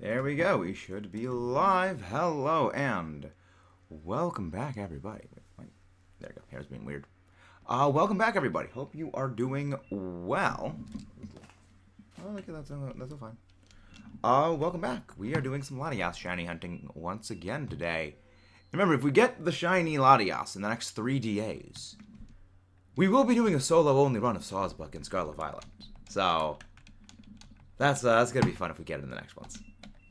There we go. We should be live. Hello and welcome back, everybody. Wait, there we go. Hair's being weird. Welcome back, everybody. Hope you are doing well. Oh, okay, that's all fine. Welcome back. We are doing some Latias shiny hunting once again today. Remember, if we get the shiny Latias in the next 3 DAs, we will be doing a solo-only run of Sawsbuck and Scarlet Violet. So that's gonna be fun if we get it in the next ones.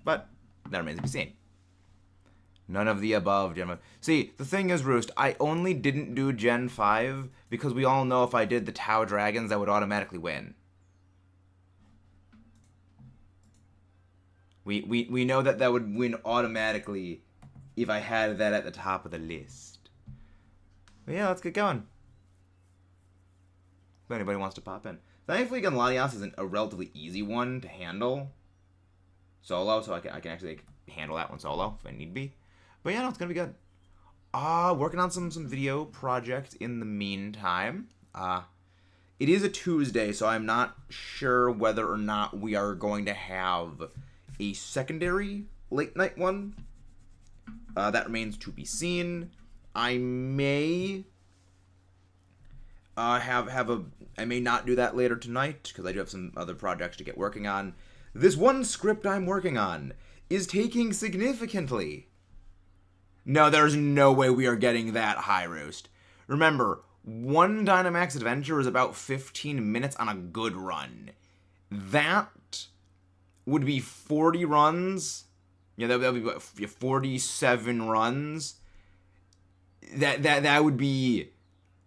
But that remains to be seen. None of the above, Gen 5. See, the thing is, Roost, I only didn't do Gen 5 because we all know if I did the Tau Dragons, I would automatically win. We know that would win automatically if I had that at the top of the list. But yeah, let's get going. If anybody wants to pop in. Thankfully, again, Latias is a relatively easy one to handle solo, so I can actually handle that one solo if I need be. But yeah, no, it's gonna be good. Working on some video projects in the meantime. It is a Tuesday, so I'm not sure whether or not we are going to have a secondary late night one. That remains to be seen. I may I may not do that later tonight because I do have some other projects to get working on. This one script I'm working on is taking significantly. No, there's no way we are getting that high, Roost. Remember, one Dynamax adventure is about 15 minutes on a good run. That would be 40 runs. Yeah, that would be what, 47 runs. That would be,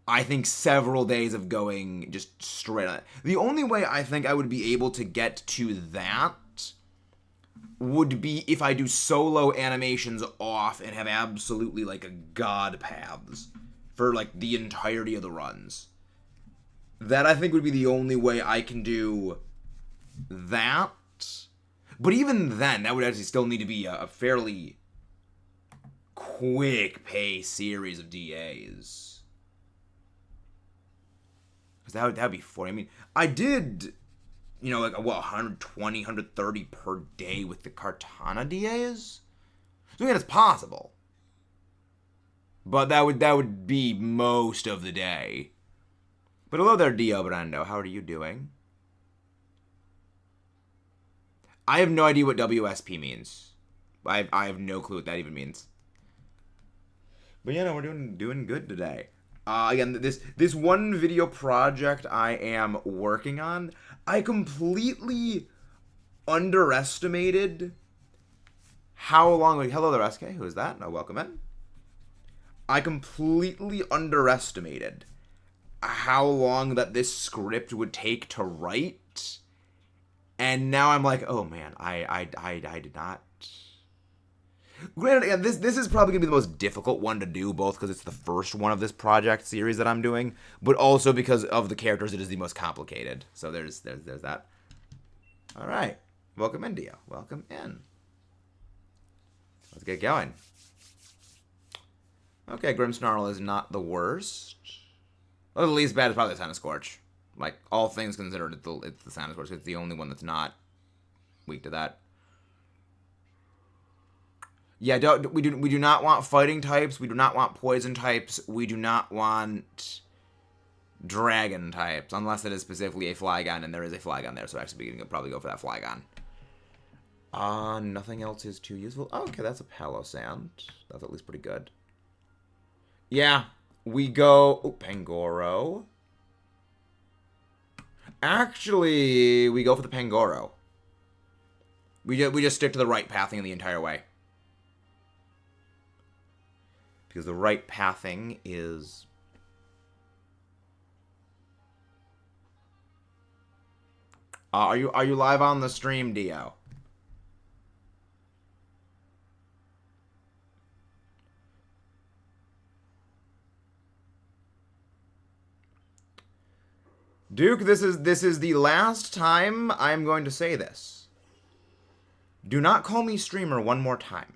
I think, several days of going just straight on it. The only way I think I would be able to get to that would be if I do solo animations off and have absolutely like a god paths for like the entirety of the runs. That I think would be the only way I can do that. But even then, that would actually still need to be a fairly quick pace series of DAs. Because that would be 40. I mean, I did, like, 120, 130 per day with the Kartana DAs? So, again, it's possible. But that would be most of the day. But hello there, Dio Brando. How are you doing? I have no idea what WSP means. I have no clue what that even means. But yeah, no, we're doing good today. Again, this one video project I am working on, I completely underestimated how long... Hello there, SK. Who is that? No, welcome in. I completely underestimated how long that this script would take to write. And now I'm like, oh man, I did not... Granted, again, this is probably going to be the most difficult one to do, both because it's the first one of this project series that I'm doing, but also because of the characters, it is the most complicated. So there's that. All right. Welcome in, Dio. Welcome in. Let's get going. Okay, Grimmsnarl is not the worst. Well, the least bad is probably the Scorch. Like, all things considered, it's the Scorch. It's the only one that's not weak to that. Yeah, we do not want fighting types. We do not want poison types. We do not want dragon types, unless it is specifically a Flygon, and there is a Flygon there. So actually, we can probably go for that Flygon. Nothing else is too useful. Oh, okay, that's a Palossand. That's at least pretty good. Yeah, we go... Oh, Pangoro. Actually, we go for the Pangoro. We just stick to the right pathing the entire way. Because the right pathing is... Are you live on the stream, Dio? Duke, this is the last time I'm going to say this. Do not call me streamer one more time.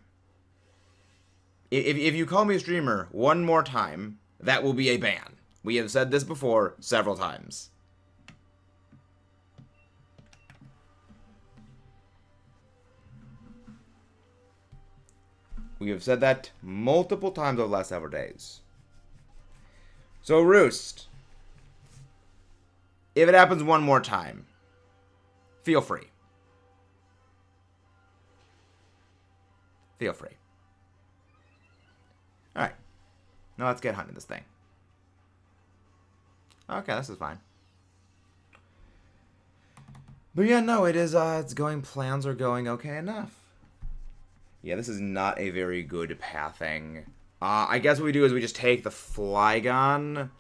If you call me a streamer one more time, that will be a ban. We have said this before several times. We have said that multiple times over the last several days. So, Roost, if it happens one more time, feel free. Feel free. Alright. Now let's get hunting this thing. Okay, this is fine. But yeah, no, it is, plans are going okay enough. Yeah, this is not a very good pathing. I guess what we do is we just take the Flygon,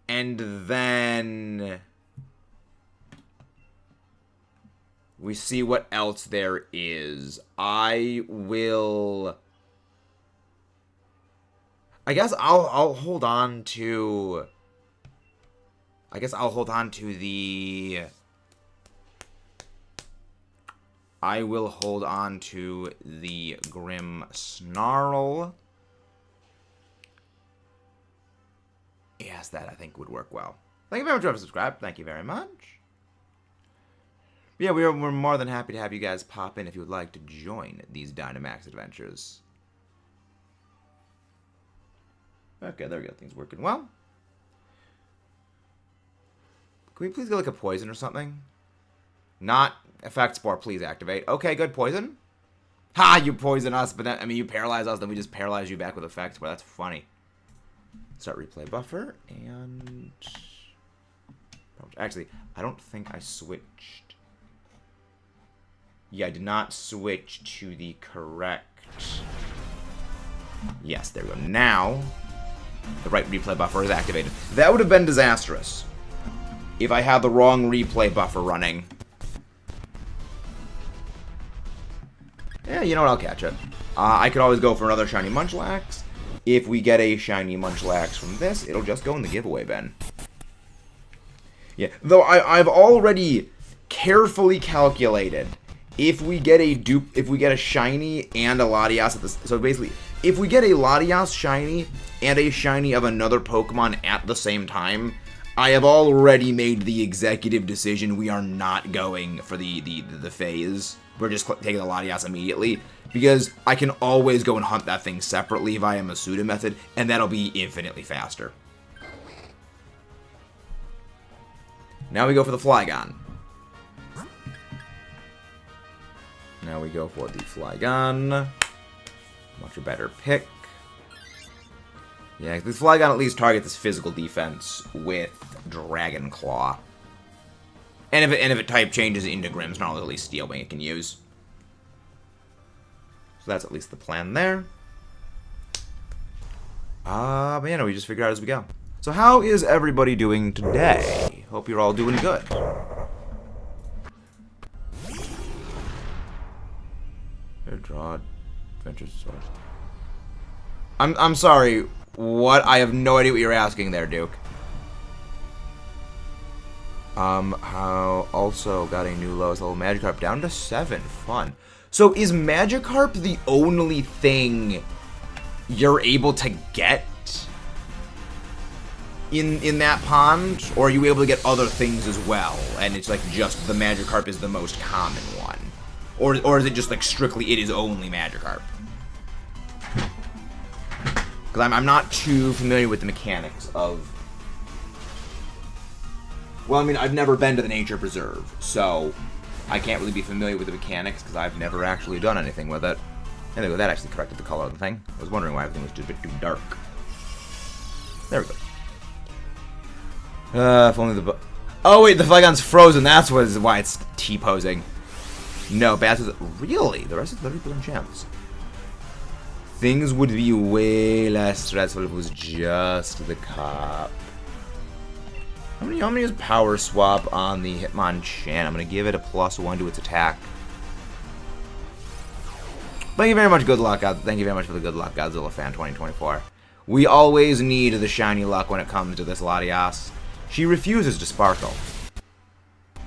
and then we see what else there is. I guess I'll hold on to... I will hold on to the Grim Snarl. Yes, that I think would work well. Thank you very much for subscribing. Thank you very much. Yeah, we're more than happy to have you guys pop in if you would like to join these Dynamax adventures. Okay, there we go. Things working well. Can we please get like a poison or something? Not effect spore, please activate. Okay, good. Poison. Ha! You poison us, but then, I mean, you paralyze us, then we just paralyze you back with effect spore. That's funny. Start replay buffer, and... Actually, I don't think I switched. Yeah, I did not switch to the correct... Yes, there we go. Now, the right replay buffer is activated. That would have been disastrous if I had the wrong replay buffer running. Yeah, you know what? I'll catch it. I could always go for another shiny Munchlax. If we get a shiny Munchlax from this, it'll just go in the giveaway bin. Yeah, though I've already carefully calculated if we get a shiny and a Latias at the, so basically, if we get a Latias shiny and a shiny of another Pokemon at the same time, I have already made the executive decision we are not going for the phase. We're just taking the Latias immediately, because I can always go and hunt that thing separately via Masuda method, and that'll be infinitely faster. Now we go for the Flygon. Now we go for the Flygon. Much a better pick. Yeah, this Flygon at least targets this physical defense with Dragon Claw. And if it type changes into Grimmsnarl, at least Steel Wing it can use. So that's at least the plan there. But yeah, no, we just figure out as we go. So how is everybody doing today? Hope you're all doing good. Draw adventure source. I'm sorry. What? I have no idea what you're asking there, Duke. How also got a new lowest level Magikarp down to 7. Fun. So is Magikarp the only thing you're able to get in that pond, or are you able to get other things as well? And it's like just the Magikarp is the most common one, or is it just like strictly it is only Magikarp? Because I'm not too familiar with the mechanics of. Well, I mean, I've never been to the nature preserve, so I can't really be familiar with the mechanics because I've never actually done anything with it. And there we go, that actually corrected the color of the thing. I was wondering why everything was just a bit too dark. There we go. If only the... Oh, wait, the Flygon's frozen. That's why it's T-posing. No, Bats was... Really? The rest is 30% chance. Things would be way less stressful if it was just the cop. I'm gonna use Power Swap on the Hitmonchan. I'm gonna give it a +1 to its attack. Thank you very much, Good Luck. Thank you very much for the Good Luck, Godzilla Fan 2024. We always need the shiny luck when it comes to this Latias. She refuses to sparkle.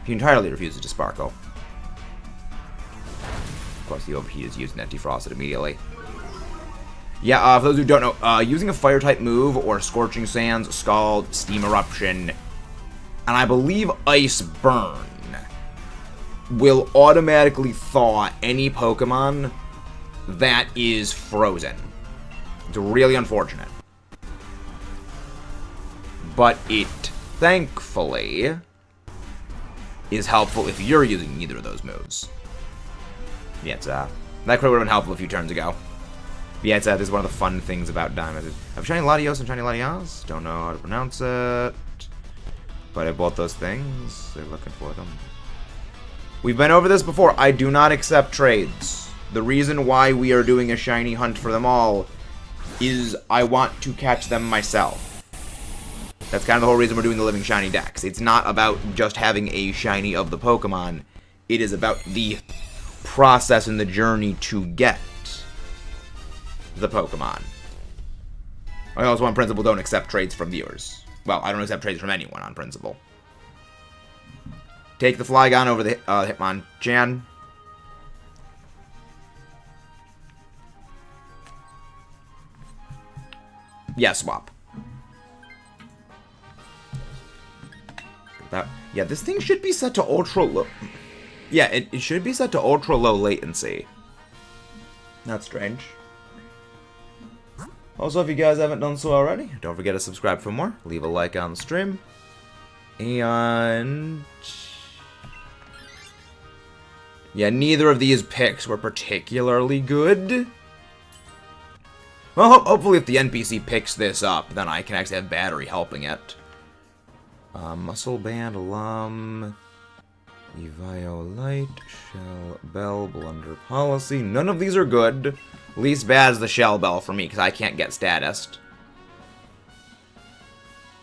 She entirely refuses to sparkle. Of course, the overheat is used and that defrosted immediately. Yeah, for those who don't know, using a Fire-type move or Scorching Sands, Scald, Steam Eruption, and I believe Ice Burn will automatically thaw any Pokemon that is frozen. It's really unfortunate. But it, thankfully, is helpful if you're using either of those moves. Yeah, it's, that could have been helpful a few turns ago. But yeah, this is one of the fun things about Dynamax. I have Shiny Latios and Shiny Latias. Don't know how to pronounce it. But I have both those things. They're looking for them. We've been over this before. I do not accept trades. The reason why we are doing a shiny hunt for them all is I want to catch them myself. That's kind of the whole reason we're doing the Living Shiny decks. It's not about just having a shiny of the Pokemon. It is about the process and the journey to get the Pokemon. I also, on principle, don't accept trades from viewers. Well, I don't accept trades from anyone on principle. Take the Flygon over the Hitmonchan. Yeah, swap. Yeah, this thing should be set to ultra low. Yeah, it should be set to ultra low latency. That's strange. Also, if you guys haven't done so already, don't forget to subscribe for more. Leave a like on the stream. And yeah, neither of these picks were particularly good. Well, hopefully if the NPC picks this up, then I can actually have battery helping it. Muscle Band, Alum, Eviolite, Shell Bell, Blunder Policy. None of these are good. Least bad is the Shell Bell for me, because I can't get statused.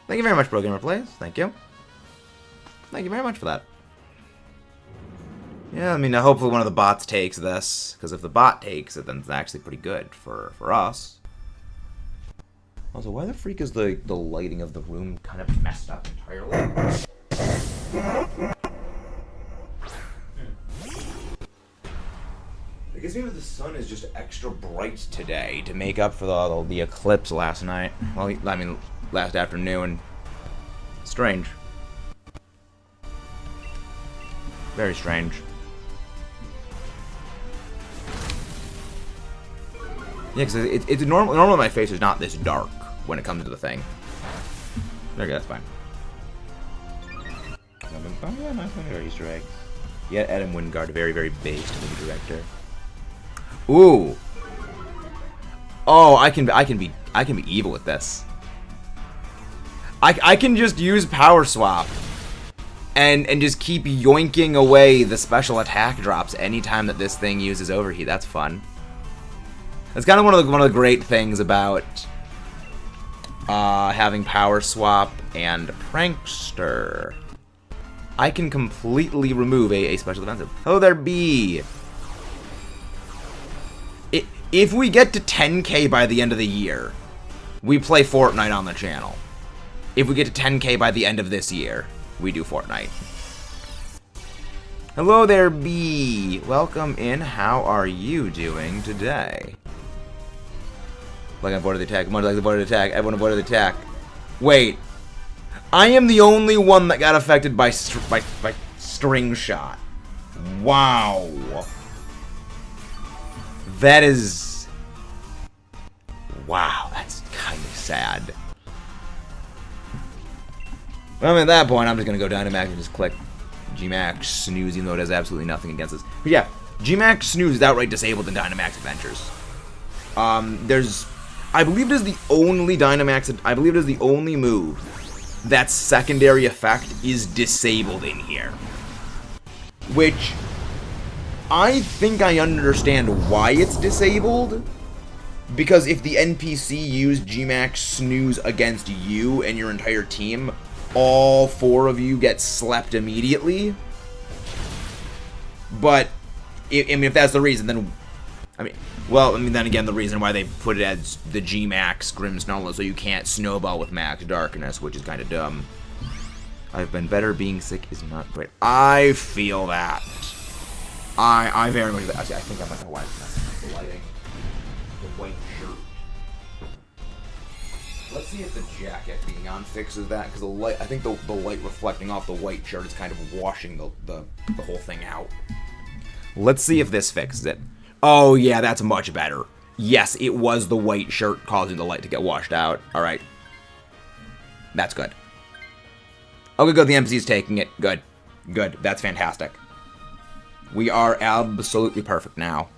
Thank you very much, Pro Gamer Plays. Thank you. Thank you very much for that. Yeah, I mean, hopefully one of the bots takes this, because if the bot takes it, then it's actually pretty good for us. Also, why the freak is the lighting of the room kind of messed up entirely? I guess maybe the sun is just extra bright today to make up for the eclipse last night. Well, I mean, last afternoon. Strange. Very strange. Yeah, because it's normally my face is not this dark when it comes to the thing. Okay, that's fine. Oh yeah, nice one. Easter egg. Yeah, Adam Wingard, a very, very based movie director. Ooh. Oh, I can be evil with this. I can just use Power Swap and just keep yoinking away the special attack drops anytime that this thing uses Overheat. That's fun. That's kind of one of the great things about having Power Swap and Prankster. I can completely remove a special defensive. Oh, there be. If we get to 10k by the end of the year, we play Fortnite on the channel. If we get to 10k by the end of this year, we do Fortnite. Hello there, B. Welcome in. How are you doing today? Like I avoided the attack. Like I avoided the attack. Everyone avoided the attack. Wait. I am the only one that got affected by string shot. Wow. That is... Wow, that's kind of sad. Well, at that point, I'm just going to go Dynamax and just click Gmax Snooze, even though it has absolutely nothing against this. But yeah, Gmax Snooze is outright disabled in Dynamax Adventures. I believe it is the only Dynamax... I believe it is the only move that secondary effect is disabled in here. Which... I think I understand why it's disabled. Because if the NPC used Gmax Snooze against you and your entire team, all 4 of you get slept immediately. But, if that's the reason, then... then again, the reason why they put it as the Gmax Grimmsnarl is so you can't snowball with Max Darkness, which is kind of dumb. I've been better, being sick is not great. I feel that. I very much... Actually, I think I might have wiped the lighting. The white shirt. Let's see if the jacket being on fixes that, because the light... I think the light reflecting off the white shirt is kind of washing the whole thing out. Let's see if this fixes it. Oh, yeah, that's much better. Yes, it was the white shirt causing the light to get washed out. All right. That's good. Okay, good. The MC's taking it. Good. Good. That's fantastic. We are absolutely perfect now.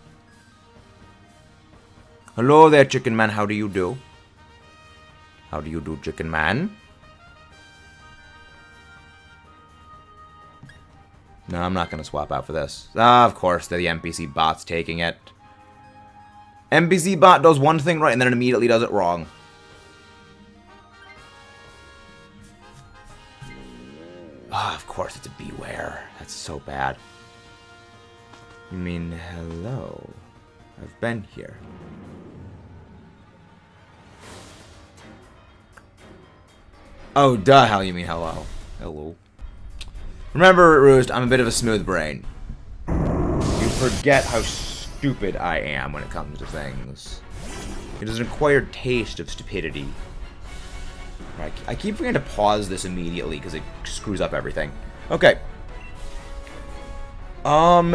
Hello there, Chicken Man. How do you do? How do you do, Chicken Man? No, I'm not going to swap out for this. Ah, of course, the NPC bot's taking it. NPC bot does one thing right, and then it immediately does it wrong. Ah, of course, it's a beware. That's so bad. You mean, hello? I've been here. Oh, duh, how you mean hello? Hello. Remember, Roost, I'm a bit of a smooth brain. You forget how stupid I am when it comes to things. It is an acquired taste of stupidity. I keep forgetting to pause this immediately because it screws up everything. Okay.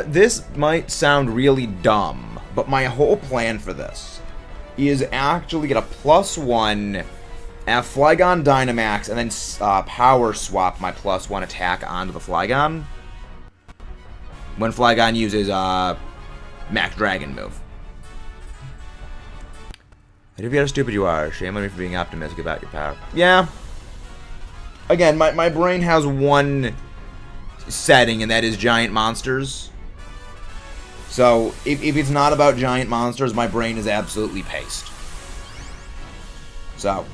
This might sound really dumb, but my whole plan for this is actually get a +1, have Flygon Dynamax, and then power swap my +1 attack onto the Flygon when Flygon uses Max Dragon move. I do forget how stupid you are. Shame on me for being optimistic about your power. Yeah. Again, my brain has one setting, and that is giant monsters. So, if it's not about giant monsters, my brain is absolutely paced. So,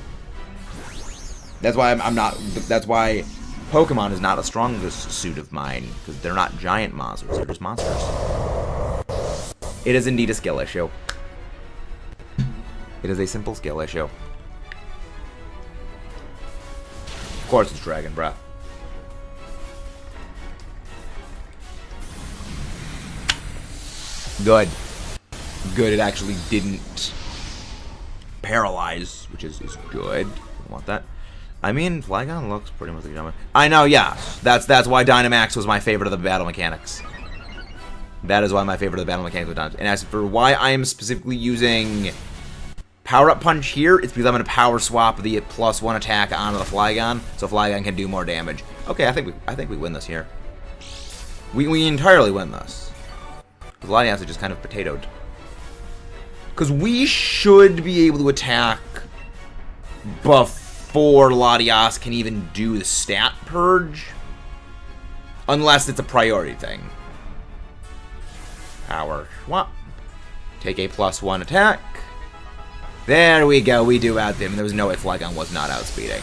that's why I'm not. That's why Pokemon is not a strongest suit of mine, because they're not giant monsters. They're just monsters. It is indeed a skill issue. It is a simple skill issue. Of course, it's Dragon Breath. Good. Good. It actually didn't paralyze, which is good. I want that. I mean, Flygon looks pretty much like Dynamax. I know, yeah. That's why Dynamax was my favorite of the battle mechanics. That is why my favorite of the battle mechanics was Dynamax. And as for why I am specifically using Power-Up Punch here, it's because I'm going to power swap the +1 attack onto the Flygon, so Flygon can do more damage. Okay, I think we win this here. We entirely win this. Because Latias is just kind of potatoed. Because we should be able to attack before Latias can even do the stat purge. Unless it's a priority thing. Power swap. Take a +1 attack. There we go, we do out them. There was no way Flygon was not outspeeding.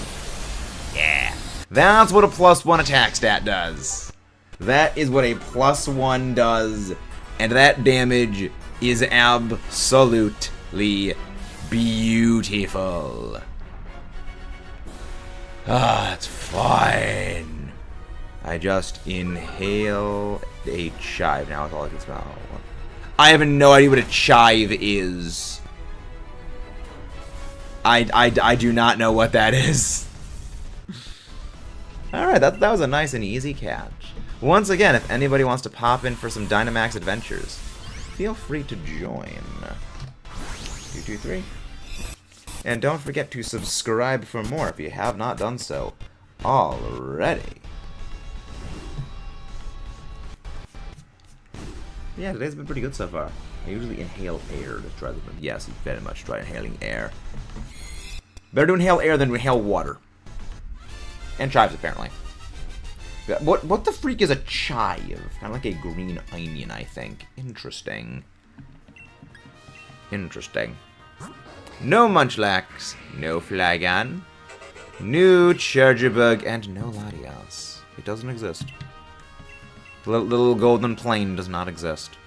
Yeah. That's what a +1 attack stat does. That is what a +1 does. And that damage is absolutely beautiful. Ah, it's fine. I just inhale a chive. Now that's all I can smell. I have no idea what a chive is. I do not know what that is. Alright, that was a nice and easy catch. Once again, if anybody wants to pop in for some Dynamax adventures, feel free to join. 223. And don't forget to subscribe for more if you have not done so already. Yeah, today's been pretty good so far. I usually inhale air to try them. Yes, you very much try inhaling air. Better to inhale air than inhale water. And chives, apparently. What the freak is a chive? Kind of like a green onion, I think. Interesting. Interesting. No Munchlax, no Flygon, no Chargerbug, and no Latias. It doesn't exist. The little golden plane does not exist.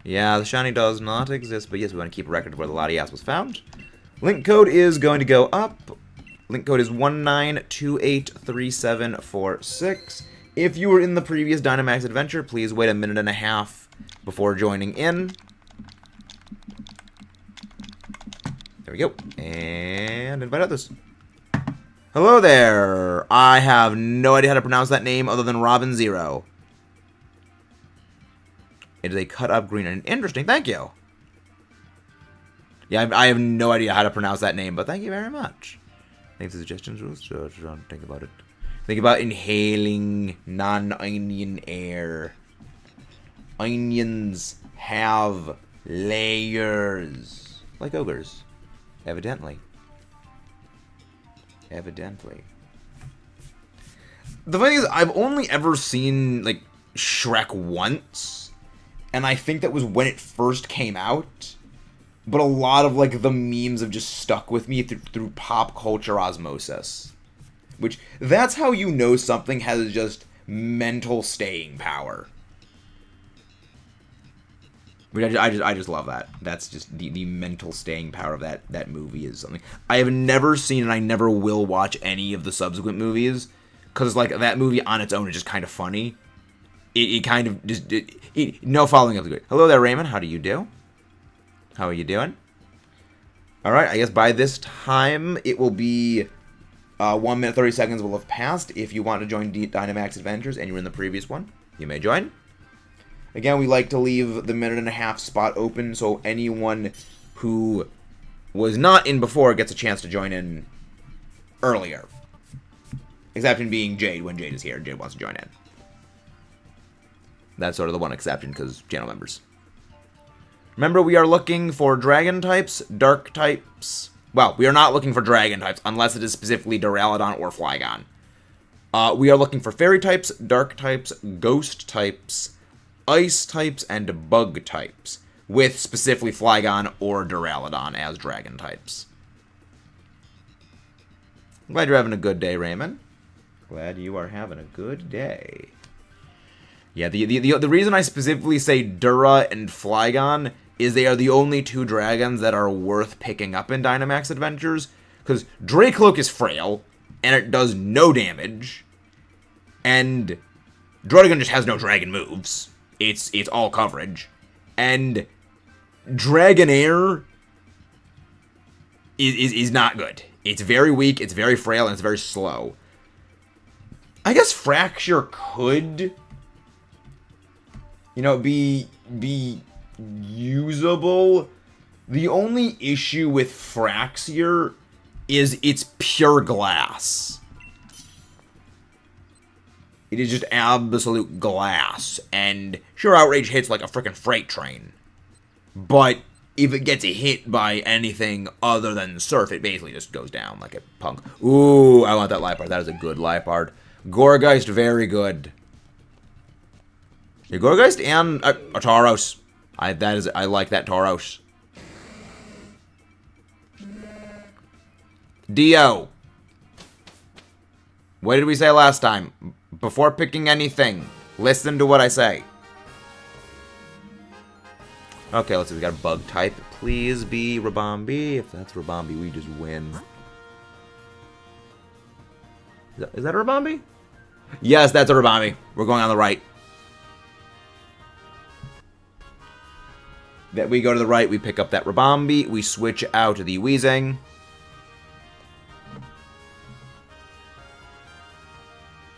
Yeah, the shiny does not exist, but yes, we want to keep a record of where the Latias was found. Link code is going to go up. Link code is 19283746. If you were in the previous Dynamax adventure, please wait a minute and a half before joining in. There we go. And invite others. Hello there. I have no idea how to pronounce that name other than Robin Zero. It is a cut up green and interesting. Thank you. Yeah, I have no idea how to pronounce that name, but thank you very much. Thanks for suggestions, rules. Think about it. Think about inhaling non-onion air. Onions have layers. Like ogres. Evidently. Evidently. The funny thing is, I've only ever seen, like, Shrek once. And I think that was when it first came out. But a lot of, like, the memes have just stuck with me through pop culture osmosis. Which, that's how you know something has just mental staying power. Which I just love that. That's just the mental staying power of that movie is something. I have never seen, and I never will watch any of the subsequent movies. Because, like, that movie on its own is just kind of funny. It kind of just... no following up the good. Hello there, Raymond. How do you do? How are you doing? Alright, I guess by this time, it will be 1 minute 30 seconds will have passed. If you want to join Dynamax Adventures and you were in the previous one, you may join. Again, we like to leave the 1.5-minute spot open, so anyone who was not in before gets a chance to join in earlier. Exception being Jade, when Jade is here. Jade wants to join in. That's sort of the one exception, because channel members. Remember, we are looking for dragon types, dark types. Well, we are not looking for dragon types, unless it is specifically Duraludon or Flygon. We are looking for fairy types, dark types, ghost types, ice types, and bug types, with specifically Flygon or Duraludon as dragon types. Glad you're having a good day, Raymond. Glad you are having a good day. Yeah, the reason I specifically say Dura and Flygon is they are the only two dragons that are worth picking up in Dynamax Adventures. Because Dracloak is frail, and it does no damage. And Druddigon just has no dragon moves. It's all coverage. And Dragonair is not good. It's very weak, it's very frail, and it's very slow. I guess Fracture could, you know, be usable. The only issue with Fraxier is it's pure glass. It is just absolute glass. And sure, Outrage hits like a freaking freight train. But if it gets hit by anything other than Surf, it basically just goes down like a punk. Ooh, I want that Liepard. That is a good Liepard. Gourgeist, very good. Yeah, Gourgeist and a Tauros. I like that Tauros. Dio. What did we say last time? Before picking anything, listen to what I say. Okay, let's see. We got a bug type. Please be Rabombi. If that's Rabombi, we just win. Is that a Rabombi? Yes, that's a Rabombi. We're going on the right. That we go to the right, we pick up that Rabombi. We switch out the Weezing.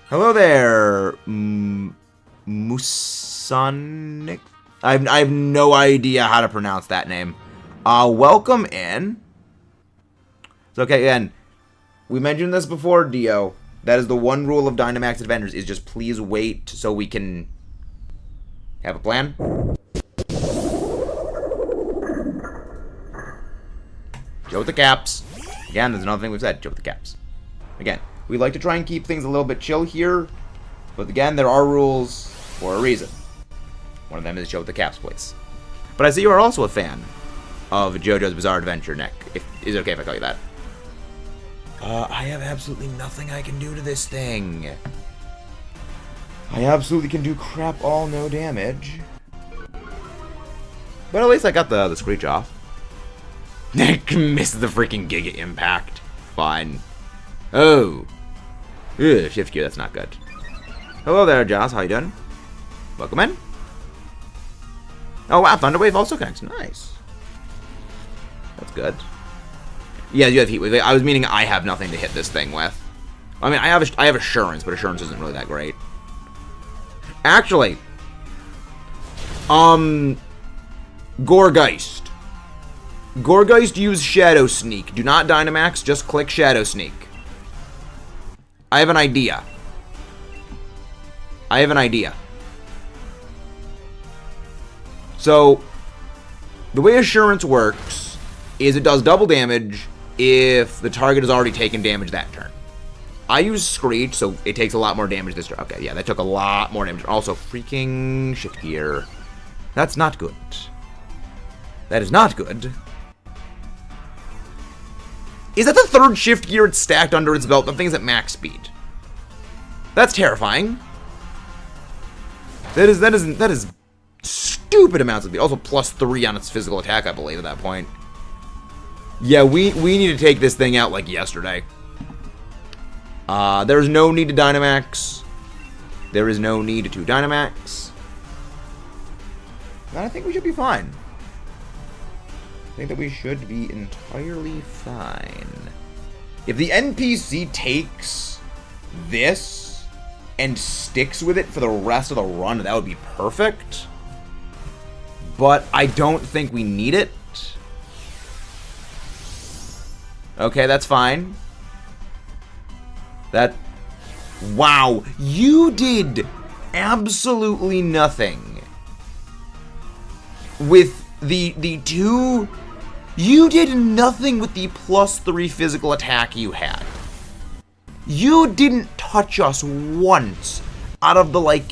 Hello there, Musonic. I have no idea how to pronounce that name. Welcome in. It's okay, again, we mentioned this before, Dio. That is the one rule of Dynamax Adventures, is just please wait so we can have a plan. Joe with the caps. Again, there's another thing we've said, Joe with the caps. Again, we like to try and keep things a little bit chill here, but again, there are rules for a reason. One of them is Joe with the caps, please. But I see you are also a fan of JoJo's Bizarre Adventure, Nick. Is it okay if I call you that? I have absolutely nothing I can do to this thing. I absolutely can do crap all, no damage. But at least I got the screech off. Nick missed the freaking Giga Impact. Fine. Oh. Ugh, shift Q, that's not good. Hello there, Joss. How you doing? Welcome in. Oh, wow. Thunderwave also connects. Nice. That's good. Yeah, you have Heat Wave. I was meaning I have nothing to hit this thing with. I mean, I have Assurance, but Assurance isn't really that great. Actually, Gourgeist. Gourgeist, use Shadow Sneak. Do not Dynamax, just click Shadow Sneak. I have an idea. So, the way Assurance works is it does double damage if the target has already taken damage that turn. I use Screech, so it takes a lot more damage this turn. Okay, yeah, that took a lot more damage. Also, freaking Shift Gear. That's not good. That is not good. Is that the third Shift Gear it's stacked under its belt? The thing's at max speed. That's terrifying. That is stupid amounts of speed. Also, +3 on its physical attack, I believe, at that point. Yeah, we need to take this thing out like yesterday. There's no need to Dynamax. There is no need to Dynamax. And I think we should be fine. I think that we should be entirely fine. If the NPC takes this and sticks with it for the rest of the run, that would be perfect. But I don't think we need it. Okay, that's fine. Wow, you did absolutely nothing with the two. You did nothing with the +3 physical attack you had. You didn't touch us once out of the, like,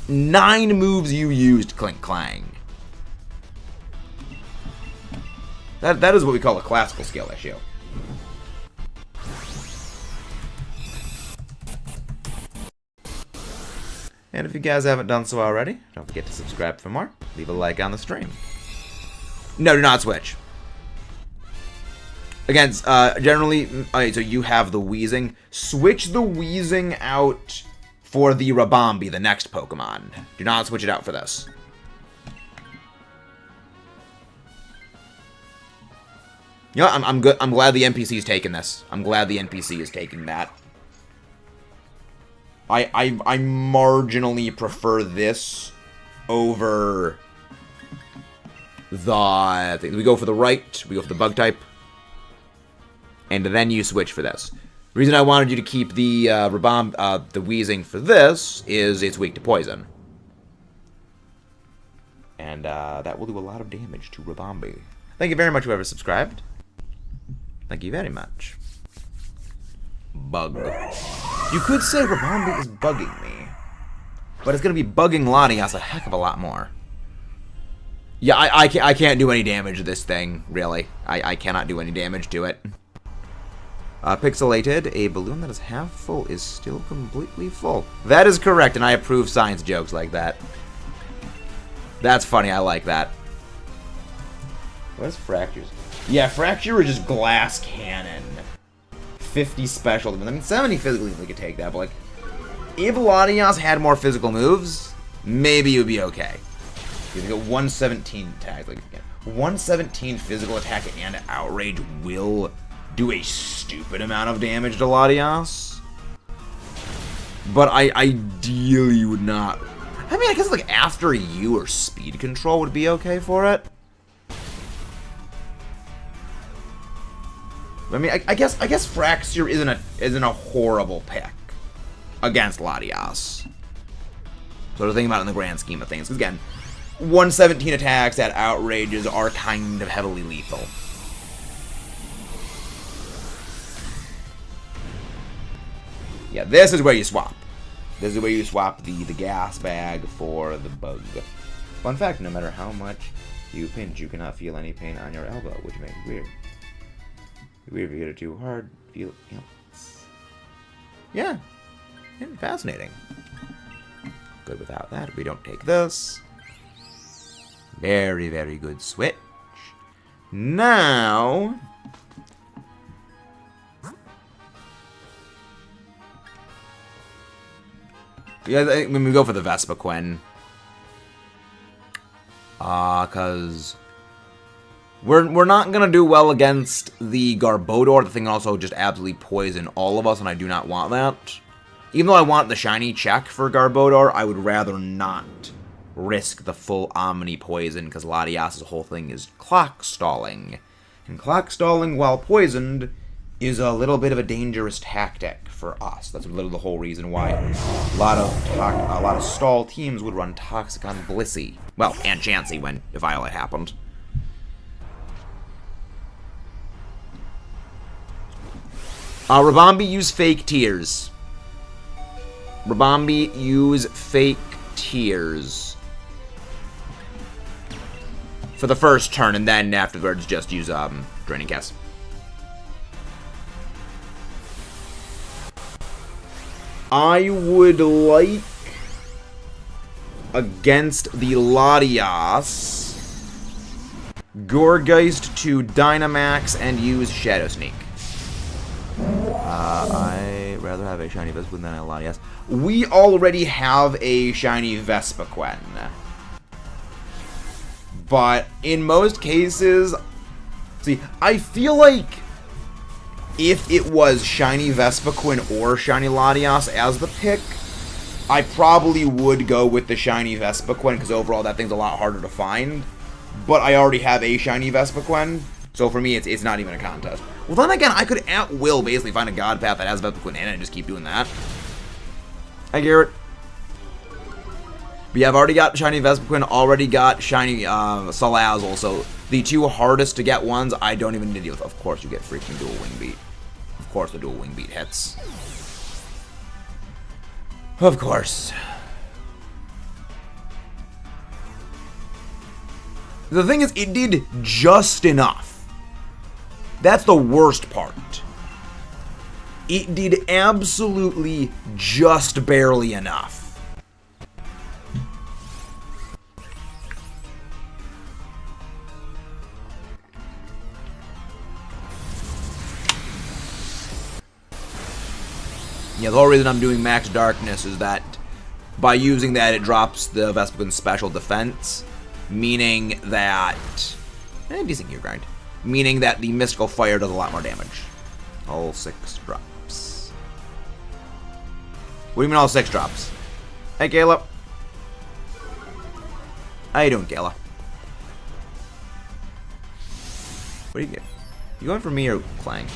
9 moves you used, Clink Clang. That is what we call a classical skill issue. And if you guys haven't done so already, don't forget to subscribe for more. Leave a like on the stream. No, do not switch. Again, generally, okay, so you have the Wheezing. Switch the Wheezing out for the Rabombi, the next Pokemon. Do not switch it out for this. You know, I'm good. I'm glad the NPC's taking this. I'm glad the NPC is taking that. I marginally prefer this over the... We go for the right, we go for the bug type, and then you switch for this. The reason I wanted you to keep the the Wheezing for this is it's weak to poison. And that will do a lot of damage to Rabombi. Thank you very much, whoever subscribed. Thank you very much. Bug. You could say Rabombi is bugging me, but it's going to be bugging Latias a heck of a lot more. Yeah, I can't do any damage to this thing, really. I cannot do any damage to it. Pixelated, a balloon that is half full is still completely full. That is correct, and I approve science jokes like that. That's funny, I like that. What is Fractures? Yeah, Fracture is just Glass Cannon. 50 special. I mean, 70 physically we could take that, but like, if Latias had more physical moves, maybe it would be okay. You get 117 attack, like again, 117 physical attack and Outrage will do a stupid amount of damage to Latias. But I ideally would not. I mean, I guess like After You or Speed Control would be okay for it. I mean, I guess Fracture isn't a horrible pick against Latias. So to think about it in the grand scheme of things, because again, 117 attacks at Outrages are kind of heavily lethal. Yeah, this is where you swap. This is where you swap the gas bag for the bug. Fun fact: no matter how much you pinch, you cannot feel any pain on your elbow, which makes it weird. If you hit it too hard, feel, you know, yeah, fascinating. Good without that. We don't take this. Very, very good switch. Now, yeah, when we go for the Vespiquen, cause we're not gonna do well against the Garbodor. The thing also just absolutely poison all of us, and I do not want that. Even though I want the shiny check for Garbodor, I would rather not risk the full Omni Poison, because Latias' whole thing is clock stalling. And clock stalling while poisoned is a little bit of a dangerous tactic for us. That's literally the whole reason why a lot of stall teams would run Toxic on Blissey. Well, and Chansey when Violet happened. Rabambi use fake tears. Rabambi use fake tears for the first turn, and then afterwards just use Draining Kiss. I would like, against the Latias, Gourgeist to Dynamax and use Shadow Sneak. I'd rather have a shiny Vespiquen than a Latias. We already have a shiny Vespiquen. But in most cases, see, I feel like if it was shiny Vespiquen or shiny Latias as the pick, I probably would go with the shiny Vespiquen, because overall that thing's a lot harder to find. But I already have a shiny Vespiquen, so for me it's not even a contest. Well, then again, I could at will basically find a God Path that has Vespiquen in it and just keep doing that. Hi, Garrett. But yeah, I've already got shiny Vespiquen, already got shiny Salazzle, so the two hardest to get ones I don't even need to deal with. Of course you get freaking dual Wing Beat. Of course the dual Wing Beat hits. Of course. The thing is, it did just enough. That's the worst part. It did absolutely just barely enough. Yeah, the whole reason I'm doing Max Darkness is that by using that, it drops the Vespiquen's special defense, meaning that... decent gear grind. Meaning that the Mystical Fire does a lot more damage. All 6 drops. What do you mean all 6 drops? Hey, Kayla. How you doing, Kayla? What do you get? You going for me or Clang?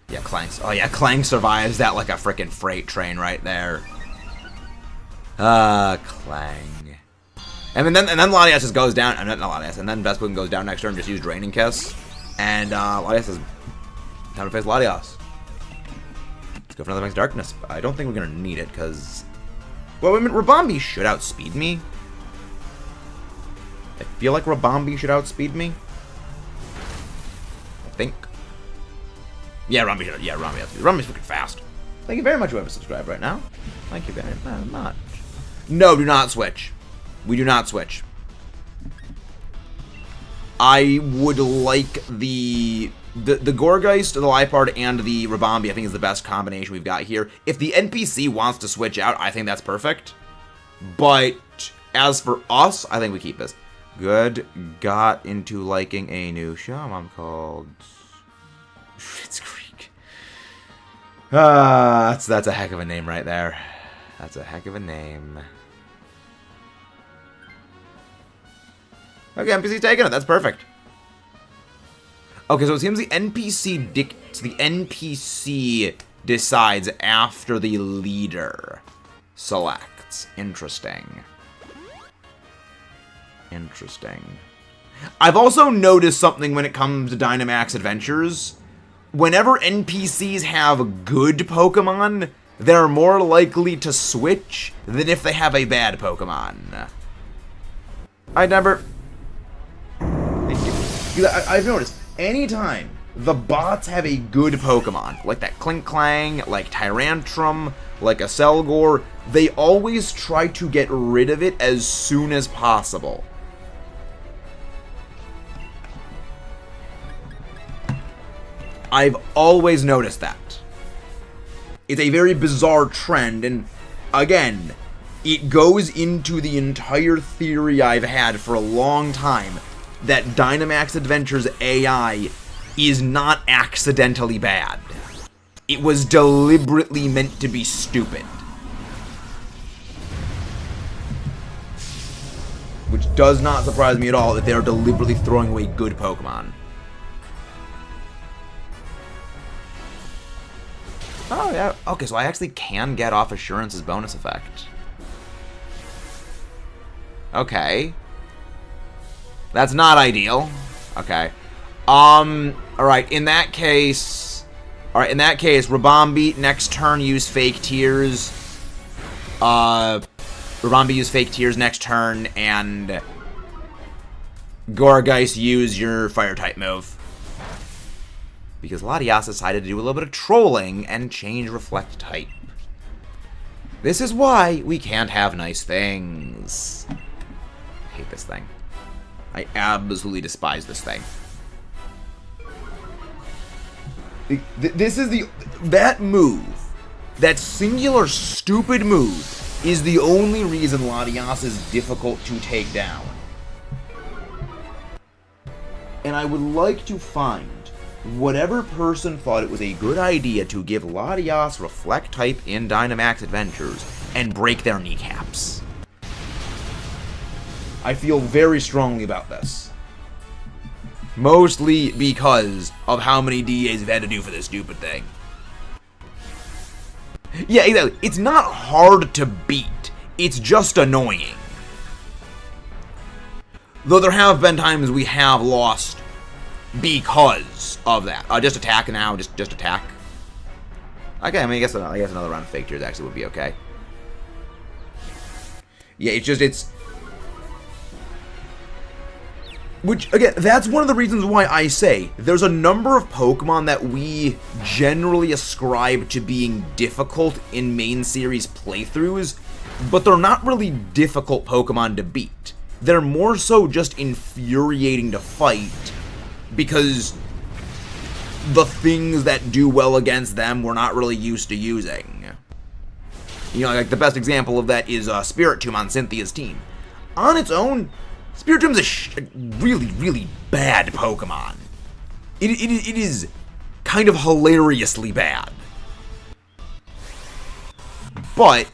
Yeah, Clang. Oh yeah, Clang survives that like a freaking freight train right there. Clang. And then Latias just goes down, not Latias, and then Vespiquen goes down next turn, just use Draining Kiss. And Latias is time to face Latias. Let's go for another Max Darkness. I don't think we're gonna need it, because... Well, I mean, Rabambi should outspeed me. I feel like Rabambi should outspeed me. I think. Yeah, Rabambi should. Yeah, Rabambi outspeed. Rabambi's freaking fast. Thank you very much, whoever subscribed right now. Thank you very much. No, do not switch. We do not switch. I would like the Gourgeist, the Liepard, and the Rabambi, I think is the best combination we've got here. If the NPC wants to switch out, I think that's perfect. But as for us, I think we keep this. Good. Got into liking a new shaman called Fritz Creek. That's a heck of a name right there. That's a heck of a name. Okay, NPC's taking it. That's perfect. Okay, so it seems the NPC decides after the leader selects. Interesting. Interesting. I've also noticed something when it comes to Dynamax Adventures. Whenever NPCs have good Pokemon, they're more likely to switch than if they have a bad Pokemon. Hi, Denver. I've noticed, anytime the bots have a good Pokemon, like that Clink Clang, like Tyrantrum, like a Selgor, they always try to get rid of it as soon as possible. I've always noticed that. It's a very bizarre trend, and again, it goes into the entire theory I've had for a long time that Dynamax Adventures AI is not accidentally bad. It was deliberately meant to be stupid. Which does not surprise me at all that they are deliberately throwing away good Pokemon. Oh, yeah. Okay, so I actually can get off Assurance's bonus effect. Okay. That's not ideal. Okay. Alright, in that case... Alright, in that case, Rabombi, next turn, use Fake Tears. Rabombi, use Fake Tears next turn, and... Gourgeist, use your Fire-type move. Because Latias decided to do a little bit of trolling and change Reflect type. This is why we can't have nice things. I hate this thing. I absolutely despise this thing. This is that move, that singular stupid move, is the only reason Latias is difficult to take down. And I would like to find whatever person thought it was a good idea to give Latias Reflect type in Dynamax Adventures and break their kneecaps. I feel very strongly about this. Mostly because of how many DAs have had to do for this stupid thing. Yeah, exactly. It's not hard to beat. It's just annoying. Though there have been times we have lost because of that. Just attack now. Just attack. Okay, I mean, I guess another round of Fake Tears actually would be okay. Yeah, it's... Which, again, that's one of the reasons why I say there's a number of Pokemon that we generally ascribe to being difficult in main series playthroughs, but they're not really difficult Pokemon to beat. They're more so just infuriating to fight because the things that do well against them we're not really used to using. You know, like the best example of that is Spiritomb on Cynthia's team. On its own, Spiritomb is a really, really bad Pokemon. It is kind of hilariously bad. But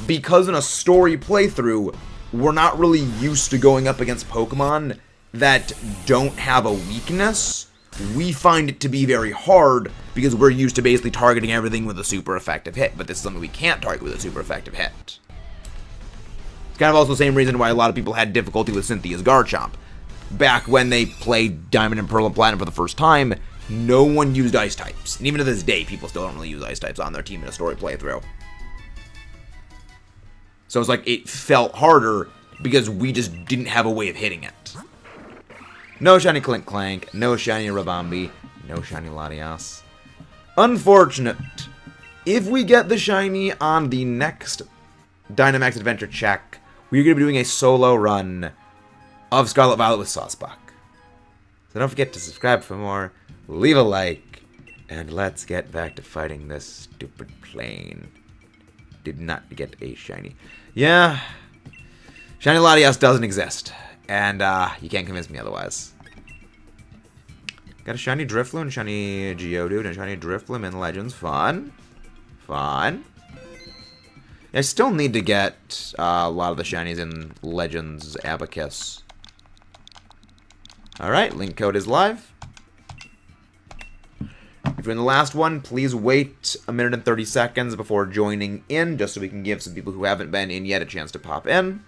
because in a story playthrough, we're not really used to going up against Pokemon that don't have a weakness, we find it to be very hard because we're used to basically targeting everything with a super effective hit, but this is something we can't target with a super effective hit. It's kind of also the same reason why a lot of people had difficulty with Cynthia's Garchomp. Back when they played Diamond and Pearl and Platinum for the first time, no one used Ice types. And even to this day, people still don't really use Ice types on their team in a story playthrough. So it's like it felt harder because we just didn't have a way of hitting it. No shiny Clink Clank, no shiny Rabombi, no shiny Latias. Unfortunate. If we get the shiny on the next Dynamax Adventure check, we're going to be doing a solo run of Scarlet Violet with Saucebuck. So don't forget to subscribe for more, leave a like, and let's get back to fighting this stupid plane. Did not get a shiny. Yeah, shiny Latias doesn't exist. And, you can't convince me otherwise. Got a shiny Drifloon, shiny Geodude, and shiny Drifloon in Legends. Fun. Fun. I still need to get a lot of the shinies in Legends Abacus. Alright, link code is live. If you're in the last one, please wait a minute and 30 seconds before joining in, just so we can give some people who haven't been in yet a chance to pop in.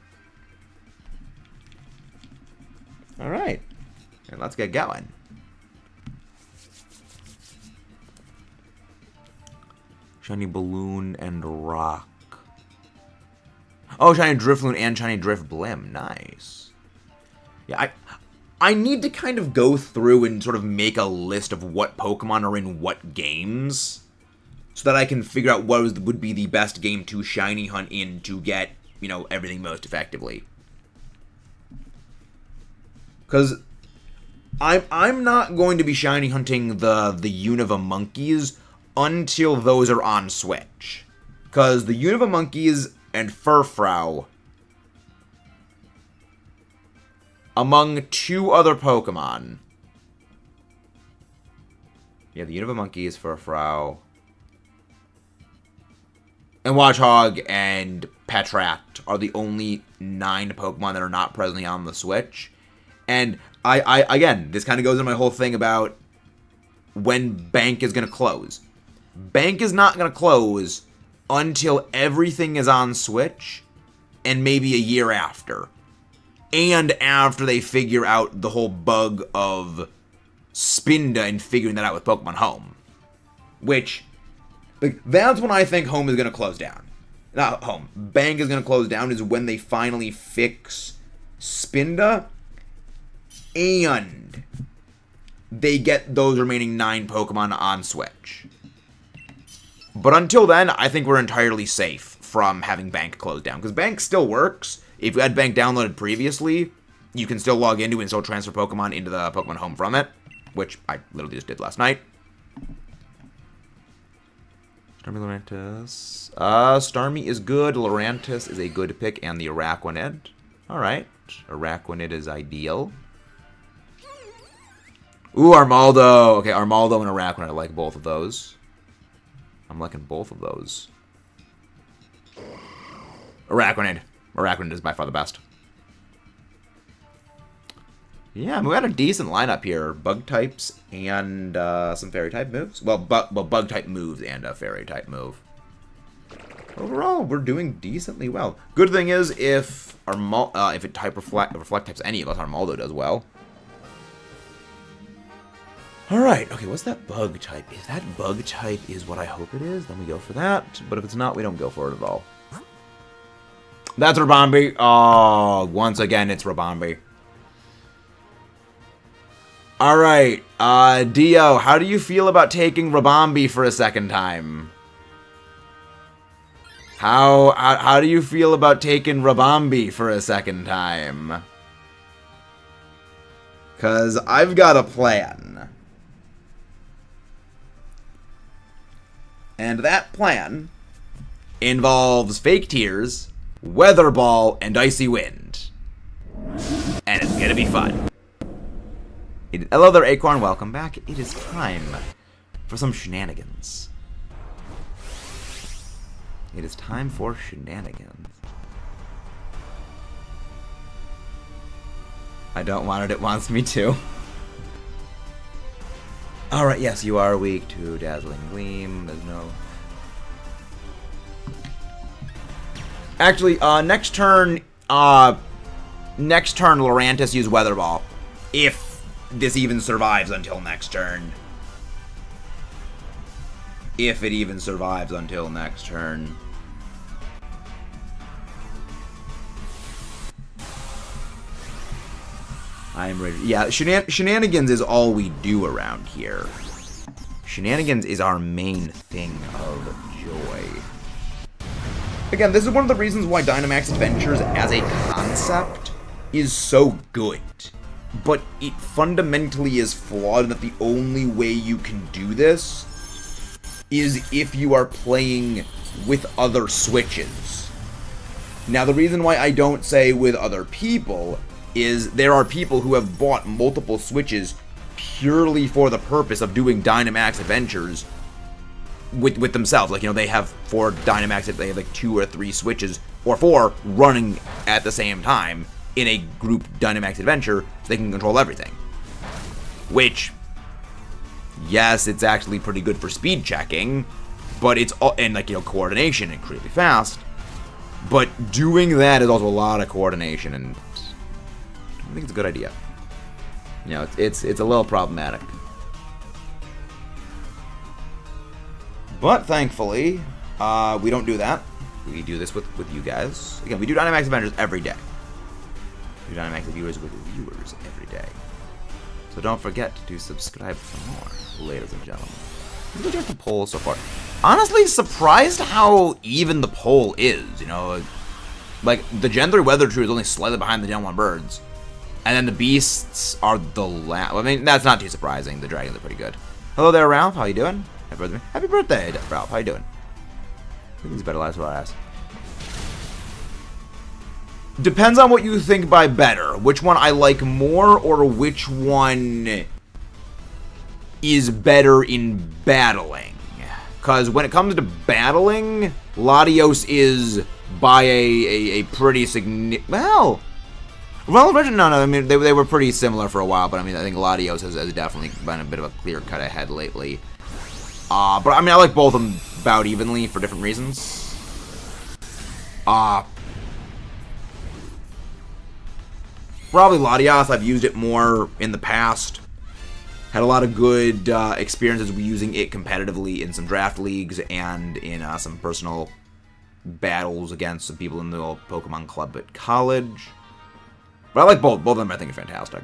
Alright, and let's get going. Shiny Balloon and Rock. Oh, shiny Drifloon and shiny Drifblim. Nice. Yeah, I need to kind of go through and sort of make a list of what Pokemon are in what games, so that I can figure out what would be the best game to shiny hunt in to get, you know, everything most effectively. Because I'm not going to be shiny hunting the Unova monkeys until those are on Switch. Because the Unova monkeys and Furfrou, among two other Pokemon. Yeah, the Unova monkeys, Furfrou, and Watchog and Petrat are the only 9 Pokemon that are not presently on the Switch. And I again, this kind of goes into my whole thing about when Bank is going to close. Bank is not going to close until everything is on Switch, and maybe a year after. And after they figure out the whole bug of Spinda and figuring that out with Pokemon Home. Which, like, that's when I think Home is going to close down. Not Home. Bank is going to close down is when they finally fix Spinda and they get those remaining 9 Pokemon on Switch. But until then, I think we're entirely safe from having Bank closed down. Because Bank still works. If you had Bank downloaded previously, you can still log into it and still transfer Pokemon into the Pokemon Home from it. Which I literally just did last night. Starmie, Lurantis. Starmie is good. Lurantis is a good pick. And the Araquanid. Alright. Araquanid is ideal. Ooh, Armaldo. Okay, Armaldo and Araquanid. I like both of those. I'm liking both of those. Araquanid. Araquanid is by far the best. Yeah, we got a decent lineup here. Bug types and some fairy type moves. Well, bug type moves and a fairy type move. Overall, we're doing decently well. Good thing is, if it type reflect types any of us, Armaldo does well. Alright, okay, what's that bug type? If that bug type is what I hope it is, then we go for that. But if it's not, we don't go for it at all. That's Rabambi. Oh, once again, it's Rabambi. Alright, Dio, how do you feel about taking Rabambi for a second time? How do you feel about taking Rabambi for a second time? 'Cause I've got a plan. And that plan involves Fake Tears, Weather Ball, and Icy Wind. And it's gonna be fun. Hello there, Acorn. Welcome back. It is time for some shenanigans. It is time for shenanigans. I don't want it. It wants me to. Alright, yes, you are weak to Dazzling Gleam. There's no... Actually, next turn, Lurantis use Weather Ball. If this even survives until next turn. If it even survives until next turn. I'm ready. Yeah, shenanigans is all we do around here. Shenanigans is our main thing of joy. Again, this is one of the reasons why Dynamax Adventures as a concept is so good. But it fundamentally is flawed in that the only way you can do this is if you are playing with other Switches. Now, the reason why I don't say with other people is there are people who have bought multiple Switches purely for the purpose of doing Dynamax Adventures with themselves. Like, you know, they have 4 Dynamax, they have like 2 or 3 Switches, or 4 running at the same time in a group Dynamax Adventure so they can control everything. Which, yes, it's actually pretty good for speed checking, but it's all, and like, you know, coordination and really fast. But doing that is also a lot of coordination, and I think it's a good idea. You know, it's a little problematic. But thankfully, we don't do that. We do this with you guys. Again, we do Dynamax Adventures every day. We do Dynamax Viewers with viewers every day. So don't forget to subscribe for more, ladies and gentlemen. Look at the poll so far. Honestly, surprised how even the poll is, you know. Like, the Gen 3 Weather True is only slightly behind the Gen 1 Birds. And then the Beasts are the last. I mean, that's not too surprising. The Dragons are pretty good. Hello there, Ralph. How you doing? Happy birthday, Ralph. How you doing? I think it's better last what I asked. Depends on what you think by better. Which one I like more, or which one is better in battling. Because when it comes to battling, Latios is by a pretty significant... Well, no, I mean, they were pretty similar for a while, but I mean, I think Latios has definitely been a bit of a clear cut ahead lately. But I mean, I like both of them about evenly for different reasons. Probably Latias, I've used it more in the past. Had a lot of good experiences using it competitively in some draft leagues and in some personal battles against some people in the old Pokemon club at college. But I like both. Both of them I think are fantastic.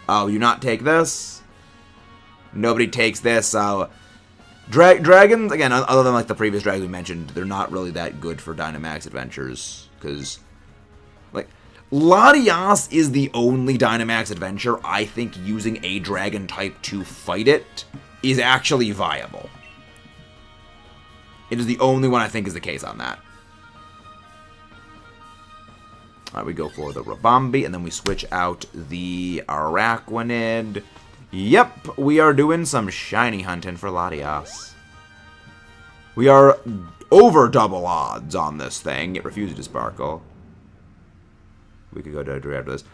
Oh, you not take this? Nobody takes this. Dragons, again, other than like the previous dragons we mentioned, they're not really that good for Dynamax adventures. Because, like, Latias is the only Dynamax adventure I think using a dragon type to fight it is actually viable. It is the only one I think is the case on that. Alright, we go for the Rabambi, and then we switch out the Araquanid. Yep, we are doing some shiny hunting for Latias. We are over double odds on this thing. It refuses to sparkle. We could go directly after this.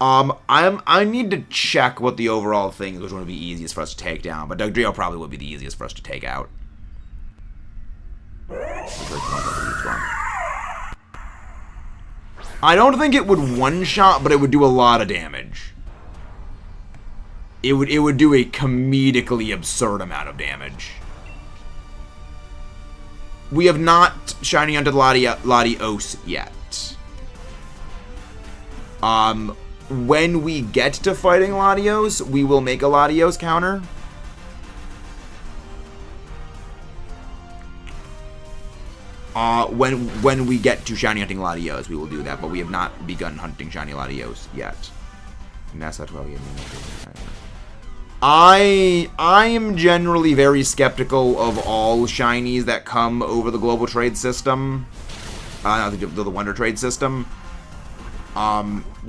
I need to check what the overall thing is, which one would be easiest for us to take down. But Dugtrio probably would be the easiest for us to take out. I don't think it would one-shot, but it would do a lot of damage. It would do a comedically absurd amount of damage. We have not shiny hunted Latios yet. When we get to fighting Latios, we will make a Latios counter. When we get to shiny hunting Latios, we will do that, but we have not begun hunting shiny Latios yet. And that's not really I am generally very skeptical of all shinies that come over the global trade system. The Wonder Trade system.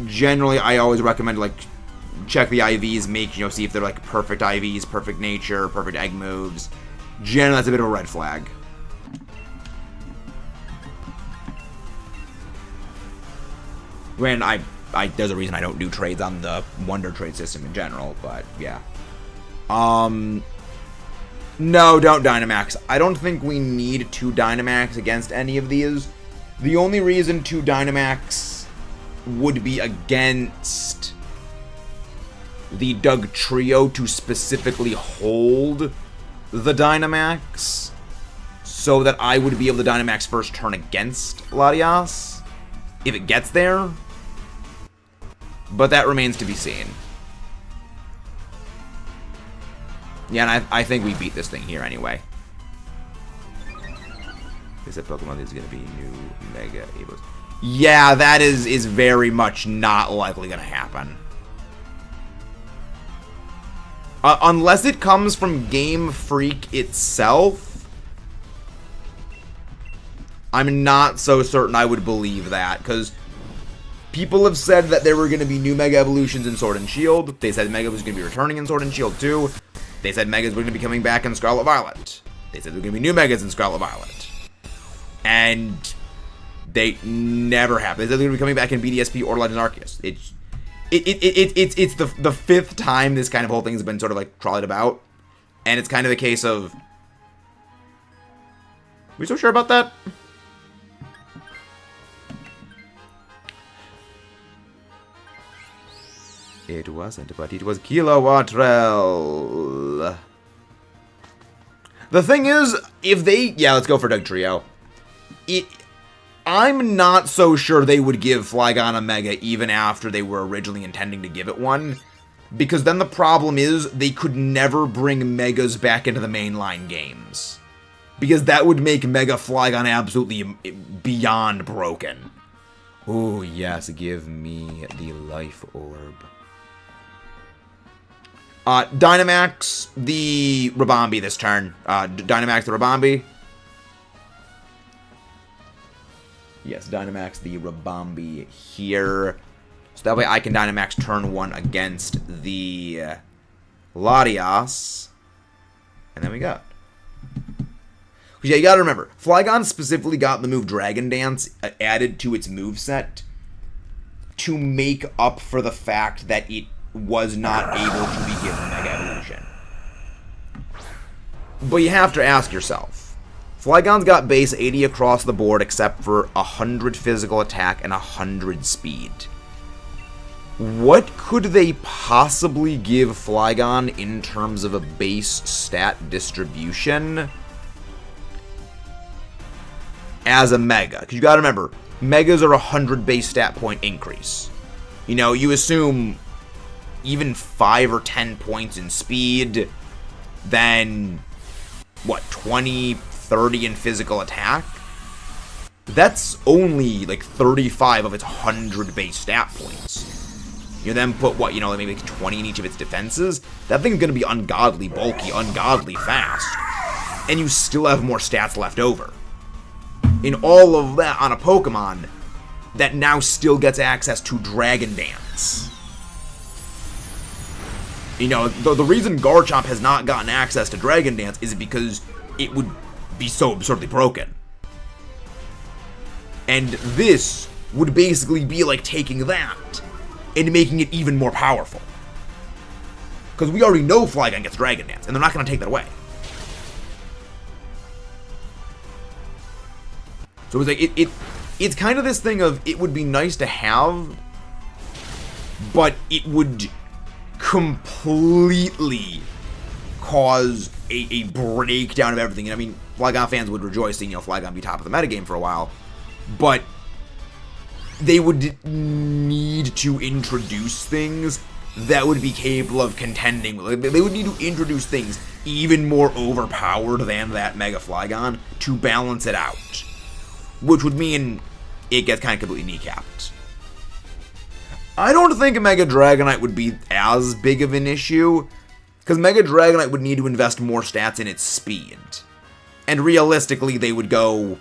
Generally, I always recommend, like, check the IVs, see if they're, like, perfect IVs, perfect nature, perfect egg moves. Generally, that's a bit of a red flag. When there's a reason I don't do trades on the Wonder Trade system in general, but, yeah. No, don't Dynamax. I don't think we need to Dynamax against any of these. The only reason to Dynamax would be against the Dugtrio to specifically hold the Dynamax so that I would be able to Dynamax first turn against Latias if it gets there. But that remains to be seen. Yeah, and I think we beat this thing here anyway. They said Pokemon is going to be new Mega Evos. Yeah, that is very much not likely going to happen. Unless it comes from Game Freak itself, I'm not so certain I would believe that, because people have said that there were going to be new Mega Evolutions in Sword and Shield. They said Mega was going to be returning in Sword and Shield too. They said Megas were going to be coming back in Scarlet Violet. They said there were going to be new Megas in Scarlet Violet. And they never happened. They said they're going to be coming back in BDSP or Legend Arceus. It's the fifth time this kind of whole thing has been sort of like trolleyed about. And it's kind of a case of... we so sure about that? It wasn't, but it was Kilowattrel. The thing is, if they... yeah, let's go for Dugtrio. I'm not so sure they would give Flygon a Mega even after they were originally intending to give it one. Because then the problem is, they could never bring Megas back into the mainline games. Because that would make Mega Flygon absolutely beyond broken. Oh, yes, give me the Life Orb. Dynamax the Rabambi this turn. Dynamax the Rabambi. Yes, Dynamax the Rabambi here. So that way I can Dynamax turn one against the Latias. And then we got... Yeah, you gotta remember, Flygon specifically got the move Dragon Dance added to its moveset to make up for the fact that it was not able to be given Mega Evolution. But you have to ask yourself, Flygon's got base 80 across the board except for 100 physical attack and 100 speed. What could they possibly give Flygon in terms of a base stat distribution as a Mega? Because you gotta remember, Megas are 100 base stat point increase. You know, you assume even 5 or 10 points in speed, then, what, 20, 30 in physical attack? That's only like 35 of its 100 base stat points. You then put, what, you know, maybe like 20 in each of its defenses? That thing's gonna be ungodly bulky, ungodly fast. And you still have more stats left over. In all of that on a Pokemon that now still gets access to Dragon Dance. You know, the reason Garchomp has not gotten access to Dragon Dance is because it would be so absurdly broken. And this would basically be like taking that and making it even more powerful. Because we already know Flygon gets Dragon Dance, and they're not going to take that away. So it's like, it's kind of this thing of, it would be nice to have, but it would completely cause a breakdown of everything. And I mean, Flygon fans would rejoice seeing, you know, Flygon be top of the metagame for a while, but they would need to introduce things that would be capable of contending. They would need to introduce things even more overpowered than that Mega Flygon to balance it out. Which would mean it gets kind of completely kneecapped. I don't think a Mega Dragonite would be as big of an issue, because Mega Dragonite would need to invest more stats in its speed. And realistically, they would go...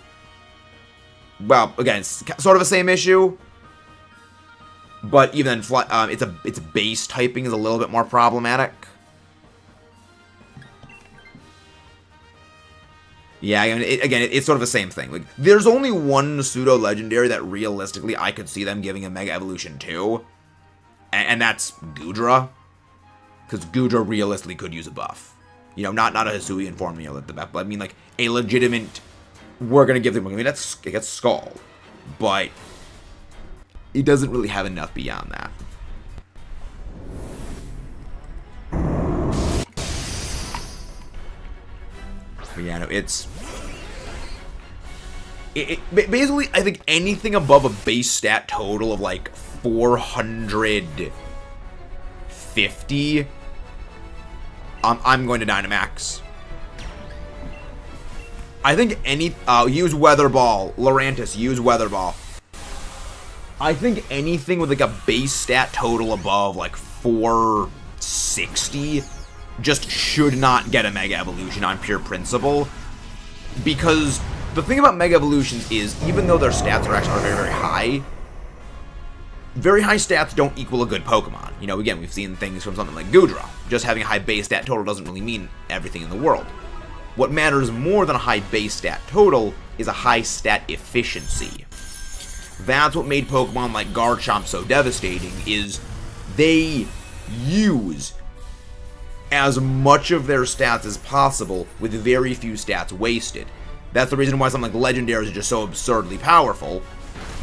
Well, again, it's sort of the same issue, but even then, its base typing is a little bit more problematic. Yeah, I mean, it's sort of the same thing. Like, there's only one pseudo-legendary that realistically I could see them giving a Mega Evolution to, and that's Goodra, because Goodra realistically could use a buff. You know, not a Hisuian form, you know, but I mean, like, a legitimate... We're going to give them... I mean, it gets Skull, but it doesn't really have enough beyond that. But yeah, no, basically, I think anything above a base stat total of, like, 450, I'm going to Dynamax. I think use Weather Ball. Lurantis, use Weather Ball. I think anything with like a base stat total above like 460 just should not get a Mega Evolution on pure principle. Because the thing about Mega Evolutions is, even though their stats are actually very, very high stats don't equal a good Pokemon. You know, again, we've seen things from something like Goodra. Just having a high base stat total doesn't really mean everything in the world. What matters more than a high base stat total is a high stat efficiency. That's what made Pokemon like Garchomp so devastating, is they use as much of their stats as possible with very few stats wasted. That's the reason why something like Legendaries are just so absurdly powerful,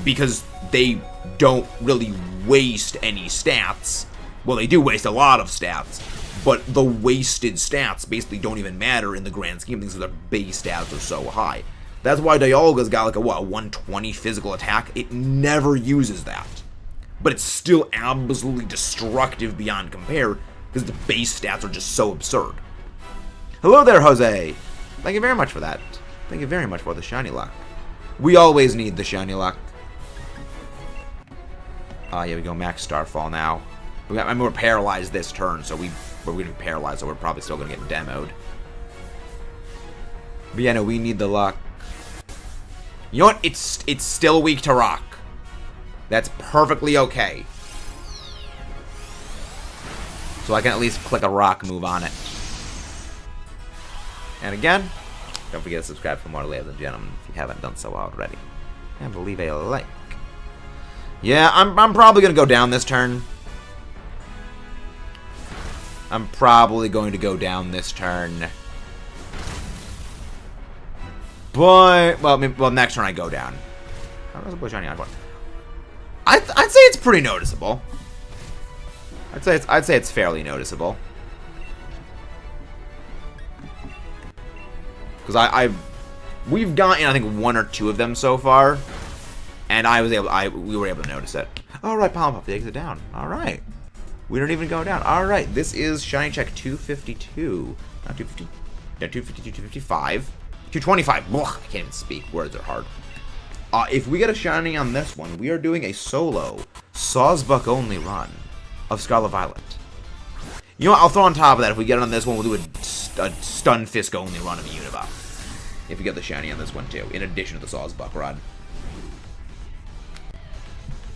because they don't really waste any stats. Well, they do waste a lot of stats, but the wasted stats basically don't even matter in the grand scheme of things because their base stats are so high. That's why Dialga's got like a 120 physical attack. It never uses that. But it's still absolutely destructive beyond compare because the base stats are just so absurd. Hello there, Jose. Thank you very much for that. Thank you very much for the shiny luck. We always need the shiny luck. Yeah, we go max Starfall now. I mean, we're paralyzed this turn, so we're going to be paralyzed, so we're probably still going to get demoed. But yeah, no, we need the luck. You know what? It's still weak to rock. That's perfectly okay. So I can at least click a rock move on it. And again, Don't forget to subscribe for more, ladies and gentlemen, if you haven't done so already. And leave a like. Yeah, I'm probably going to go down this turn. I'm probably going to go down this turn. But, well, next turn I go down. How does a boy shiny on? I'd say it's pretty noticeable. I'd say it's fairly noticeable. Because we've gotten, I think, 1 or 2 of them so far, and we were able to notice it. All right, Pollen Puff, the exit down. All right, we don't even go down. All right, this is shiny check 252, not 250, yeah, 252, 255, 225. Ugh, I can't even speak. Words are hard. If we get a shiny on this one, we are doing a solo Sawsbuck only run of Scarlet Violet. You know what? I'll throw on top of that, if we get it on this one, we'll do a Stunfisk only run of Unova. If we get the shiny on this one too, in addition to the Sawsbuck run.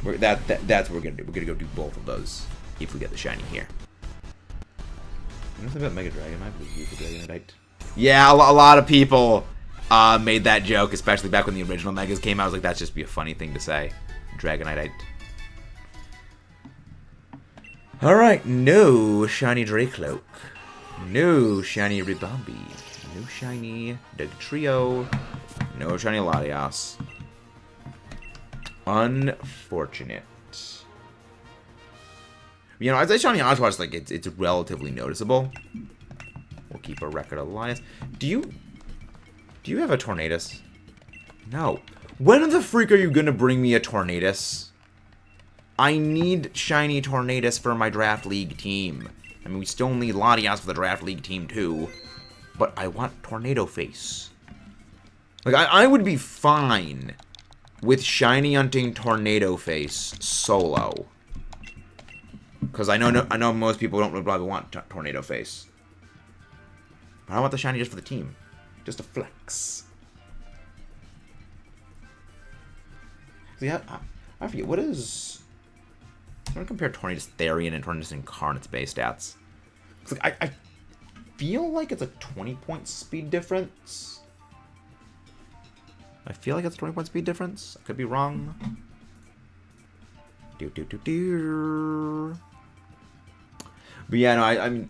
That's what we're gonna do. We're gonna go do both of those if we get the shiny here. Nothing about Mega Dragonite, but use the Dragonite. Yeah, a lot of people made that joke, especially back when the original Megas came out. I was like, that's just be a funny thing to say. Dragonite. Alright, no shiny Dracloak. No shiny Ribombee. No shiny Dugtrio. No shiny Latias. Unfortunate. You know, I'd say shiny Oshawott, like, it's relatively noticeable. We'll keep a record of Latias. Do you have a Tornadus? No. When the freak are you gonna bring me a Tornadus? I need shiny Tornadus for my Draft League team. I mean, we still need Latias for the Draft League team too. But I want Tornado Face. Like, I would be fine with shiny hunting Tornado Face solo. Because I know most people don't probably want Tornado Face. But I want the shiny just for the team. Just a flex. Yeah, I forget, what is... I'm going to compare Tornadus Therian and Tornadus Incarnate's base stats. Like, I feel like it's a 20-point speed difference. I feel like it's a 20-point speed difference. I could be wrong. But yeah, no, I mean,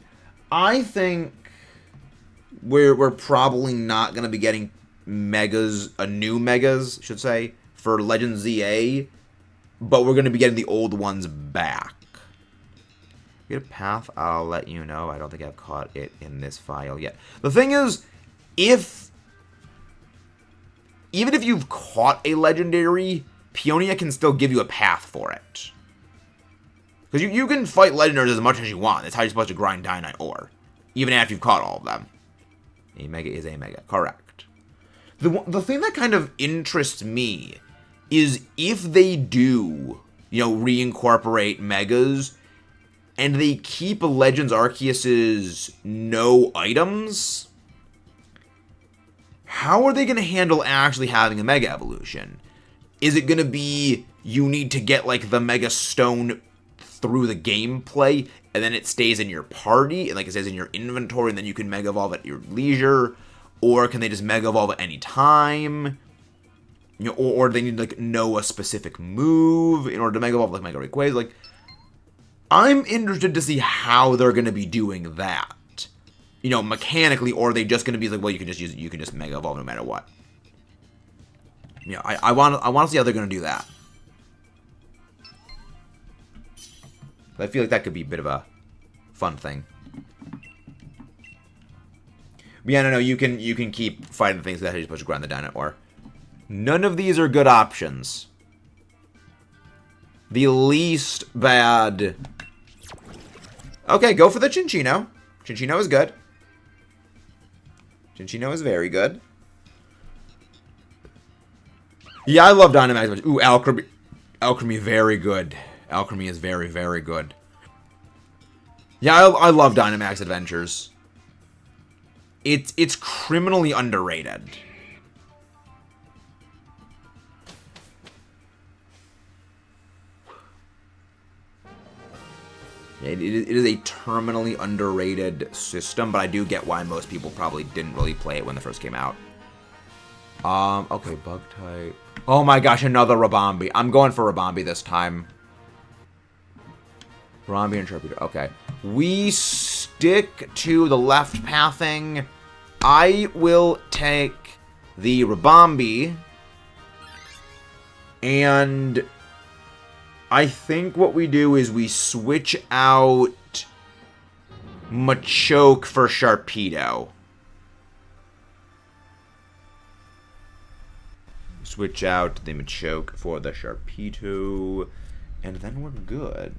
I think we're probably not going to be getting Megas, new Megas, I should say, for Legend ZA. But we're going to be getting the old ones back. Get a path, I'll let you know. I don't think I've caught it in this file yet. The thing is, even if you've caught a legendary, Peonia can still give you a path for it. Because you can fight legendaries as much as you want. That's how you're supposed to grind Dynite ore. Even after you've caught all of them. A Mega is a Mega. Correct. The thing that kind of interests me is if they do, you know, reincorporate Megas, and they keep Legends Arceus's no items, how are they going to handle actually having a Mega Evolution? Is it going to be you need to get, like, the Mega Stone through the gameplay, and then it stays in your party, and, like, it stays in your inventory, and then you can Mega Evolve at your leisure? Or can they just Mega Evolve at any time? You know, or they need, like, know a specific move in order to Mega Evolve, like Mega Rayquaza. Like, I'm interested to see how they're going to be doing that. You know, mechanically, or are they just going to be like, well, you can just Mega Evolve no matter what. You know, I want to see how they're going to do that. I feel like that could be a bit of a fun thing. But yeah, no, you can keep fighting things that you're supposed to grind the Dynite ore. None of these are good options. The least bad. Okay, go for the Chinchino. Chinchino is good. Chinchino is very good. Yeah, I love Dynamax. Ooh, Alchemy. Alchemy, very good. Alchemy is very, very good. Yeah, I love Dynamax Adventures. It's criminally underrated. It is a terminally underrated system, but I do get why most people probably didn't really play it when it first came out. Okay, bug type. Oh my gosh, another Rabombi. I'm going for Rabombi this time. Rabombi and Sharpedo. Okay. We stick to the left pathing. I will take the Rabombi. And I think what we do is we switch out Machoke for Sharpedo. Switch out the Machoke for the Sharpedo, and then we're good.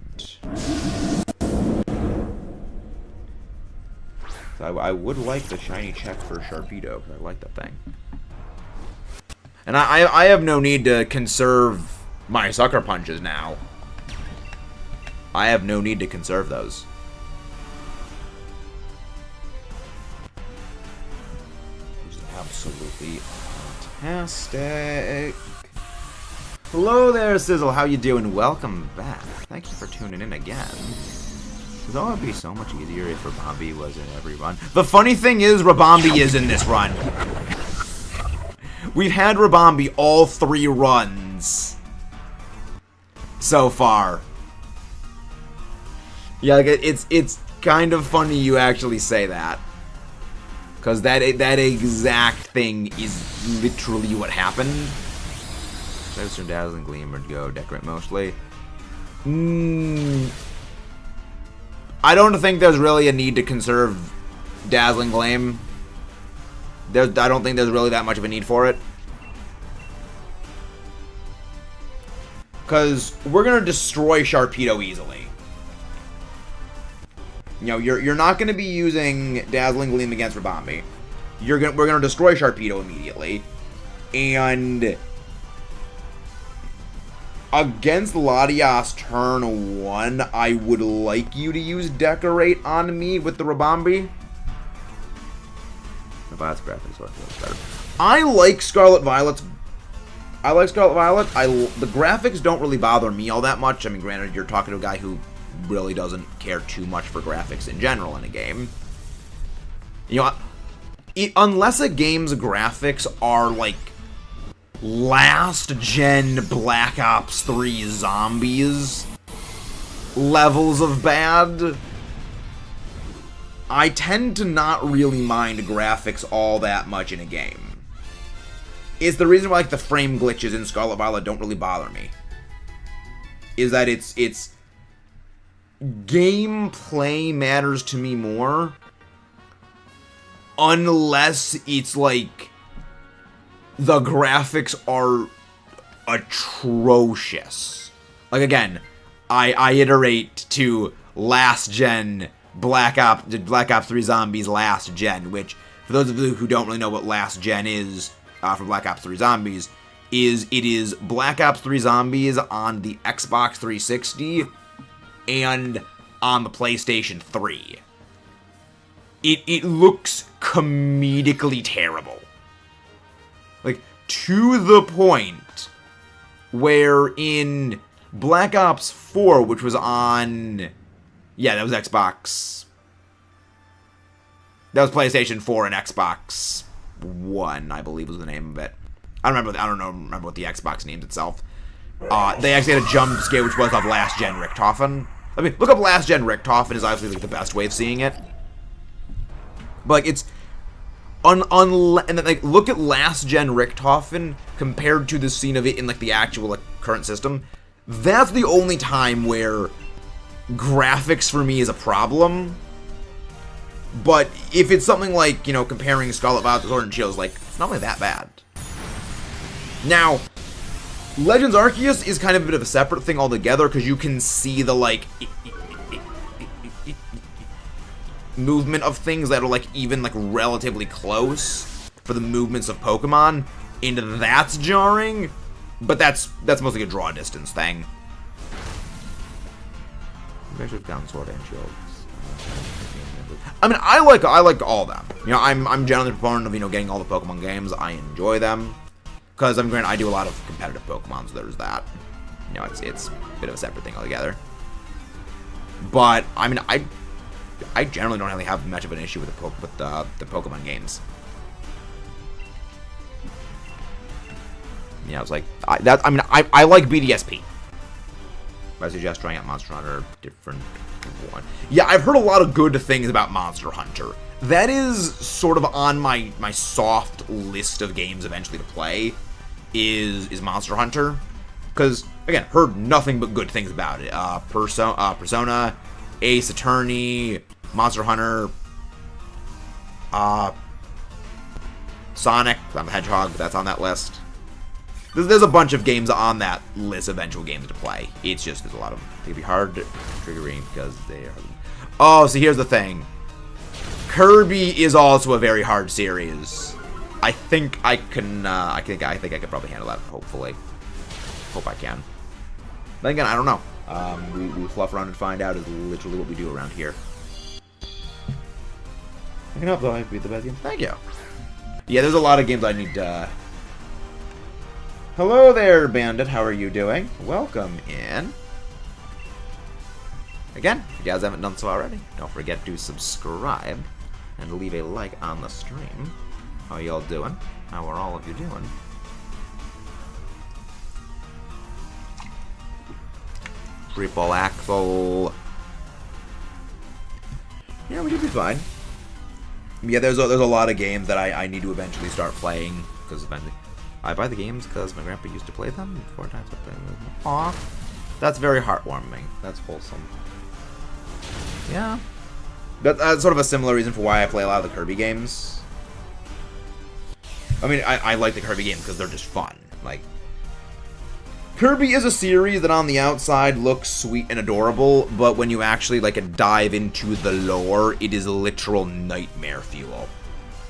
So I would like the shiny check for Sharpedo, because I like that thing. And I have no need to conserve my Sucker Punches now. I have no need to conserve those. Absolutely fantastic. Hello there, Sizzle. How you doing? Welcome back. Thank you for tuning in again. Though it would be so much easier if Rabombi was in every run. The funny thing is, Rabombi is in this run. We've had Rabombi all 3 runs so far. Yeah, like it's kind of funny you actually say that. Because that exact thing is literally what happened. Should I assume Dazzling Gleam or go Decorate mostly? I don't think there's really a need to conserve Dazzling Gleam. I don't think there's really that much of a need for it. Because we're going to destroy Sharpedo easily. You know, you're not going to be using Dazzling Gleam against Rabombi. We're going to destroy Sharpedo immediately. And against Latias turn 1, I would like you to use Decorate on me with the Rabombi. The Violet's graphics so I feel better. I like Scarlet Violet's. I like Scarlet Violet. The graphics don't really bother me all that much. I mean, granted, you're talking to a guy who really doesn't care too much for graphics in general in a game. You know, unless a game's graphics are like last gen Black Ops 3 zombies levels of bad, I tend to not really mind graphics all that much in a game. It's the reason why like the frame glitches in Scarlet Violet don't really bother me. Is that it's gameplay matters to me more, unless it's like the graphics are atrocious. Like again, I iterate to last gen Black Ops 3 Zombies last gen, which for those of you who don't really know what last gen is for Black Ops 3 Zombies, it is Black Ops 3 Zombies on the Xbox 360 and on the PlayStation 3. It looks comedically terrible. Like, to the point where in Black Ops 4, which was on... Yeah, that was Xbox... That was PlayStation 4 and Xbox One, I believe was the name of it. I don't remember what the Xbox named itself. They actually had a jump scare which was of last gen Richtofen. I mean, look up last gen Richtofen is obviously like the best way of seeing it. But like it's and then like look at last gen Richtofen compared to the scene of it in like the actual like current system. That's the only time where graphics for me is a problem. But if it's something like, you know, comparing Scarlet Violet to Sword and Shield, like, it's not really that bad. Now, Legends Arceus is kind of a bit of a separate thing altogether, because you can see the, like, movement of things that are, like, even, like, relatively close for the movements of Pokemon, and that's jarring, but that's mostly a draw distance thing. I should have gone Sword and Shield. I mean, I like all of them. You know, I'm generally a proponent of, you know, getting all the Pokemon games. I enjoy them. Because, I mean, granted, I do a lot of competitive Pokemon, so there's that. You know, it's a bit of a separate thing altogether. But, I mean, I generally don't really have much of an issue with the Pokemon games. you know, it's like, I like BDSP. I suggest trying out Monster Hunter, different one. Yeah, I've heard a lot of good things about Monster Hunter. That is sort of on my soft list of games eventually to play, is Monster Hunter. Because, again, heard nothing but good things about it. Persona, Ace Attorney, Monster Hunter, Sonic, I'm the Hedgehog, that's on that list. There's a bunch of games on that list of eventual games to play. It's just, there's a lot of them. They can be hard triggering because they are... Oh, so here's the thing. Kirby is also a very hard series. I think I can, I think I could probably handle that, hopefully. Hope I can. But again, I don't know. We fluff around and find out is literally what we do around here. I can help though, I beat the best game. Thank you. Yeah, there's a lot of games I need to... Hello there, Bandit. How are you doing? Welcome in. Again, if you guys haven't done so already, don't forget to subscribe and leave a like on the stream. How y'all doing? How are all of you doing? Triple axle. Yeah, we should be fine. Yeah, there's a lot of games that I need to eventually start playing because eventually I buy the games because my grandpa used to play them 4 times. Aw, that's very heartwarming. That's wholesome. Yeah, that's sort of a similar reason for why I play a lot of the Kirby games. I mean, I like the Kirby games because they're just fun. Like, Kirby is a series that on the outside looks sweet and adorable, but when you actually like dive into the lore, it is literal nightmare fuel.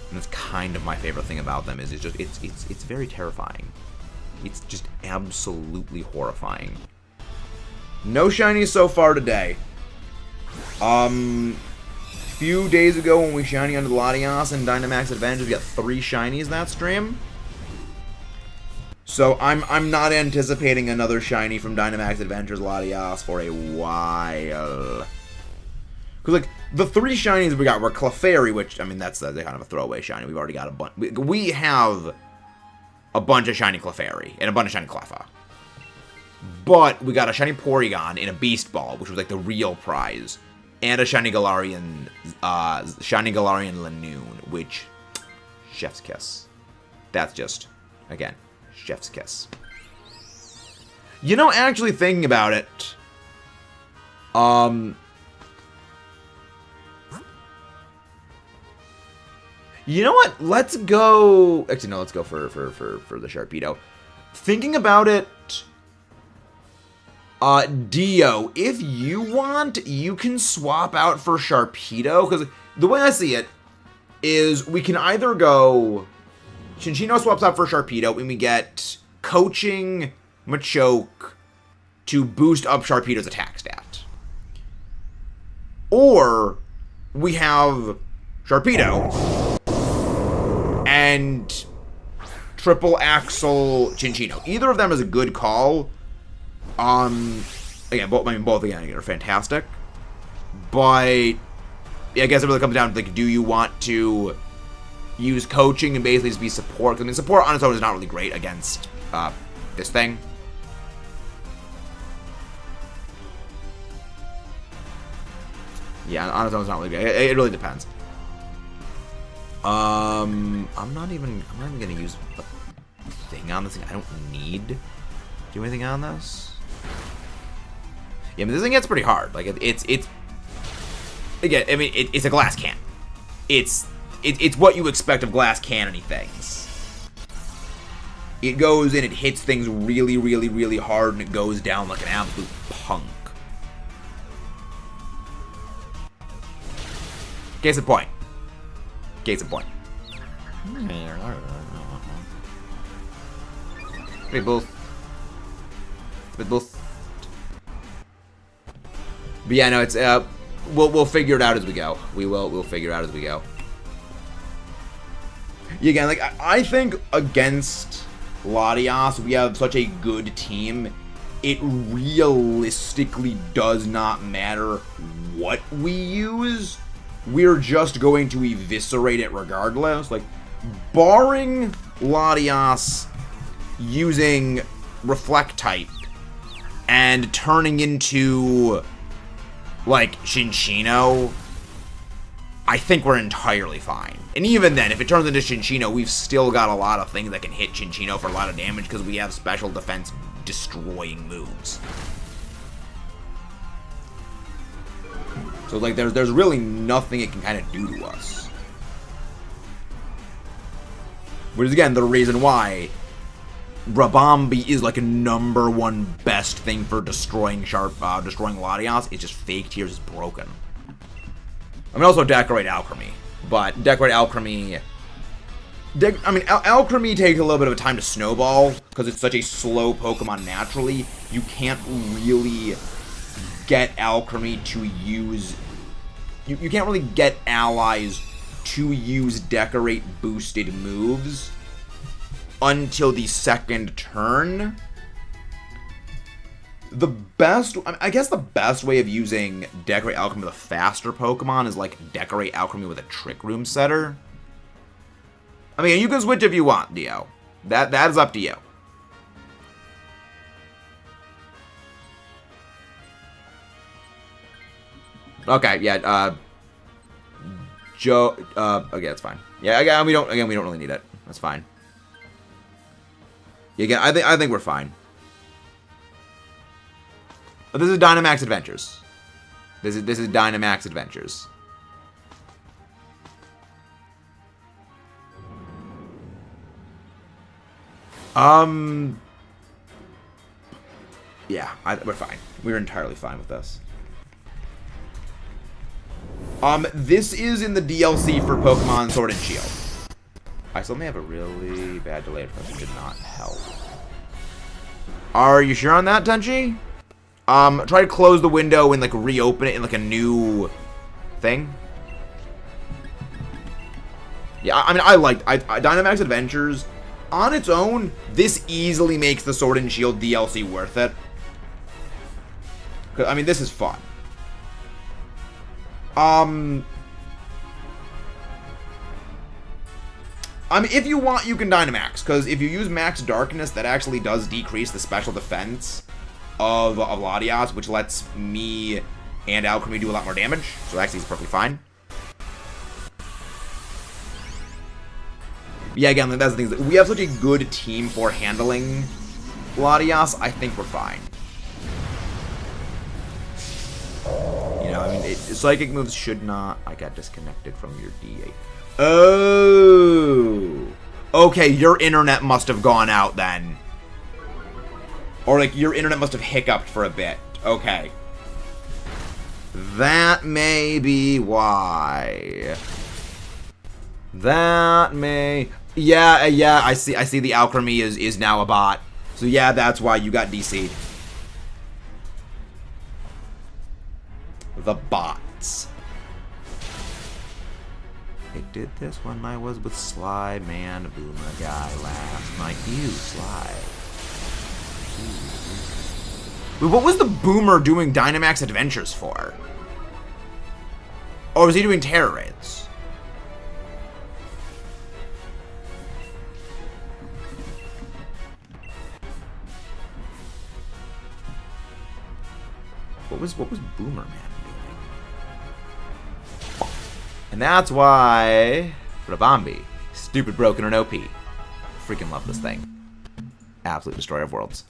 And that's kind of my favorite thing about them is it's very terrifying. It's just absolutely horrifying. No shinies so far today. Few days ago when we shiny under the Latias and Dynamax Adventures, we got 3 shinies that stream. So I'm not anticipating another shiny from Dynamax Adventures Latias for a while. Cause like the 3 shinies we got were Clefairy, which I mean that's kind of a throwaway shiny. We've already got a bunch. We have a bunch of shiny Clefairy and a bunch of shiny Cleffa. But we got a shiny Porygon in a Beast Ball, which was like the real prize, and a shiny Galarian Lanoon, which chef's kiss. That's just again chef's kiss. You know, actually thinking about it, you know what? Let's go. Actually, no. Let's go for the Sharpedo. Thinking about it, Dio, if you want, you can swap out for Sharpedo because the way I see it is we can either go Cinccino swaps out for Sharpedo and we get coaching Machoke to boost up Sharpedo's attack stat, or we have Sharpedo and triple axle Cinccino. Either of them is a good call. Again, both again are fantastic. But I guess it really comes down to like, do you want to use coaching and basically just be support? Because I mean, support on its own is not really great against this thing. Yeah, on its own it's not really great. It really depends. I'm not even gonna use a thing on this thing. I don't need to do anything on this. Yeah, I mean, this thing gets pretty hard. Like it's again. I mean, it's a glass can. It's what you expect of glass cannony things. It goes in, it hits things really, really, really hard, and it goes down like an absolute punk. Case in point. Case in point. They both. But yeah, no, it's we'll figure it out as we go. We'll figure it out as we go. Yeah, again, like I think against Latias, we have such a good team. It realistically does not matter what we use. We're just going to eviscerate it regardless. Like, barring Latias using Reflect type and turning into, like, Shinchino, I think we're entirely fine. And even then, if it turns into Shinchino, we've still got a lot of things that can hit Shinchino for a lot of damage because we have special defense destroying moves. So, like, there's really nothing it can kind of do to us. Which is, again, the reason why Rabambi is, like, a #1 best thing for destroying Latias. It's just Fake Tears is broken. I mean, also Decorate Alchemy. But Decorate Alchemy... Alchemy takes a little bit of a time to snowball, because it's such a slow Pokemon naturally. You can't really get Alchemy to use... You can't really get allies to use Decorate boosted moves until the second turn. I guess the best way of using Decorate Alchemy with a faster Pokemon is, like, Decorate Alchemy with a Trick Room setter. I mean, you can switch if you want, Dio. That is up to you. Okay, yeah, okay, that's fine. Yeah, again, we don't really need it. That's fine. Yeah, again, I think we're fine. But this is Dynamax Adventures. This is Dynamax Adventures. Yeah, we're fine. We're entirely fine with this. This is in the DLC for Pokemon Sword and Shield. I still may have a really bad delay because it did not help. Are you sure on that, Tenchi? Try to close the window and, like, reopen it in, like, a new thing. Yeah, I mean, Dynamax Adventures, on its own, this easily makes the Sword and Shield DLC worth it. 'Cause, I mean, this is fun. I mean, if you want, you can Dynamax, because if you use Max Darkness, that actually does decrease the special defense of Latias, which lets me and Alchemy do a lot more damage. So actually, it's perfectly fine. Yeah, again, that's the thing. We have such a good team for handling Latias. I think we're fine. You know, I mean, psychic moves should not... I got disconnected from your D8. Oh! Okay, your internet must have gone out then. Or, like, your internet must have hiccuped for a bit. Okay. That may be why. That may... Yeah, I see the Alchemy is now a bot. So, yeah, that's why you got DC'd. The bots. I did this when I was with Sly Man Boomer Guy last night. Ew, Sly. Wait, what was the Boomer doing Dynamax Adventures for? Or was he doing Terror Raids? What was Boomer Man doing? And that's why Rabambi, stupid, broken, and OP. Freaking love this thing. Absolute destroyer of worlds.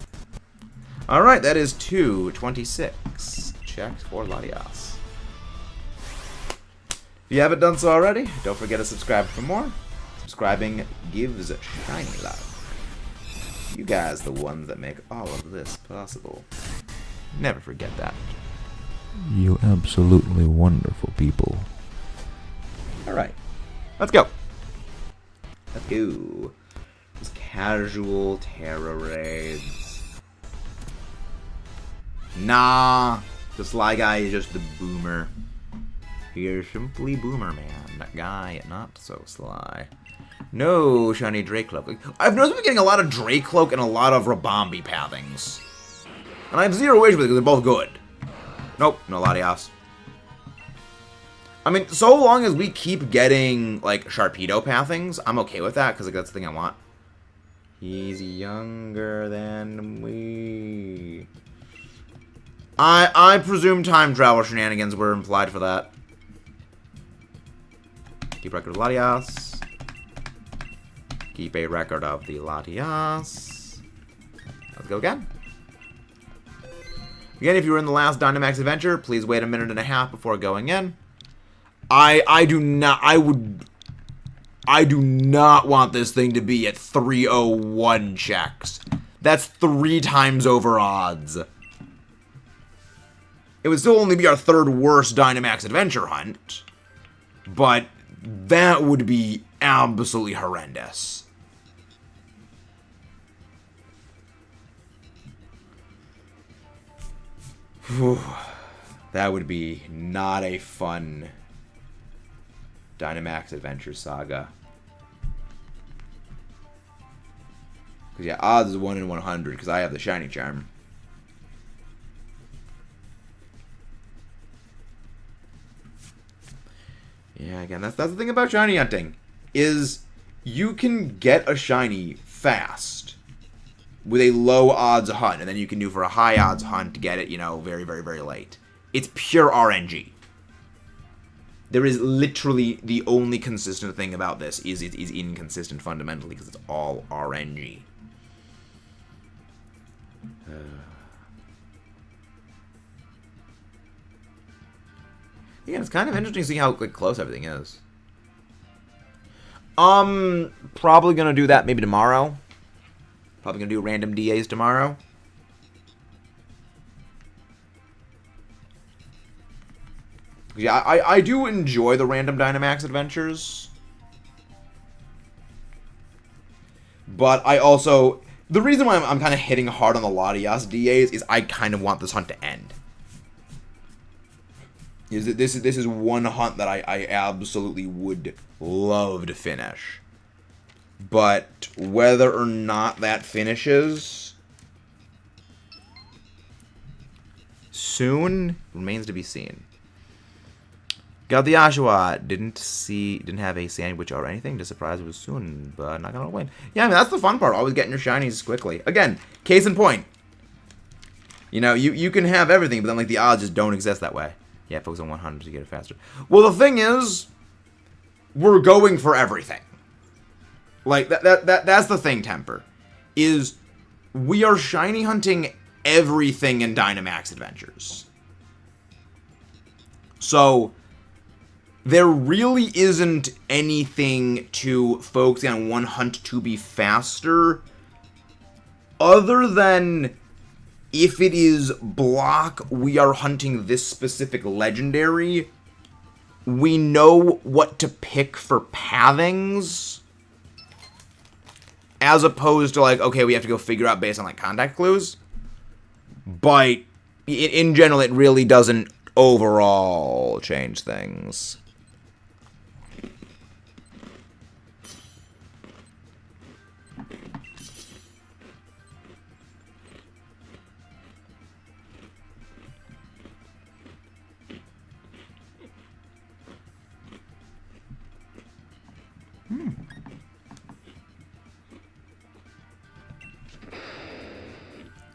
Alright, that is 226. Checked for Latias. If you haven't done so already, don't forget to subscribe for more. Subscribing gives shiny love. You guys the ones that make all of this possible. Never forget that. You absolutely wonderful people. Alright. Let's go. Let's go. Just casual terror raids. Nah. The Sly Guy is just the Boomer. You're simply Boomer Man. That guy, not so sly. No shiny Dracloak. I've noticed we're getting a lot of Dracloak and a lot of Rabambi pathings. And I have zero issues with it because they're both good. Nope, no Latias. I mean, so long as we keep getting, like, Sharpedo pathings, I'm okay with that, because, like, that's the thing I want. He's younger than me. I presume time travel shenanigans were implied for that. Keep record of Latias. Keep a record of the Latias. Let's go again. Again, if you were in the last Dynamax adventure, please wait a minute and a half before going in. I do not want this thing to be at 301 checks. That's 3 times over odds. It would still only be our 3rd worst Dynamax adventure hunt, but that would be absolutely horrendous. Whew. That would be not a fun Dynamax adventure saga. Because yeah, odds is 1 in 100 because I have the shiny charm. Yeah, again, that's the thing about shiny hunting, is you can get a shiny fast with a low odds hunt, and then you can do for a high odds hunt to get it, you know, very, very, very late. It's pure RNG. There is literally the only consistent thing about this is it is inconsistent fundamentally because it's all RNG. Yeah, it's kind of interesting to see how close everything is. Probably gonna do that maybe tomorrow. Probably gonna do random DAs tomorrow. Yeah, I do enjoy the random Dynamax adventures. But I also... The reason why I'm kind of hitting hard on the Latias DAs is I kind of want this hunt to end. This is one hunt that I absolutely would love to finish. But whether or not that finishes soon remains to be seen. Got the Ashwa. Didn't have a sandwich or anything. Just surprised it was soon, but not gonna win. Yeah, I mean that's the fun part. Always getting your shinies quickly. Again, case in point. You know, you can have everything, but then like the odds just don't exist that way. Yeah, focus on 100 to get it faster. Well, the thing is, we're going for everything. Like that's the thing, Temper, is we are shiny hunting everything in Dynamax Adventures. So there really isn't anything to focus on one hunt to be faster, other than if it is block, we are hunting this specific legendary, we know what to pick for pathings, as opposed to like, okay, we have to go figure out based on like contact clues. But in general, it really doesn't overall change things.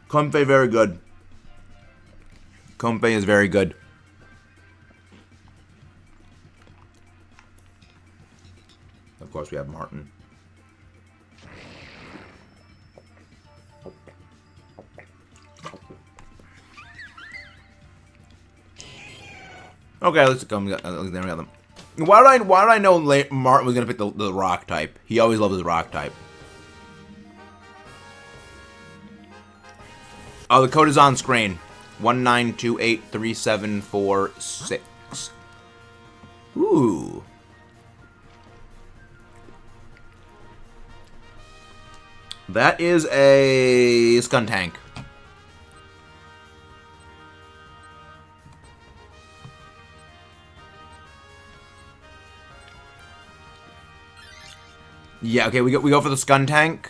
Comfey, very good. Comfey is very good. Of course, we have Martin. Okay, let's go. There we have them. Why did I know Martin was gonna pick the rock type? He always loved his rock type. Oh, the code is on screen. 19283746. Ooh. That is a Skuntank. Yeah, okay, we go for the Skuntank.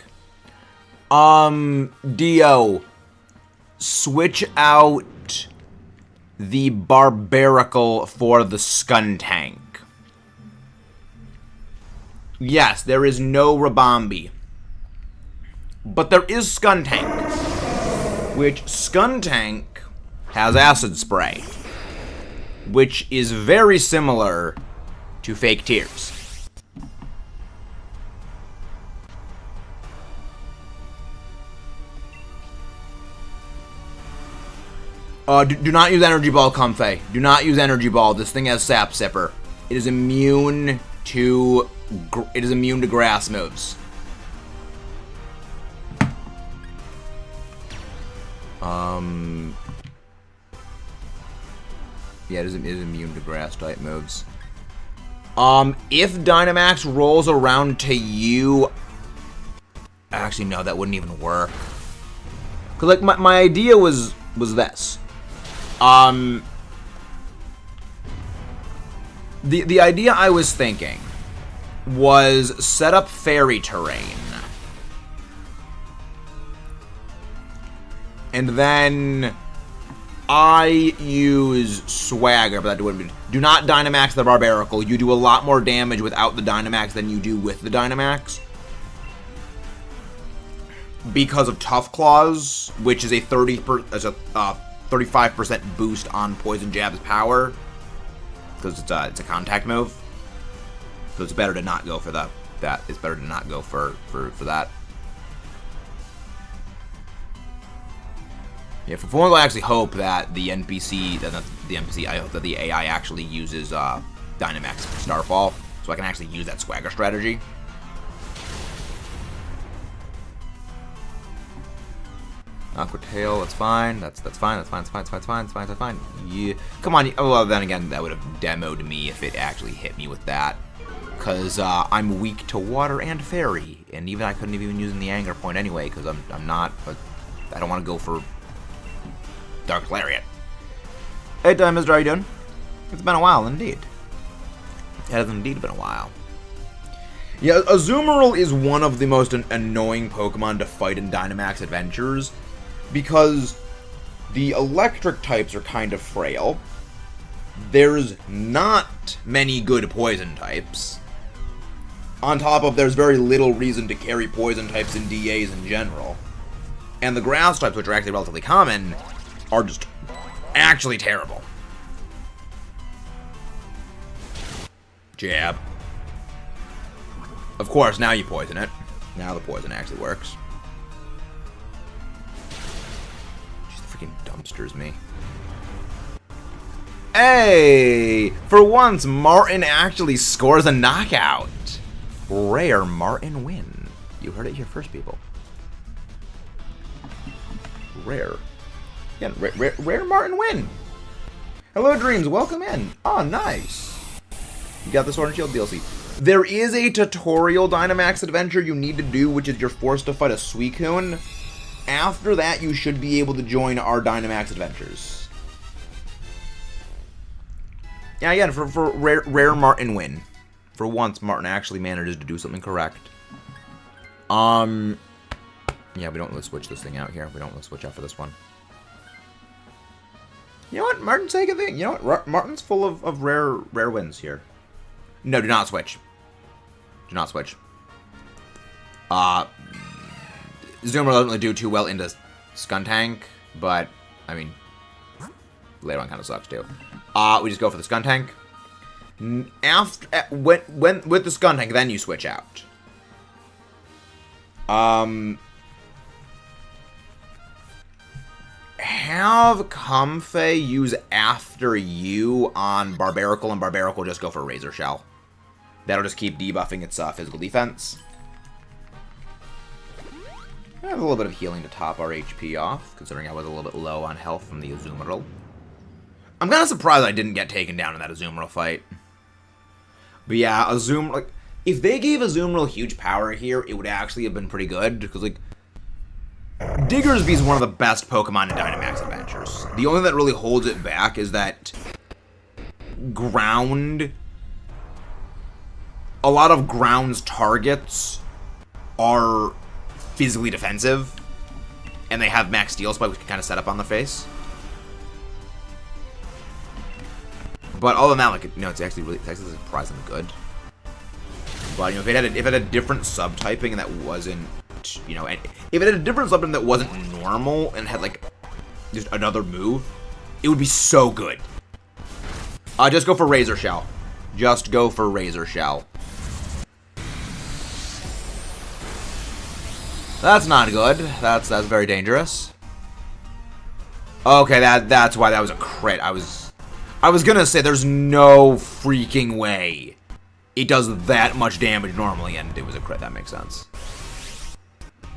Dio. Switch out the Barbarical for the Skuntank. Yes, there is no Rabambi. But there is Skuntank, which Skuntank has Acid Spray, which is very similar to Fake Tears. Do not use Energy Ball, Comfey. Do not use Energy Ball. This thing has Sap Sipper. It is immune to grass moves. Yeah, it is immune to grass type moves. If Dynamax rolls around to you, actually no, that wouldn't even work. Cause like my idea was this. The idea I was thinking was set up fairy terrain. And then I use Swagger, but that wouldn't be... Do not Dynamax the Barbaracle. You do a lot more damage without the Dynamax than you do with the Dynamax. Because of Tough Claws, which is a 35% boost on Poison Jab's power. Because it's a contact move. So it's better to not go for that. It's better to not go for that. Yeah, for once I actually hope that the NPC, I hope that the AI actually uses Dynamax for Starfall, so I can actually use that Swagger strategy. Aqua Tail, that's fine. That's fine. Yeah, come on. Oh, well, then again, that would have demoed me if it actually hit me with that, because I'm weak to Water and Fairy, and even I couldn't even use the Anger Point anyway, because I'm not. I don't want to go for Dark Lariat. Hey, Mr. How you doing? It's been a while, indeed. It has indeed been a while. Yeah, Azumarill is one of the most annoying Pokemon to fight in Dynamax Adventures, because the electric types are kind of frail. There's not many good poison types. On top of, there's very little reason to carry poison types in DAs in general. And the grass types, which are actually relatively common, are just actually terrible. Jab. Of course, now you poison it. Now the poison actually works. Just freaking dumpsters me. Hey! For once, Martin actually scores a knockout. Rare Martin win. You heard it here first, people. Rare. Yeah, rare Martin win. Hello, Dreams. Welcome in. Oh, nice. You got the Sword and Shield DLC. There is a tutorial Dynamax adventure you need to do, which is you're forced to fight a Suicune. After that, you should be able to join our Dynamax adventures. Yeah, again, for rare Martin win. For once, Martin actually manages to do something correct. Yeah, we don't let's switch this thing out here. We don't let's switch out for this one. You know what? Martin's take a thing. You know what? Martin's full of rare wins here. No, do not switch. Do not switch. Zoomer doesn't really do too well into Skuntank, but I mean, later on kind of sucks too. We just go for the Skuntank. After when with the Skuntank, then you switch out. Have Comfey use after you on Barbaracle, and Barbaracle just go for Razor Shell. That'll just keep debuffing its physical defense. I have a little bit of healing to top our HP off, considering I was a little bit low on health from the Azumarill. I'm kind of surprised I didn't get taken down in that Azumarill fight. But yeah, Azumarill, like, if they gave Azumarill huge power here, it would actually have been pretty good, because, like, Diggersby is one of the best Pokemon in Dynamax Adventures. The only thing that really holds it back is that ground... A lot of ground's targets are physically defensive, and they have max Steel Spike, which can kind of set up on the face. But other than that, like, you know, it's actually surprisingly good. But, you know, if it had a different subtyping and that wasn't wasn't, you know, if it had a different something that wasn't normal and had, like, just another move, it would be so good. Just go for Razor Shell. Just go for Razor Shell. That's not good. That's very dangerous. Okay, that's why that was a crit. I was gonna say there's no freaking way it does that much damage normally, and it was a crit. That makes sense.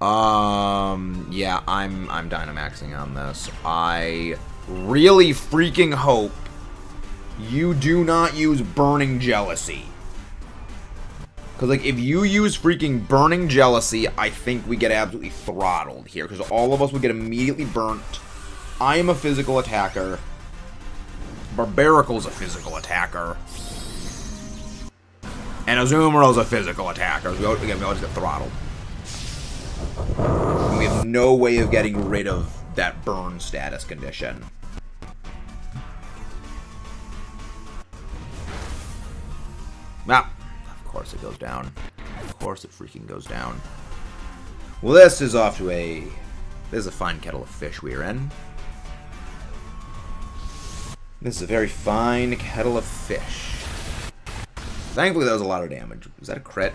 Yeah, I'm Dynamaxing on this. I really freaking hope you do not use Burning Jealousy. Because, like, if you use freaking Burning Jealousy, I think we get absolutely throttled here. Because all of us would get immediately burnt. I am a physical attacker. Barbaricle's a physical attacker. And Azumarill's a physical attacker. So we all just get throttled. And we have no way of getting rid of that burn status condition. Now, of course it goes down. Of course it freaking goes down. Well, this is off to this is a fine kettle of fish we're in. This is a very fine kettle of fish. Thankfully, that was a lot of damage. Was that a crit?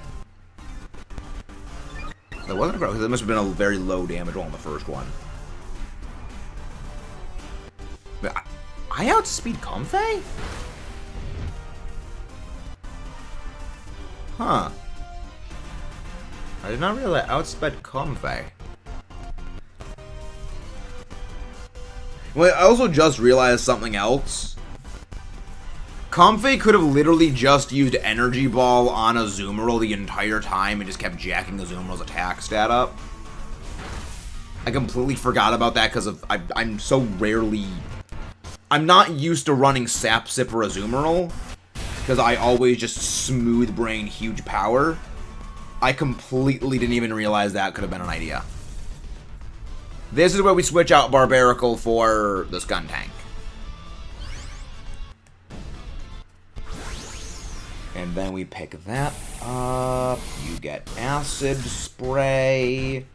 That wasn't a crit, because it must have been a very low damage roll on the first one. But I outspeed Comfey? Huh. I did not realize I outsped Comfey. Well, I also just realized something else. Comfey could have literally just used Energy Ball on Azumarill the entire time and just kept jacking Azumarill's attack stat up. I completely forgot about that because I'm so rarely... I'm not used to running Sap Sip or Azumarill because I always just smooth brain huge power. I completely didn't even realize that could have been an idea. This is where we switch out Barbaricle for the Skuntank. And then we pick that up. You get Acid Spray.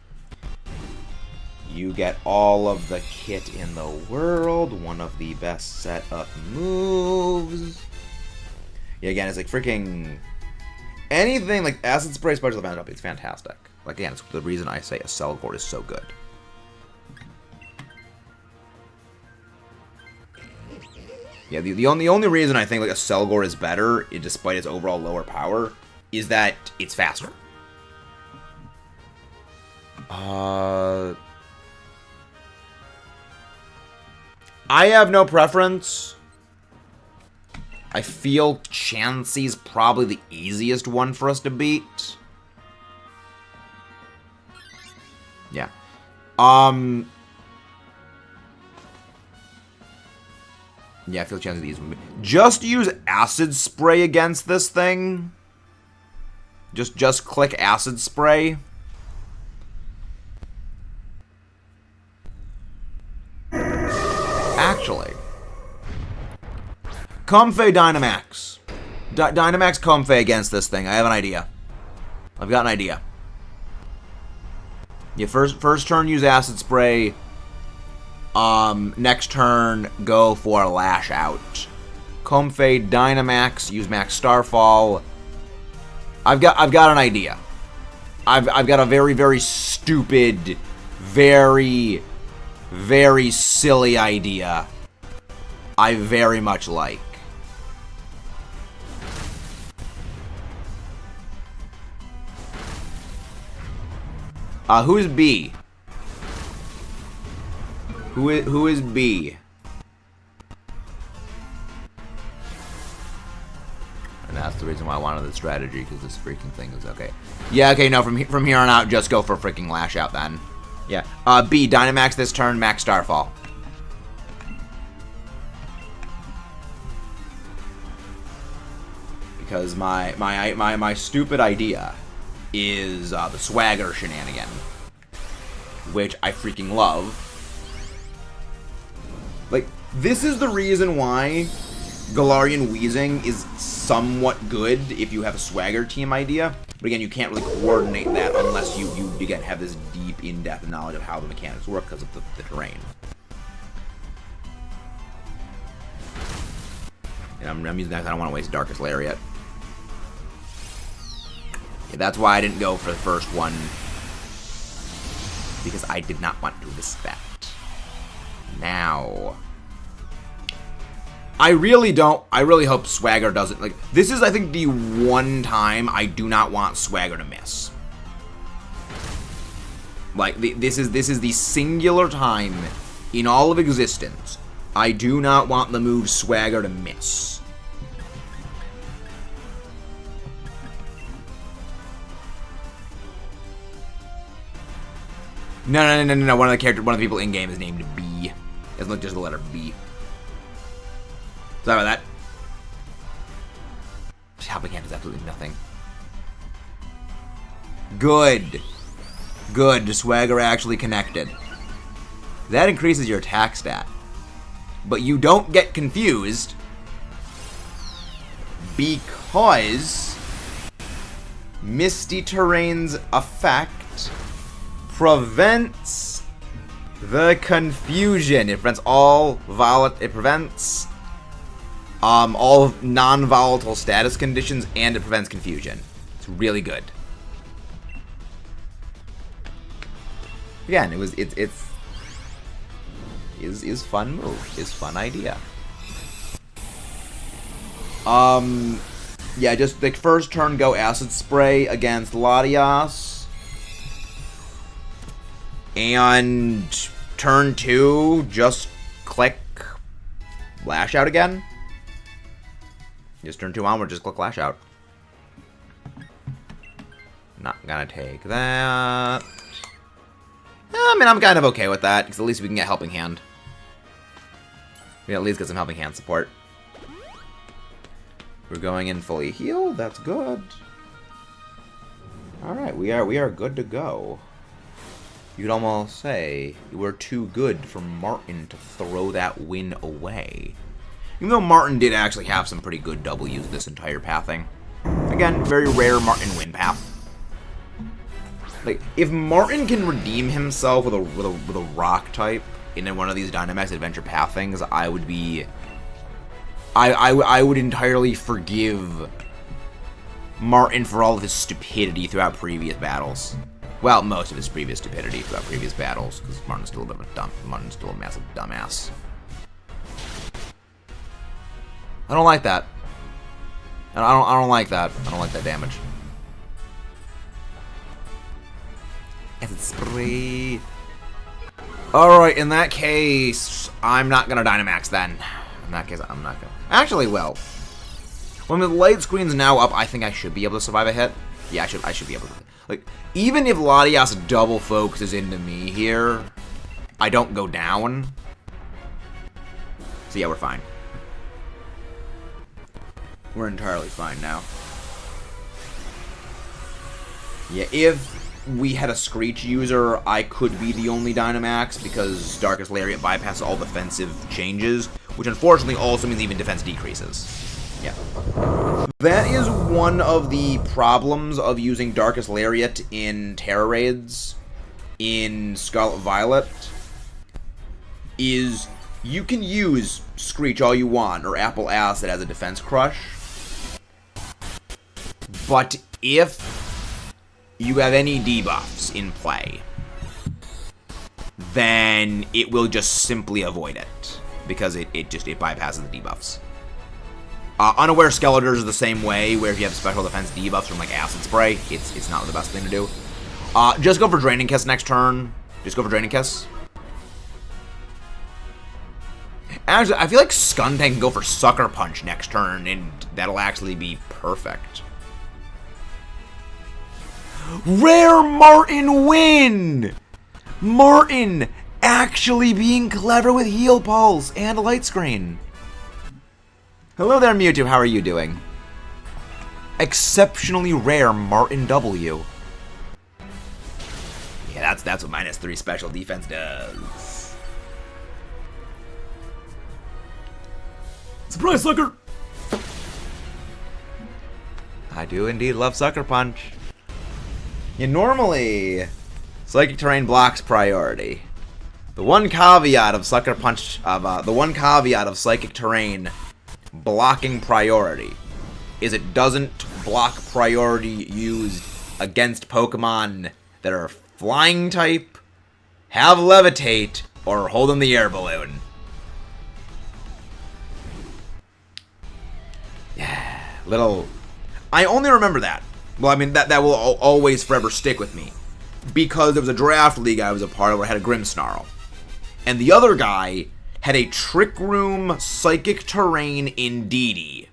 You get all of the kit in the world. One of the best setup moves. Yeah, again, it's like freaking... anything like Acid Spray, Special Advantage Up, it's fantastic. Like, again, it's the reason I say a Cellgore is so good. Yeah, the only reason I think like a Cellgore is better, despite its overall lower power, is that it's faster. I have no preference. I feel Chansey's probably the easiest one for us to beat. Yeah. Yeah, I feel Chansey these. Just use Acid Spray against this thing. Just click Acid Spray. Actually, Comfey Dynamax. Dynamax Comfey against this thing. I have an idea. I've got an idea. Yeah, first turn use Acid Spray. Next turn go for Lash Out. Comfey Dynamax, use Max Starfall. I've got an idea. I've got a very stupid, very silly idea. I very much like. Who's B? Who is B? And that's the reason why I wanted the strategy, because this freaking thing is okay. Yeah, okay, no, from here on out, just go for freaking Lash Out then. Yeah. B, Dynamax this turn, Max Starfall. Because my stupid idea is the Swagger shenanigan, which I freaking love. Like, this is the reason why Galarian Weezing is somewhat good if you have a Swagger team idea. But again, you can't really coordinate that unless you again, have this deep, in-depth knowledge of how the mechanics work because of the terrain. And I'm using that because I don't want to waste Darkest Lariat. Yeah, that's why I didn't go for the first one. Because I did not want to respect. Now... I really hope Swagger doesn't, like, this is, I think, the one time I do not want Swagger to miss. Like, this is the singular time in all of existence I do not want the move Swagger to miss. No. One of the people in game is named B. It's not just the letter B. Sorry about that. Helping Hand does absolutely nothing. Good. Good. Swagger actually connected. That increases your attack stat. But you don't get confused because Misty Terrain's effect prevents the confusion. It prevents all all non-volatile status conditions, and it prevents confusion. It's really good. Again, it's fun move. It's fun idea. Yeah, just the first turn go Acid Spray against Latias. And turn 2, just click Lash Out again. Just turn 2 onward, just click Lash Out. Not gonna take that. I mean, I'm kind of okay with that, because at least we can get Helping Hand. We can at least get some Helping Hand support. We're going in fully healed, that's good. Alright, we are good to go. You'd almost say we're too good for Martin to throw that win away. Even though Martin did actually have some pretty good W's this entire pathing. Again, very rare Martin win path. Like, if Martin can redeem himself with a rock type in one of these Dynamax adventure pathings, I would be... I would entirely forgive Martin for all of his stupidity throughout previous battles. Well, most of his previous stupidity throughout previous battles, because Martin's still a bit of a Martin's still a massive dumbass. I don't like that. I don't like that. I don't like that damage. Acid Spray. Alright, in that case, I'm not gonna Dynamax then. In that case, I'm not gonna. Actually, well. When the light screen's now up, I think I should be able to survive a hit. Yeah, I should be able to. Like, even if Latias double focuses into me here, I don't go down. So yeah, we're fine. We're entirely fine now. Yeah, if we had a Screech user, I could be the only Dynamax because Darkest Lariat bypasses all defensive changes, which unfortunately also means even defense decreases. Yeah. That is one of the problems of using Darkest Lariat in Terra Raids in Scarlet Violet, is you can use Screech all you want, or Apple Acid as a defense crush, but if you have any debuffs in play, then it will just simply avoid it, because it bypasses the debuffs. Unaware Skeletors is the same way, where if you have special defense debuffs from like Acid Spray, it's not the best thing to do. Just go for Draining Kiss next turn. Just go for Draining Kiss. Actually, I feel like Skuntank can go for Sucker Punch next turn, and that'll actually be perfect. Rare Martin win! Martin actually being clever with Heal Pulse and Light Screen. Hello there, Mewtwo. How are you doing? Exceptionally rare Martin W. Yeah, that's what -3 special defense does. Surprise, sucker! I do indeed love Sucker Punch. Normally, Psychic Terrain blocks priority. The one caveat of Psychic Terrain blocking priority is it doesn't block priority used against Pokemon that are Flying type, have Levitate, or hold in the air balloon. Yeah, little... I only remember that. Well, I mean, that will always forever stick with me. Because there was a draft league I was a part of where I had a Grimmsnarl. And the other guy had a Trick Room Psychic Terrain Indeedee.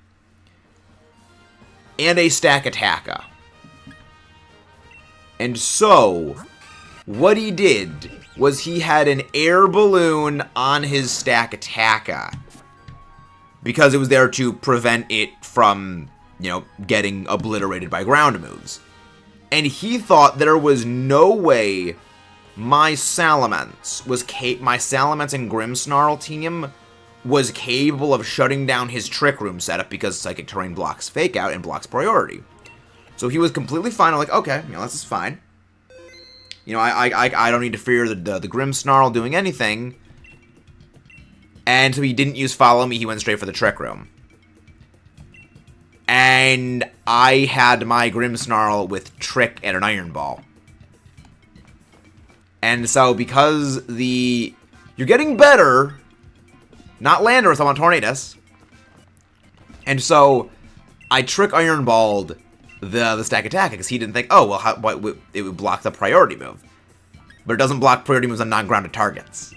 And a Stakataka. And so, what he did was he had an air balloon on his Stakataka. Because it was there to prevent it from, you know, getting obliterated by ground moves. And he thought there was no way my Salamence and Grimmsnarl team was capable of shutting down his Trick Room setup because Psychic Terrain blocks Fake Out and blocks priority. So he was completely fine. I'm like, okay, you know, this is fine. You know, I don't need to fear the Grimmsnarl doing anything. And so he didn't use Follow Me, he went straight for the Trick Room. And I had my Grimmsnarl with Trick and an Iron Ball. And so because you're getting better, not Landorus, I want Tornadus. And so I Trick Iron Balled the Stakataka because he didn't think, oh, well, it would block the priority move. But it doesn't block priority moves on non-grounded targets.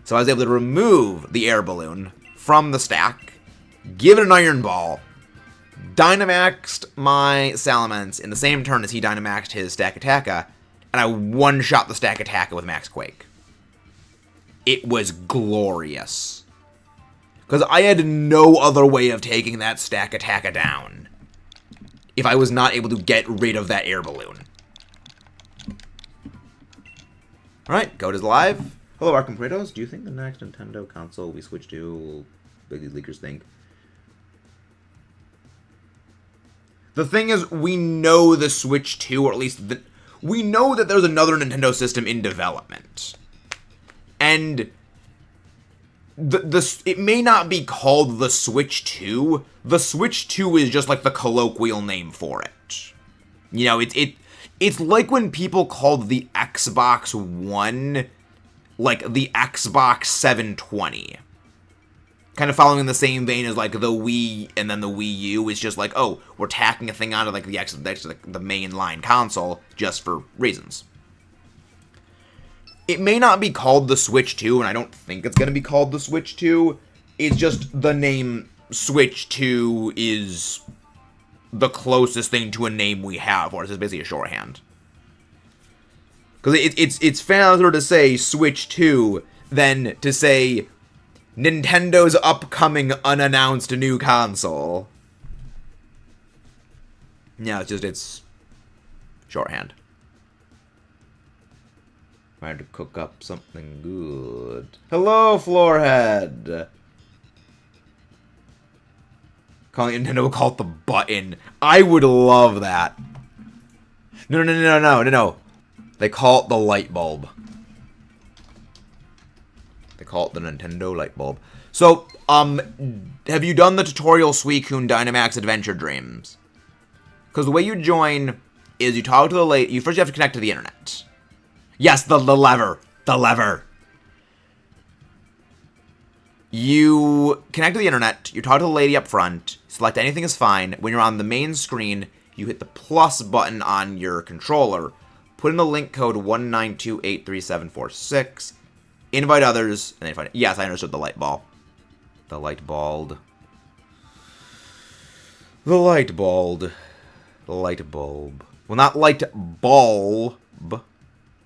So I was able to remove the air balloon from the stack, give it an Iron Ball, Dynamaxed my Salamence in the same turn as he Dynamaxed his Stakataka, and I one-shot the Stakataka with Max Quake. It was glorious. Because I had no other way of taking that Stakataka down if I was not able to get rid of that air balloon. Alright, Code is live. Hello, Arkham Kratos. Do you think the next Nintendo console we switch to will make these leakers think? The thing is, we know the Switch 2, or at least we know that there's another Nintendo system in development. And it may not be called the Switch 2. The Switch 2 is just like the colloquial name for it. You know, it's like when people called the Xbox One like the Xbox 720. Kind of following the same vein as like the Wii and then the Wii U. It's just like, oh, we're tacking a thing onto like the mainline console just for reasons. It may not be called the Switch 2, and I don't think it's going to be called the Switch 2. It's just the name Switch 2 is the closest thing to a name we have, or it's basically a shorthand. Because it's faster to say Switch 2 than to say Nintendo's upcoming unannounced new console. Yeah, it's shorthand. I had to cook up something good. Hello, Floorhead! Calling Nintendo will call it the button. I would love that. No. They call it the light bulb. They call it the Nintendo light bulb. So, have you done the tutorial Suicune Dynamax Adventure Dreams? Because the way you join is you talk to the lady. First you have to connect to the internet. Yes, the lever. The lever. You connect to the internet, you talk to the lady up front, select anything is fine. When you're on the main screen, you hit the plus button on your controller, put in the link code 192833746, invite others, and then find it. Yes, I understood the light ball. The light bulb. The light bulb. The light bulb. Well, not light bulb.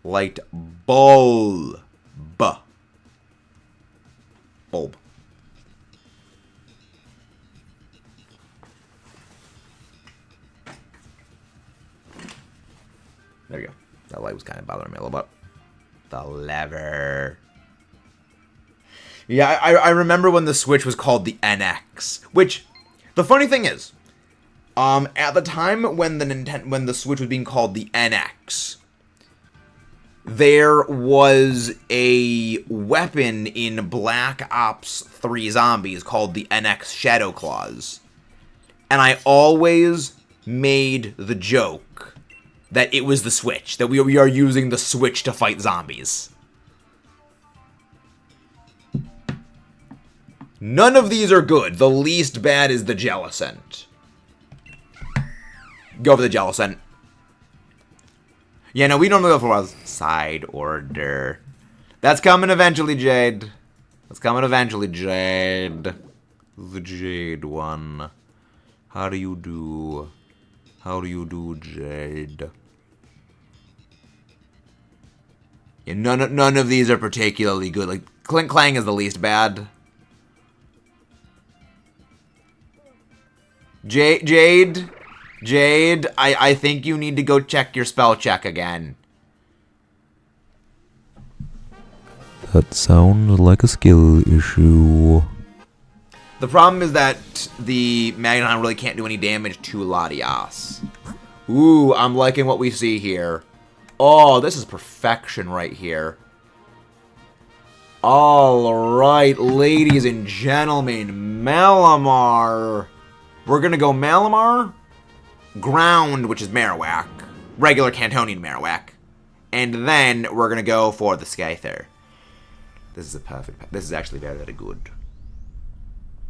Light bulb. Bulb. There you go. That light was kind of bothering me a little bit. The lever. Yeah, I remember when the Switch was called the NX. Which, the funny thing is, At the time when when the Switch was being called the NX, there was a weapon in Black Ops 3 Zombies called the NX Shadow Claws. And I always made the joke that it was the Switch, that we are using the Switch to fight zombies. None of these are good. The least bad is the Jellicent. Go for the Jellicent. Yeah, no, we don't go for a side order. That's coming eventually, Jade. That's coming eventually, Jade. The Jade one. How do you do? How do you do, Jade? Yeah, none of these are particularly good. Like, Clink Clang is the least bad. Jade, I think you need to go check your spell check again. That sounds like a skill issue. The problem is that the Magneton really can't do any damage to Latias. Ooh, I'm liking what we see here. Oh, this is perfection right here. Alright, ladies and gentlemen, Malamar. We're gonna go Malamar, Ground, which is Marowak, regular Cantonian Marowak, and then we're gonna go for the Scyther. This is a perfect. This is actually very, very good.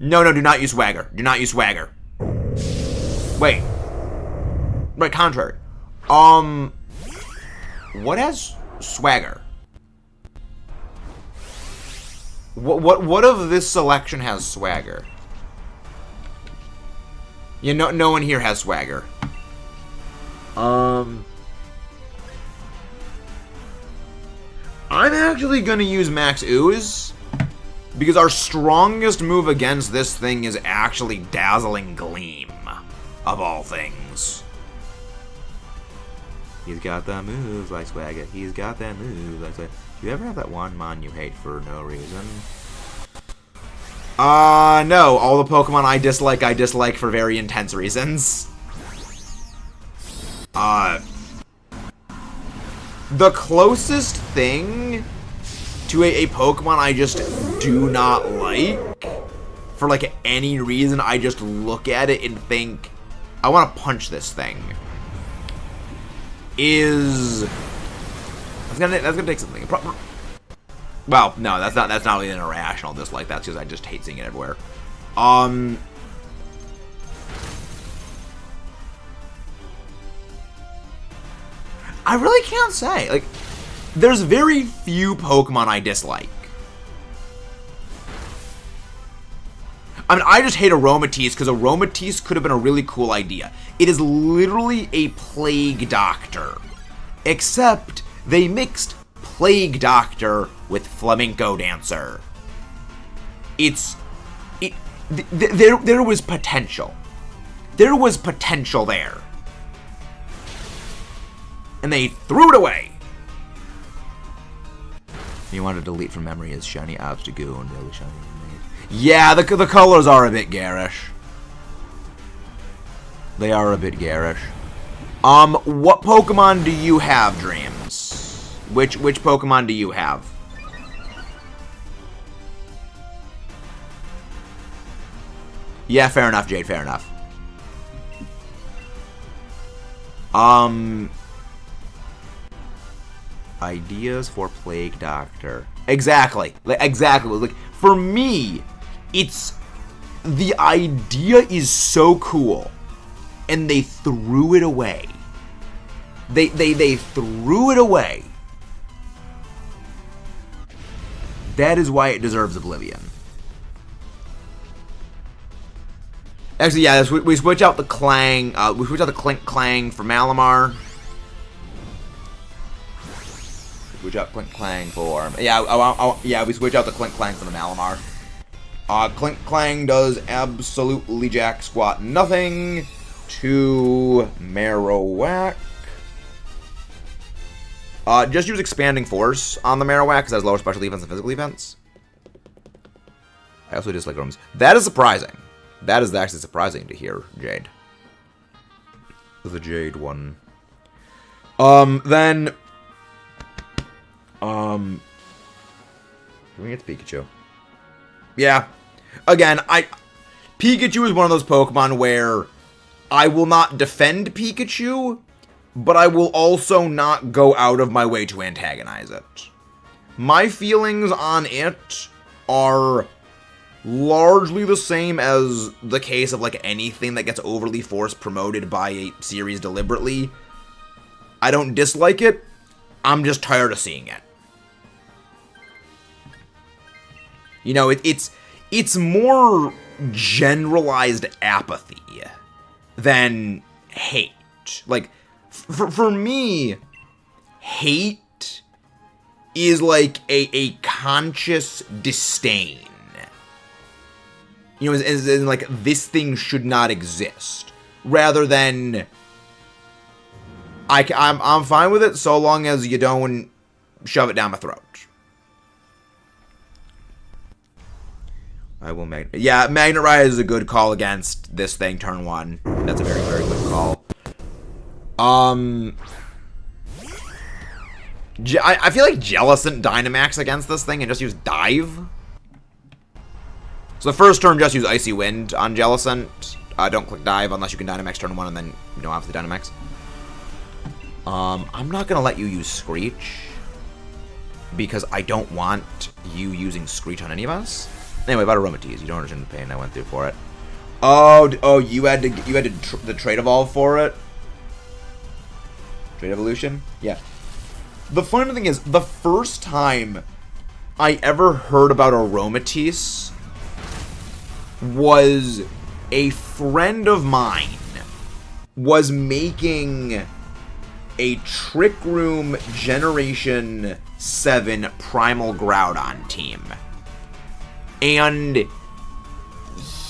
No, do not use Swagger. Do not use Swagger. Wait. Right, contrary. What has Swagger? What of this selection has Swagger? Yeah, no one here has Swagger. I'm actually gonna use Max Ooze, because our strongest move against this thing is actually Dazzling Gleam, of all things. He's got the moves like Swagger. He's got that moves like Swagger. Do you ever have that one mon you hate for no reason? No. All the Pokemon I dislike for very intense reasons. The closest thing to a Pokemon I just do not like, for like any reason, I just look at it and think, I want to punch this thing, is... That's gonna take something. Well, no, that's not really an irrational dislike. That's because I just hate seeing it everywhere. I really can't say. Like, there's very few Pokemon I dislike. I mean, I just hate Aromatisse because Aromatisse could have been a really cool idea. It is literally a Plague Doctor, except they mixed Plague Doctor with Flamenco Dancer. There was potential. There was potential there. And they threw it away. You want to delete from memory his shiny Obstagoon and daily shiny made. Yeah, the colors are a bit garish. They are a bit garish. What Pokemon do you have, Dreams? Which Pokemon do you have? Yeah, fair enough, Jade, fair enough. Ideas for Plague Doctor. Exactly. Exactly. Like, for me, it's... The idea is so cool. And they threw it away. They threw it away. That is why it deserves Oblivion. Actually, yeah, we switch out the Clang. We switch out the Clink Clang for Malamar. Switch out Clink Clang for... Yeah, yeah, we switch out the Clink Clang for the Malamar. Clink Clang does absolutely jack squat nothing to Marowak. Just use Expanding Force on the Marowak because it has lower special defense and physical defense. I also dislike Rooms. That is surprising. That is actually surprising to hear, Jade. the Jade one. Then... Can we get to Pikachu? Yeah. Again, Pikachu is one of those Pokemon where I will not defend Pikachu, but I will also not go out of my way to antagonize it. My feelings on it are largely the same as the case of, like, anything that gets overly force promoted by a series deliberately. I don't dislike it, I'm just tired of seeing it. You know, it's more generalized apathy than hate. Like, for me, hate is like a conscious disdain. You know, as in, like, this thing should not exist. Rather than, I'm fine with it so long as you don't shove it down my throat. I will yeah, Magnet Ride is a good call against this thing turn 1. That's a very, very good call. I feel like Jellicent Dynamax against this thing and just use Dive. So the first turn, just use Icy Wind on Jellicent. Don't click Dive unless you can Dynamax turn 1 and then, you know, obviously Dynamax. I'm not going to let you use Screech, because I don't want you using Screech on any of us. Anyway, about Aromatisse, you don't understand the pain I went through for it. Oh, you had to the Trait Evolve for it? Trait Evolution? Yeah. The funny thing is, the first time I ever heard about Aromatisse was a friend of mine was making a Trick Room Generation 7 Primal Groudon team. And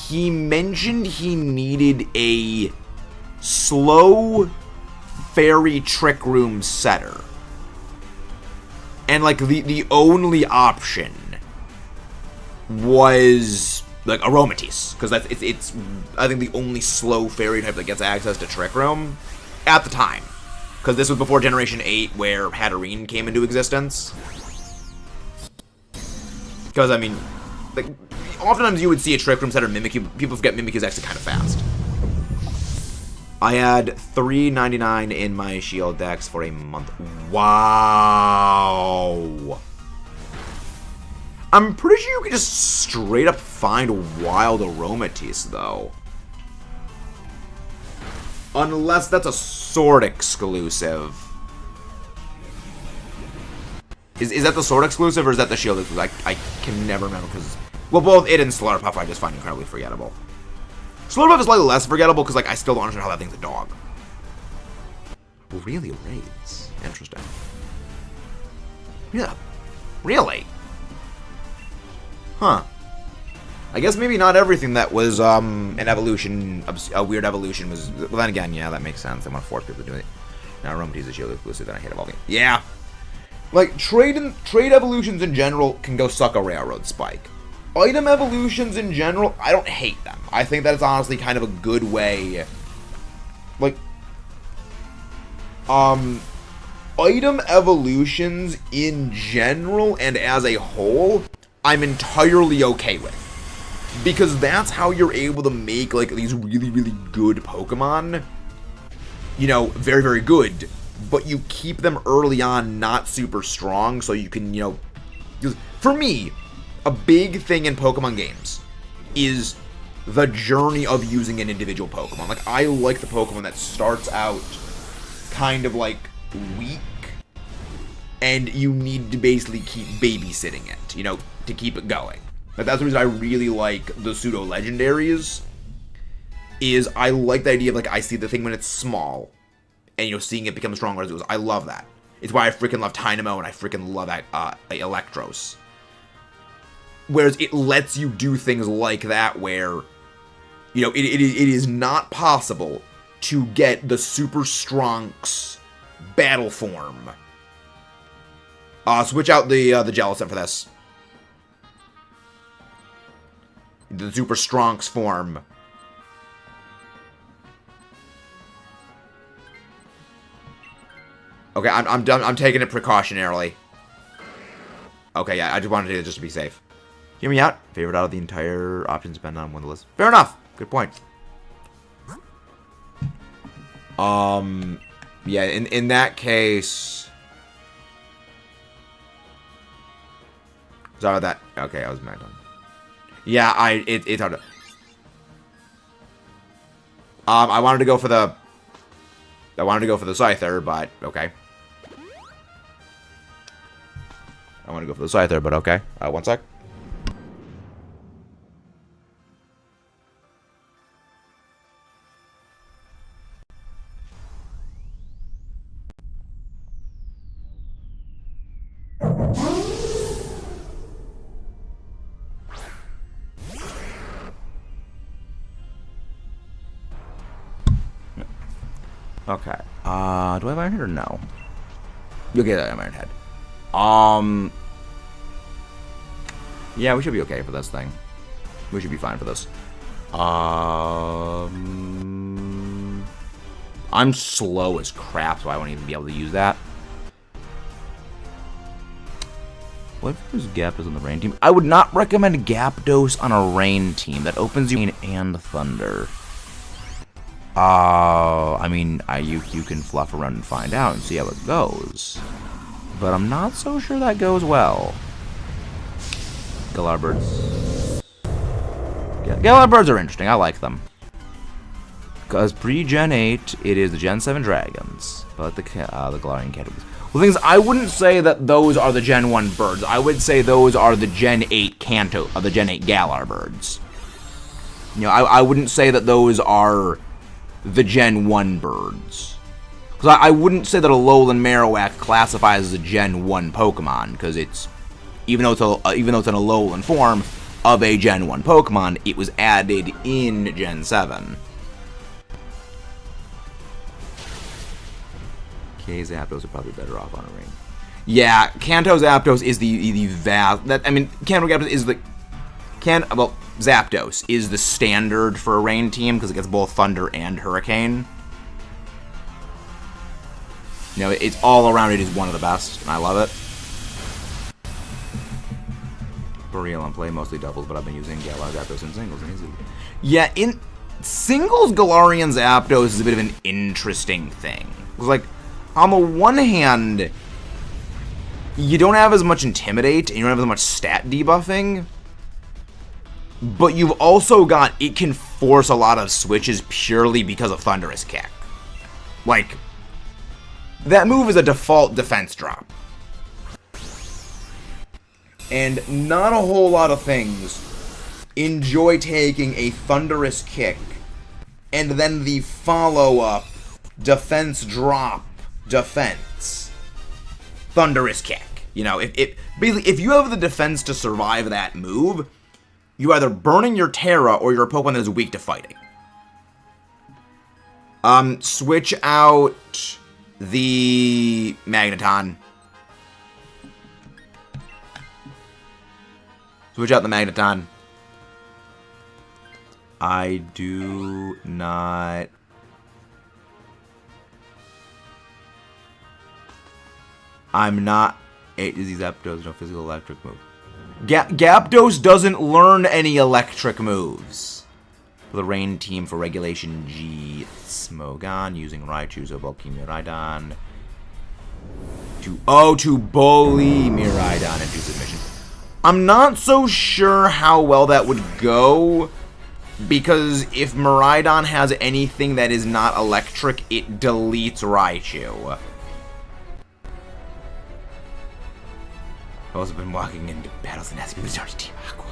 he mentioned he needed a slow fairy Trick Room setter. And, like, the only option was, like, Aromatisse. Because it's I think, the only slow fairy type that gets access to Trick Room at the time. Because this was before Generation 8, where Hatterene came into existence. Because, I mean, like, oftentimes you would see a Trick Room setter Mimikyu. People forget Mimikyu is actually kind of fast. I had $3.99 in my Shield Dex for a month. Wow. I'm pretty sure you can just straight up find Wild Aromatisse, though. Unless that's a Sword exclusive. Is that the Sword exclusive, or is that the Shield exclusive? I can never remember, because, well, both it and Slurpuff I just find incredibly forgettable. Slurpuff is slightly less forgettable, because, like, I still don't understand how that thing's a dog. Really raids. Interesting. Yeah. Really? Huh. I guess maybe not everything that was, an evolution, a weird evolution was, well, then again, yeah, that makes sense. They want to force people to do it. Now, Aromatisse is a Shield exclusive, then I hate evolving. Yeah. Like, trade evolutions in general can go suck a Railroad Spike. Item evolutions in general, I don't hate them. I think that it's honestly kind of a good way. Like, item evolutions in general and as a whole, I'm entirely okay with. Because that's how you're able to make, like, these really, really good Pokemon, you know, very, very good. But you keep them early on not super strong, so you can, you know... For me, a big thing in Pokemon games is the journey of using an individual Pokemon. Like, I like the Pokemon that starts out kind of, like, weak, and you need to basically keep babysitting it, you know, to keep it going. But that's the reason I really like the pseudo-legendaries, is I like the idea of, like, I see the thing when it's small, and, you know, seeing it become stronger as it goes. I love that. It's why I freaking love Tynamo, and I freaking love Electros. Whereas it lets you do things like that where, you know, it is not possible to get the Super Strong's battle form. Switch out the Jellicent for this. The Super Strong's form. Okay, I'm done. I'm taking it precautionarily. Okay, yeah, I just wanted to do it just to be safe. Hear me out. Favorite out of the entire options depend on one of the list. Fair enough. Good point. Yeah, in that case. Sorry about that. Okay, I was mad on. Yeah, it's hard to. I wanted to go for the Scyther, but okay. I want to go for the Scyther, but okay. One sec. Okay. Do I have Iron Head or no? You'll get that Iron Head. Yeah, we should be okay for this thing. We should be fine for this. I'm slow as crap, so I won't even be able to use that. What if there's Gyarados on the rain team? I would not recommend Gyarados on a rain team. That opens you rain and thunder. I mean, you can fluff around and find out and see how it goes. But I'm not so sure that goes well. Galar birds. Galar birds are interesting. I like them. Because pre-Gen 8, it is the Gen 7 dragons. But the Galarian categories. Well, the thing is, I wouldn't say that those are the Gen 1 birds. I would say those are the Gen 8 the Gen 8 Galar birds. You know, I wouldn't say that those are the Gen 1 birds. Because I wouldn't say that a Alolan Marowak classifies as a Gen 1 Pokemon, because it's, even though it's an Alolan form of a Gen 1 Pokemon, it was added in Gen 7. Okay, Zapdos are probably better off on a ring. Yeah, Kanto Zapdos is the vast. I mean, Kanto Zapdos is the Zapdos is the standard for a rain team because it gets both Thunder and Hurricane. You know, it's all around. It is one of the best, and I love it. For real, on play mostly doubles, but I've been using Galar Zapdos in singles. Yeah, in singles, Galarian Zapdos is a bit of an interesting thing. It's like, on the one hand, you don't have as much Intimidate, and you don't have as much stat debuffing, but you've also got, it can force a lot of switches purely because of Thunderous Kick. Like, that move is a default defense drop. And not a whole lot of things enjoy taking a Thunderous Kick and then the follow-up defense drop defense Thunderous Kick. You know, basically, if you have the defense to survive that move, you either burning your Terra or you're a Pokemon that is weak to fighting. Switch out the Magneton. Switch out the Magneton. I do not... I'm not... These Zapdos no physical electric move. Gyarados doesn't learn any electric moves. The rain team for Regulation G. Smogon using Raichu, Zobulky, Miraidon. To bully Miraidon into submission. I'm not so sure how well that would go, because if Miraidon has anything that is not electric, it deletes Raichu. I've also been walking into battles and asking people to start Team Aqua.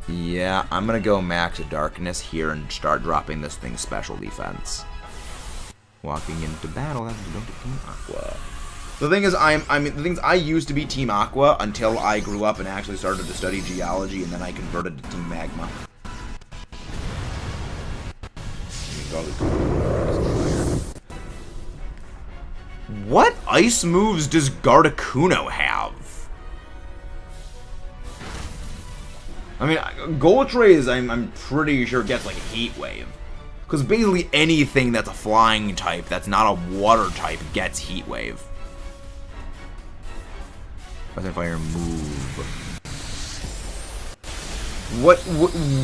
Yeah, I'm gonna go max Darkness here and start dropping this thing's special defense. Walking into battle, that's don't get Team Aqua. The thing is, I used to be Team Aqua until I grew up and actually started to study geology, and then I converted to Team Magma. What ice moves does Gardecuno have? I mean, Goltrays, I'm pretty sure gets like Heat Wave. Because basically anything that's a flying type that's not a water type gets Heat Wave. What's if I move?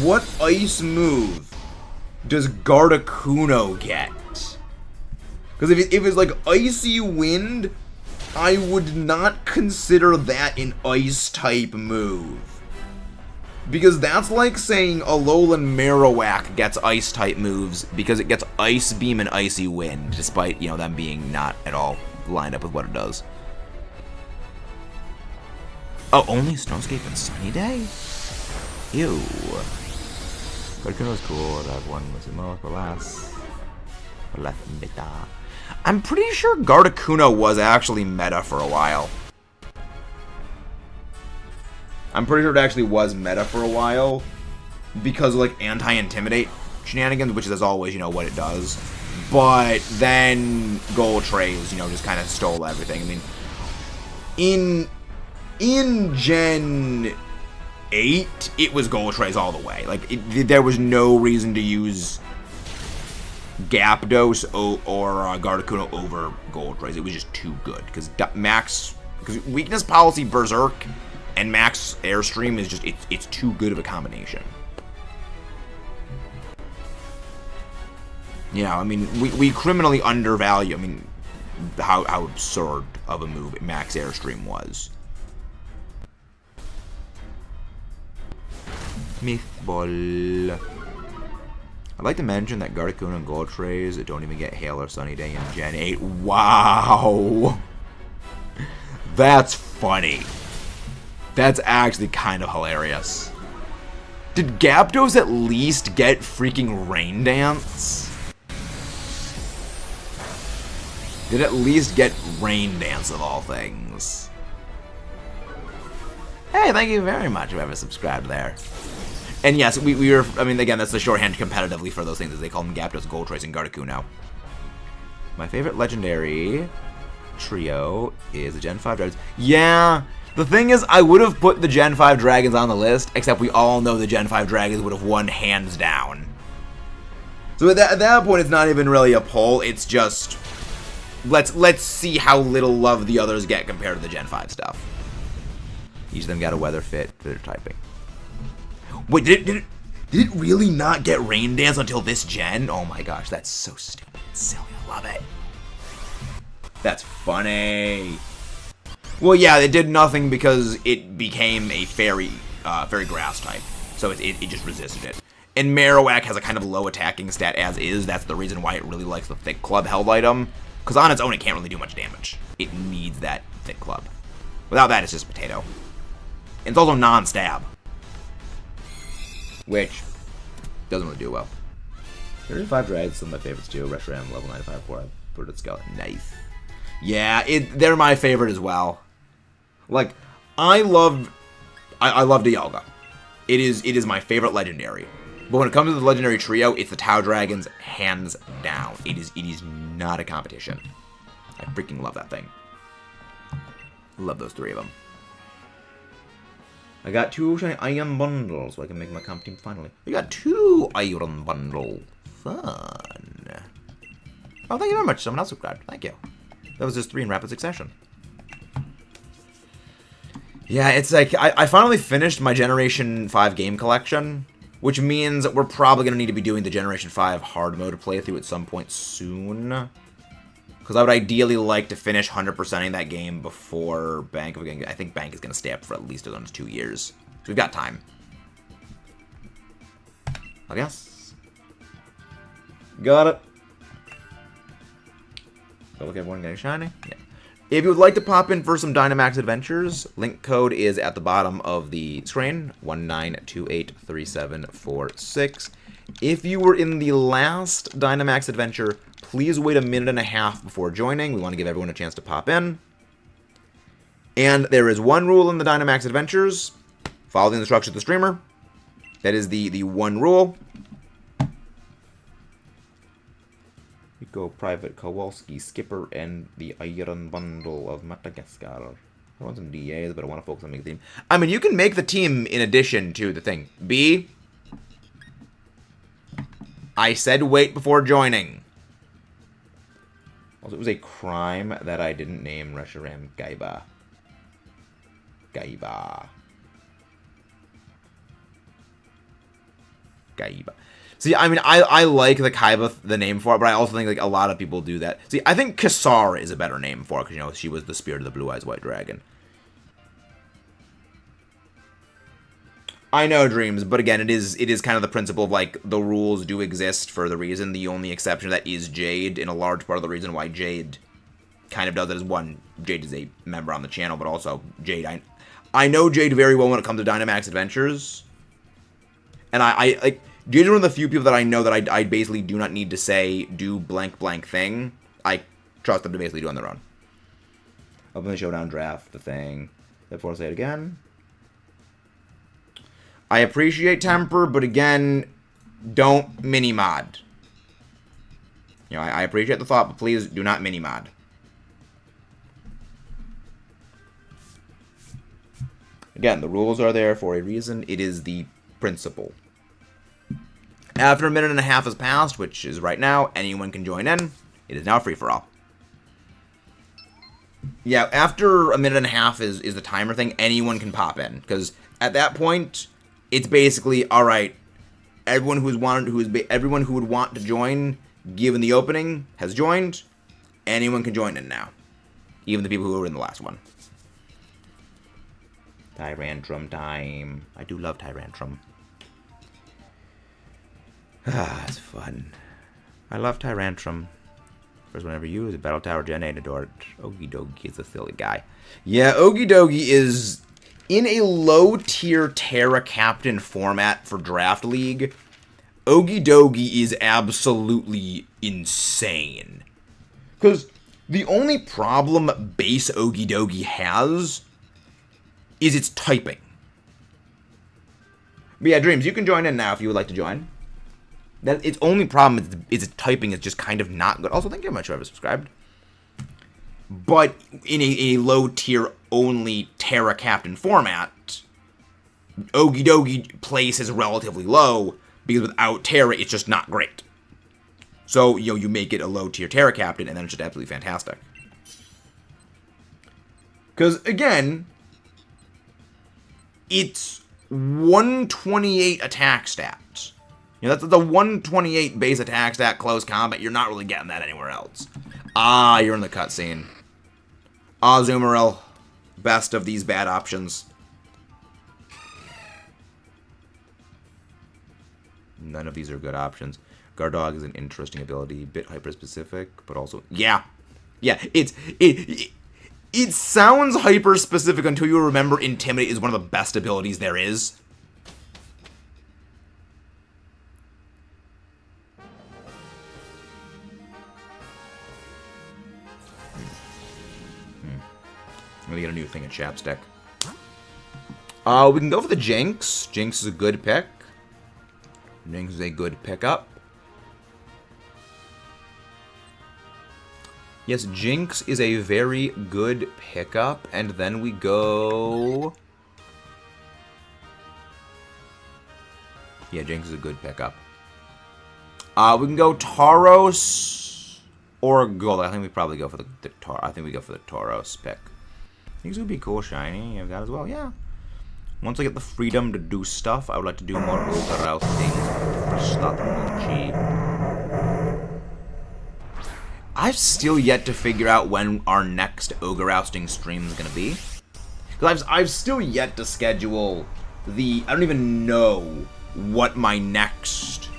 What ice move does Gardecuno get? Because if it's like Icy Wind, I would not consider that an ice type move. Because that's like saying Alolan Marowak gets ice type moves because it gets Ice Beam and Icy Wind, despite, you know, them being not at all lined up with what it does. Oh, only Snowscape and Sunny Day? Ew. Gardecuno's cool. That one was more or less. Or less meta. I'm pretty sure Gardecuno was actually meta for a while. I'm pretty sure it actually was meta for a while because of, like, anti-intimidate shenanigans, which is, as always, you know, what it does. But then Goltrays, you know, just kind of stole everything. I mean, in Gen 8, it was Goltrays all the way. Like, there was no reason to use Gyarados or Gardecuno over Goltrays. It was just too good because weakness policy Berserk and Max Airstream is just, it's too good of a combination. Yeah, I mean, we criminally undervalue, I mean, how absurd of a move Max Airstream was. Mythball. I'd like to mention that Gardecuno and Goltrays don't even get Hail or Sunny Day in Gen 8. Wow! That's funny. That's actually kind of hilarious. Did Gyarados at least get freaking Rain Dance? Did at least get Rain Dance of all things? Hey, thank you very much whoever subscribed there. And yes, we were, I mean, again, that's the shorthand competitively for those things, as they call them Gyarados, Goltrays, and Gardecuno. My favorite legendary trio is the Gen 5 Dragons. Yeah, the thing is, I would have put the Gen 5 Dragons on the list, except we all know the Gen 5 Dragons would have won hands down. So at that point, it's not even really a poll, it's just, let's see how little love the others get compared to the Gen 5 stuff. Each of them got a weather fit for their typing. Wait, did it really not get Rain Dance until this gen? Oh my gosh, that's so stupid and silly. I love it. That's funny. Well, yeah, it did nothing because it became a fairy grass type. So it just resisted it. And Marowak has a kind of low attacking stat as is. That's the reason why it really likes the Thick Club held item. Because on its own, it can't really do much damage. It needs that Thick Club. Without that, it's just potato. And it's also non-stab. Which doesn't really do well. 35 Dragons, some of my favorites too. Reshiram, level 95 for Brooded Skeleton. Nice. Yeah, they're my favorite as well. Like, I love Dialga. It is my favorite legendary. But when it comes to the legendary trio, it's the Tau Dragons, hands down. It is not a competition. I freaking love that thing. Love those three of them. I got 2 shiny iron bundles, so I can make my comp team finally. I got 2 iron bundles. Fun. Oh, thank you very much. Someone else subscribed. Thank you. That was just 3 in rapid succession. Yeah, it's like, I finally finished my Generation 5 game collection, which means we're probably going to need to be doing the Generation 5 hard mode playthrough at some point soon. Because I would ideally like to finish 100%ing that game before Bank. I think Bank is going to stay up for at least another 2 years. So we've got time. I guess. Got it. So look at everyone getting shiny. Yeah. If you would like to pop in for some Dynamax adventures, link code is at the bottom of the screen. 19283746. If you were in the last Dynamax adventure, please wait a minute and a half before joining. We want to give everyone a chance to pop in. And there is one rule in the Dynamax adventures. Follow the instructions of the streamer. That is the one rule. Go Private Kowalski, Skipper, and the Iron Bundle of Madagascar. I want some DAs, but I want to focus on making the team. I mean, you can make the team in addition to the thing. B. I said wait before joining. Also, it was a crime that I didn't name Reshiram Gaiba. Gaiba. See, I mean, I like the Kaiba, the name for it, but I also think like a lot of people do that. See, I think Kasar is a better name for it, because, you know, she was the spirit of the Blue Eyes White Dragon. I know, Dreams, but again, it is kind of the principle of, like, the rules do exist for the reason. The only exception to that is Jade, and a large part of the reason why Jade kind of does it is, one, Jade is a member on the channel, but also Jade, I know Jade very well when it comes to Dynamax Adventures, and I like, Jade is one of the few people that I know that I basically do not need to say, do blank blank thing. I trust them to basically do on their own. Open the showdown draft, the thing. Therefore, say it again. I appreciate temper, but again, don't mini-mod. You know, I appreciate the thought, but please do not mini-mod. Again, the rules are there for a reason. It is the principle. After a minute and a half has passed, which is right now, anyone can join in. It is now free-for-all. Yeah, after a minute and a half is the timer thing, anyone can pop in. Because at that point, it's basically, alright, everyone everyone who would want to join, given the opening, has joined. Anyone can join in now. Even the people who were in the last one. Tyrantrum time. I do love Tyrantrum. Ah, it's fun. I love Tyrantrum. First one ever used, a Battle Tower Gen 8 adored. Ogie Dogie is a silly guy. Yeah, Ogie Dogie is in a low-tier Terra Captain format for Draft League. Ogie Dogie is absolutely insane. Because the only problem base Ogie Dogie has is its typing. But yeah, Dreams, you can join in now if you would like to join. That its only problem is its typing is just kind of not good. Also, thank you very much for having subscribed. But in a low tier only Terra Captain format, Ogie Dogie place is relatively low because without Terra, it's just not great. So, you know, you make it a low tier Terra Captain, and then it's just absolutely fantastic. Because again, it's 128 attack stats. You know, that's the 128 base attack stat close combat. You're not really getting that anywhere else. Ah, you're in the cutscene. Ah, Zoomeril. Best of these bad options. None of these are good options. Gardog is an interesting ability. Bit hyper-specific, but also... Yeah. Yeah, it sounds hyper-specific until you remember Intimidate is one of the best abilities there is. I'm gonna get a new thing at Chapstick. We can go for the Jinx. Jinx is a good pick. Jinx is a good pickup. Yes, Jinx is a very good pickup. And then we go... Yeah, Jinx is a good pickup. We can go Tauros or Gold. I think we probably go for the I think we go for the Tauros pick. These would be cool, shiny. You have that as well, yeah. Once I get the freedom to do stuff, I would like to do more Ogre things. I've still yet to figure out when our next Ogre Ousting stream is going to be. Because I've still yet to schedule the... I don't even know what my next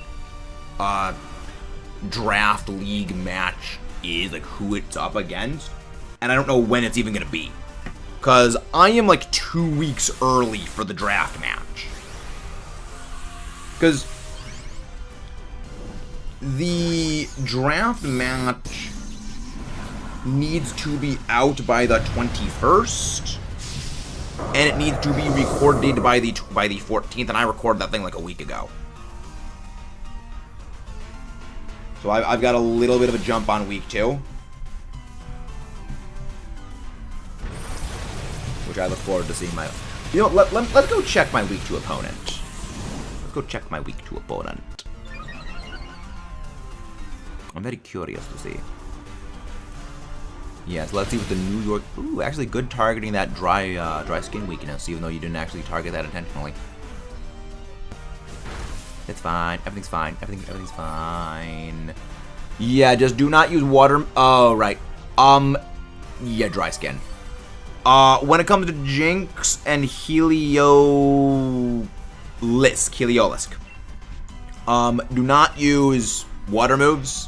Draft League match is, like who it's up against. And I don't know when it's even going to be. Because I am like 2 weeks early for the draft match. Because the draft match needs to be out by the 21st. And it needs to be recorded by the 14th. And I recorded that thing like a week ago. So I've got a little bit of a jump on week 2. which I look forward to seeing my... You know, let's go check my week 2 opponent. Let's go check my week 2 opponent. I'm very curious to see. Yes, let's see what the New York... Ooh, actually good targeting that dry skin weakness, even though you didn't actually target that intentionally. It's fine. Everything's fine. Everything's fine. Yeah, just do not use water... Oh, right. Yeah, dry skin. When it comes to Jinx and Heliolisk, do not use water moves.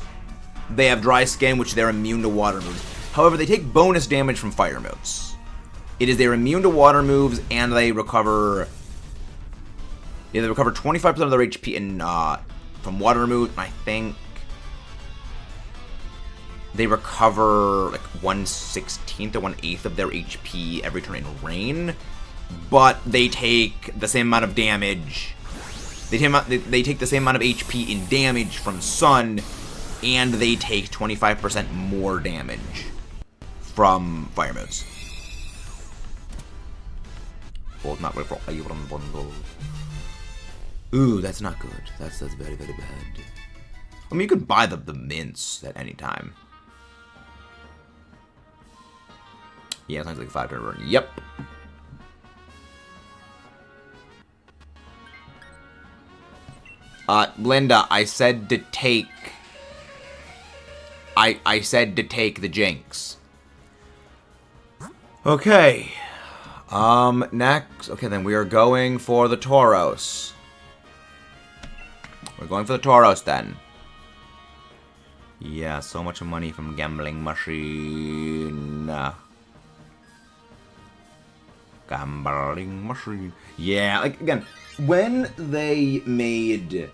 They have dry skin, which they're immune to water moves. However, they take bonus damage from fire moves. It is they're immune to water moves, and they recover... Yeah, they recover 25% of their HP from water moves. I think they recover like 1/16 or 1/8 of their HP every turn in rain, but they take the same amount of damage. They take the same amount of HP in damage from sun, and they take 25% more damage from fire moves. Well, not really for Iron Bundle. Ooh, that's not good. That's very, very bad. I mean, you can buy the mints at any time. Yeah, sounds like a 5-turn burn. Yep. Linda, I said to take... I said to take the Jinx. Okay. Next. Okay, then we are going for the Tauros. We're going for the Tauros, then. Yeah, so much money from Gambling Machine. Gambling Machine. Yeah, like, again, when they made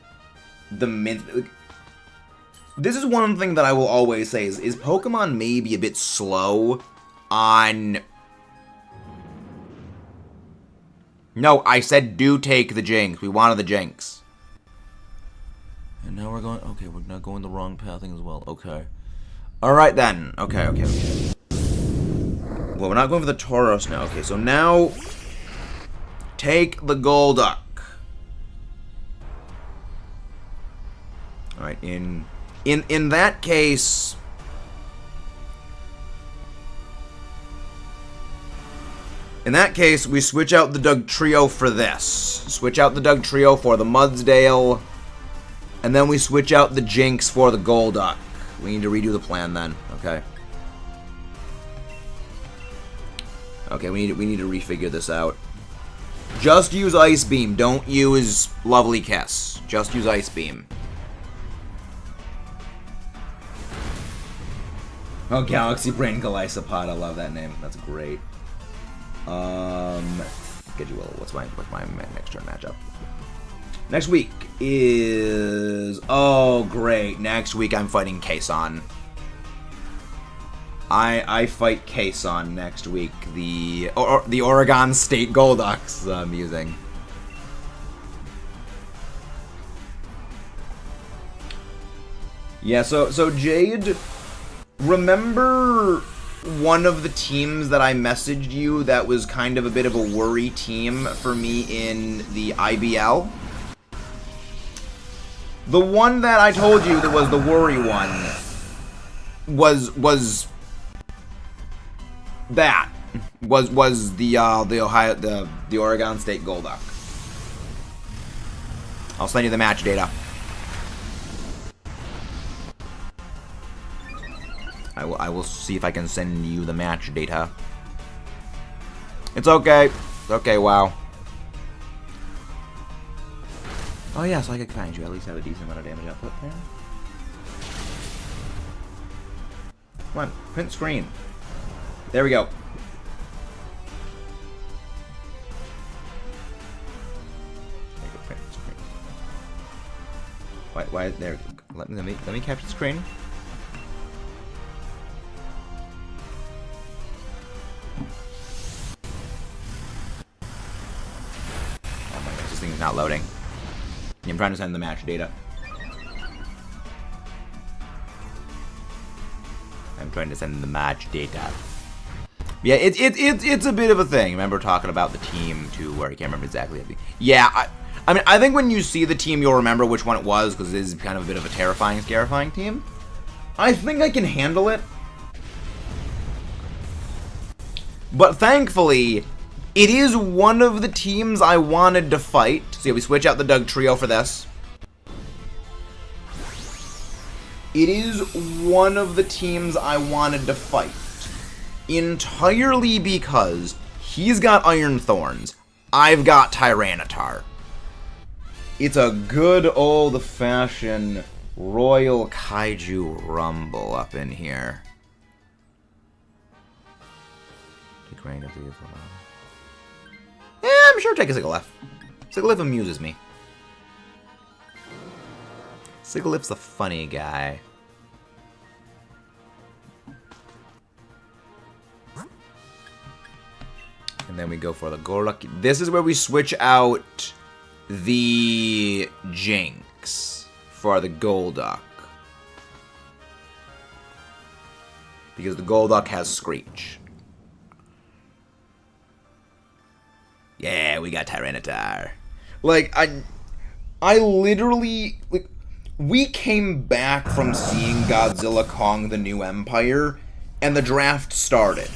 the mint... This is one thing that I will always say, is Pokemon may be a bit slow on... No, I said do take the Jinx. We wanted the Jinx. And now we're going... Okay, we're not going the wrong pathing as well. Okay. Alright then. Okay. Well, we're not going for the Tauros now. Okay, so now... Take the Golduck. Alright, in that case... In that case, we switch out the Dugtrio for this. Switch out the Dugtrio for the Mudsdale. And then we switch out the Jinx for the Golduck. We need to redo the plan then. Okay. Okay, we need to refigure this out. Just use Ice Beam. Don't use Lovely Kiss. Just use Ice Beam. Oh, Galaxy Brain Golisopod. I love that name. That's great. Schedule. What's my next turn matchup? Next week is... Oh, great. Next week I'm fighting Kason. I fight Kason next week. The Oregon State Golducks I'm using. Yeah, so Jade, remember one of the teams that I messaged you that was kind of a bit of a worry team for me in the IBL? The one that I told you that was the worry one was the Oregon State Golduck. I'll send you the match data. I will see if I can send you the match data. It's okay. It's okay, wow. Oh yeah, so I can find you. At least have a decent amount of damage output there. Come on, print screen. There we go. There you go, print screen. Why? There. Let me capture the screen. Oh my gosh, this thing is not loading. I'm trying to send the match data. I'm trying to send the match data. Yeah, it's a bit of a thing. Remember talking about the team, too, where I can't remember exactly. Yeah, I mean, I think when you see the team, you'll remember which one it was, because it is kind of a bit of a terrifying, scarifying team. I think I can handle it. But thankfully, it is one of the teams I wanted to fight. So yeah, we switch out the Doug Trio for this. It is one of the teams I wanted to fight. Entirely because he's got Iron Thorns. I've got Tyranitar. It's a good old-fashioned Royal Kaiju Rumble up in here. Yeah, I'm sure take a Sigalef. Sigalef amuses me. Sigalef's a funny guy. And then we go for the Golduck. This is where we switch out the Jinx for the Golduck. Because the Golduck has Screech. Yeah, we got Tyranitar. Like, I literally, like, we came back from seeing Godzilla Kong the New Empire, and the draft started.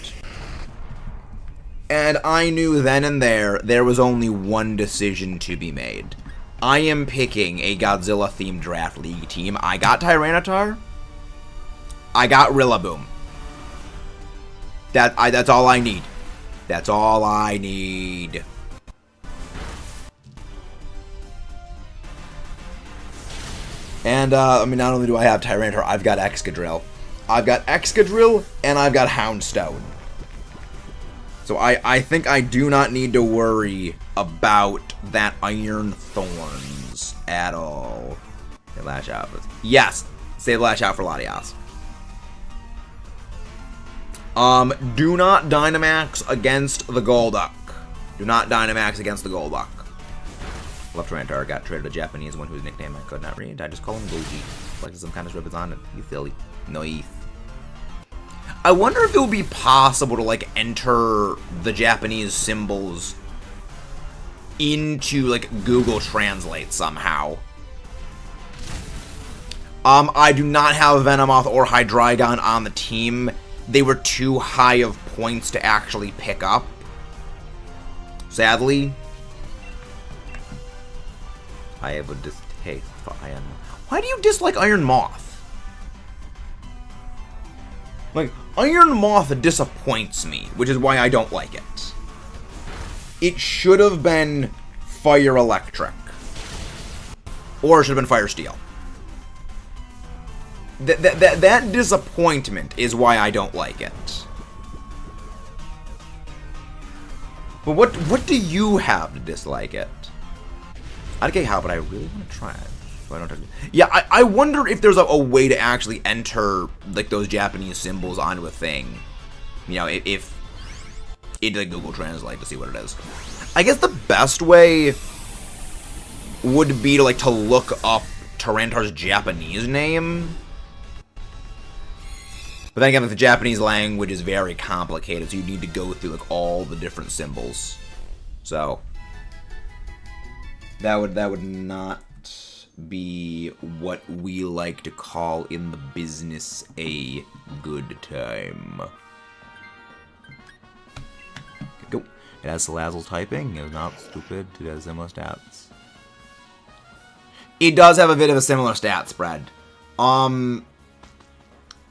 And I knew then and there was only one decision to be made. I am picking a Godzilla-themed draft league team. I got Tyranitar. I got Rillaboom. That's all I need. That's all I need. And, I mean, not only do I have Tyranitar, I've got Excadrill. I've got Excadrill, and I've got Houndstone. So I think I do not need to worry about that Iron Thorns at all. Okay, Lash Out. Yes! Save Lash Out for Latias. Do not Dynamax against the Golduck. Do not Dynamax against the Golduck. Left Tyranitar got traded to a Japanese one whose nickname I could not read. I just call him Goji. Like some kind of ribbons on it. You silly. Noif. I wonder if it would be possible to, like, enter the Japanese symbols into, like, Google Translate somehow. I do not have Venomoth or Hydreigon on the team. They were too high of points to actually pick up. Sadly. I have a distaste for Iron Moth. Why do you dislike Iron Moth? Like, Iron Moth disappoints me, which is why I don't like it. It should have been Fire Electric. Or it should have been Fire Steel. That disappointment is why I don't like it. But what do you have to dislike it? I don't get how, but I really want to try it. So I don't yeah, I wonder if there's a way to actually enter, like, those Japanese symbols onto a thing. You know, if into like, Google Translate to see what it is. I guess the best way would be to, like, to look up Tyranitar's Japanese name. But then again, like, the Japanese language is very complicated, so you need to go through, like, all the different symbols. So that would not be what we like to call in the business a good time. Okay, go. It has Salazzle typing. It's not stupid. It has similar stats. It does have a bit of a similar stat spread.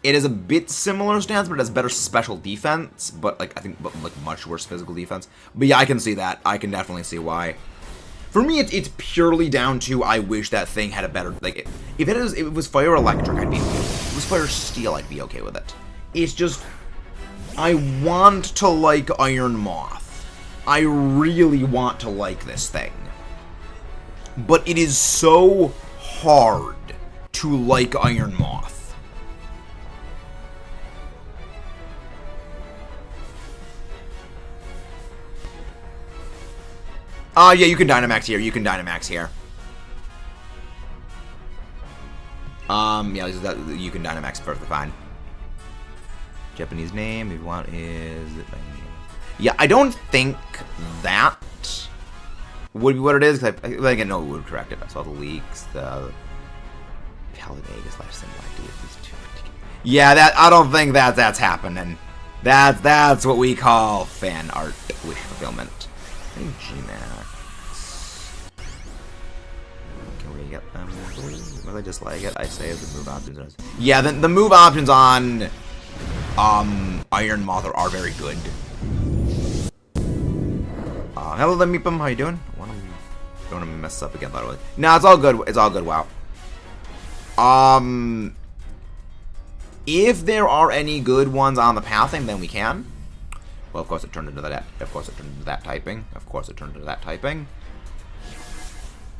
It is a bit similar stats, but it has better special defense. But like I think, like much worse physical defense. But yeah, I can see that. I can definitely see why. For me, it's purely down to I wish that thing had a better, like, if it was Fire Electric, I'd be okay with it. If it was Fire Steel, I'd be okay with it. It's just, I want to like Iron Moth. I really want to like this thing. But it is so hard to like Iron Moth. Yeah, you can Dynamax here. You can Dynamax here. Yeah, you can Dynamax perfectly fine. Japanese name, if you want, is... Yeah, I don't think that would be what it is, because I didn't know it would correct it. I saw the leaks, the Paladega/Symbiote. Yeah, that I don't think that's happening. That's what we call fan art wish fulfillment. I think Gmax. Can we get them? Will I just like it? I say the move options. Yeah, the move options on Iron Moth are very good. Hello there, Meepum. How you doing? Don't want to mess up again, by the way. No, it's all good. It's all good. Wow. If there are any good ones on the pathing, then we can. Well, of course it turned into that. Of course it turned into that typing. Of course it turned into that typing.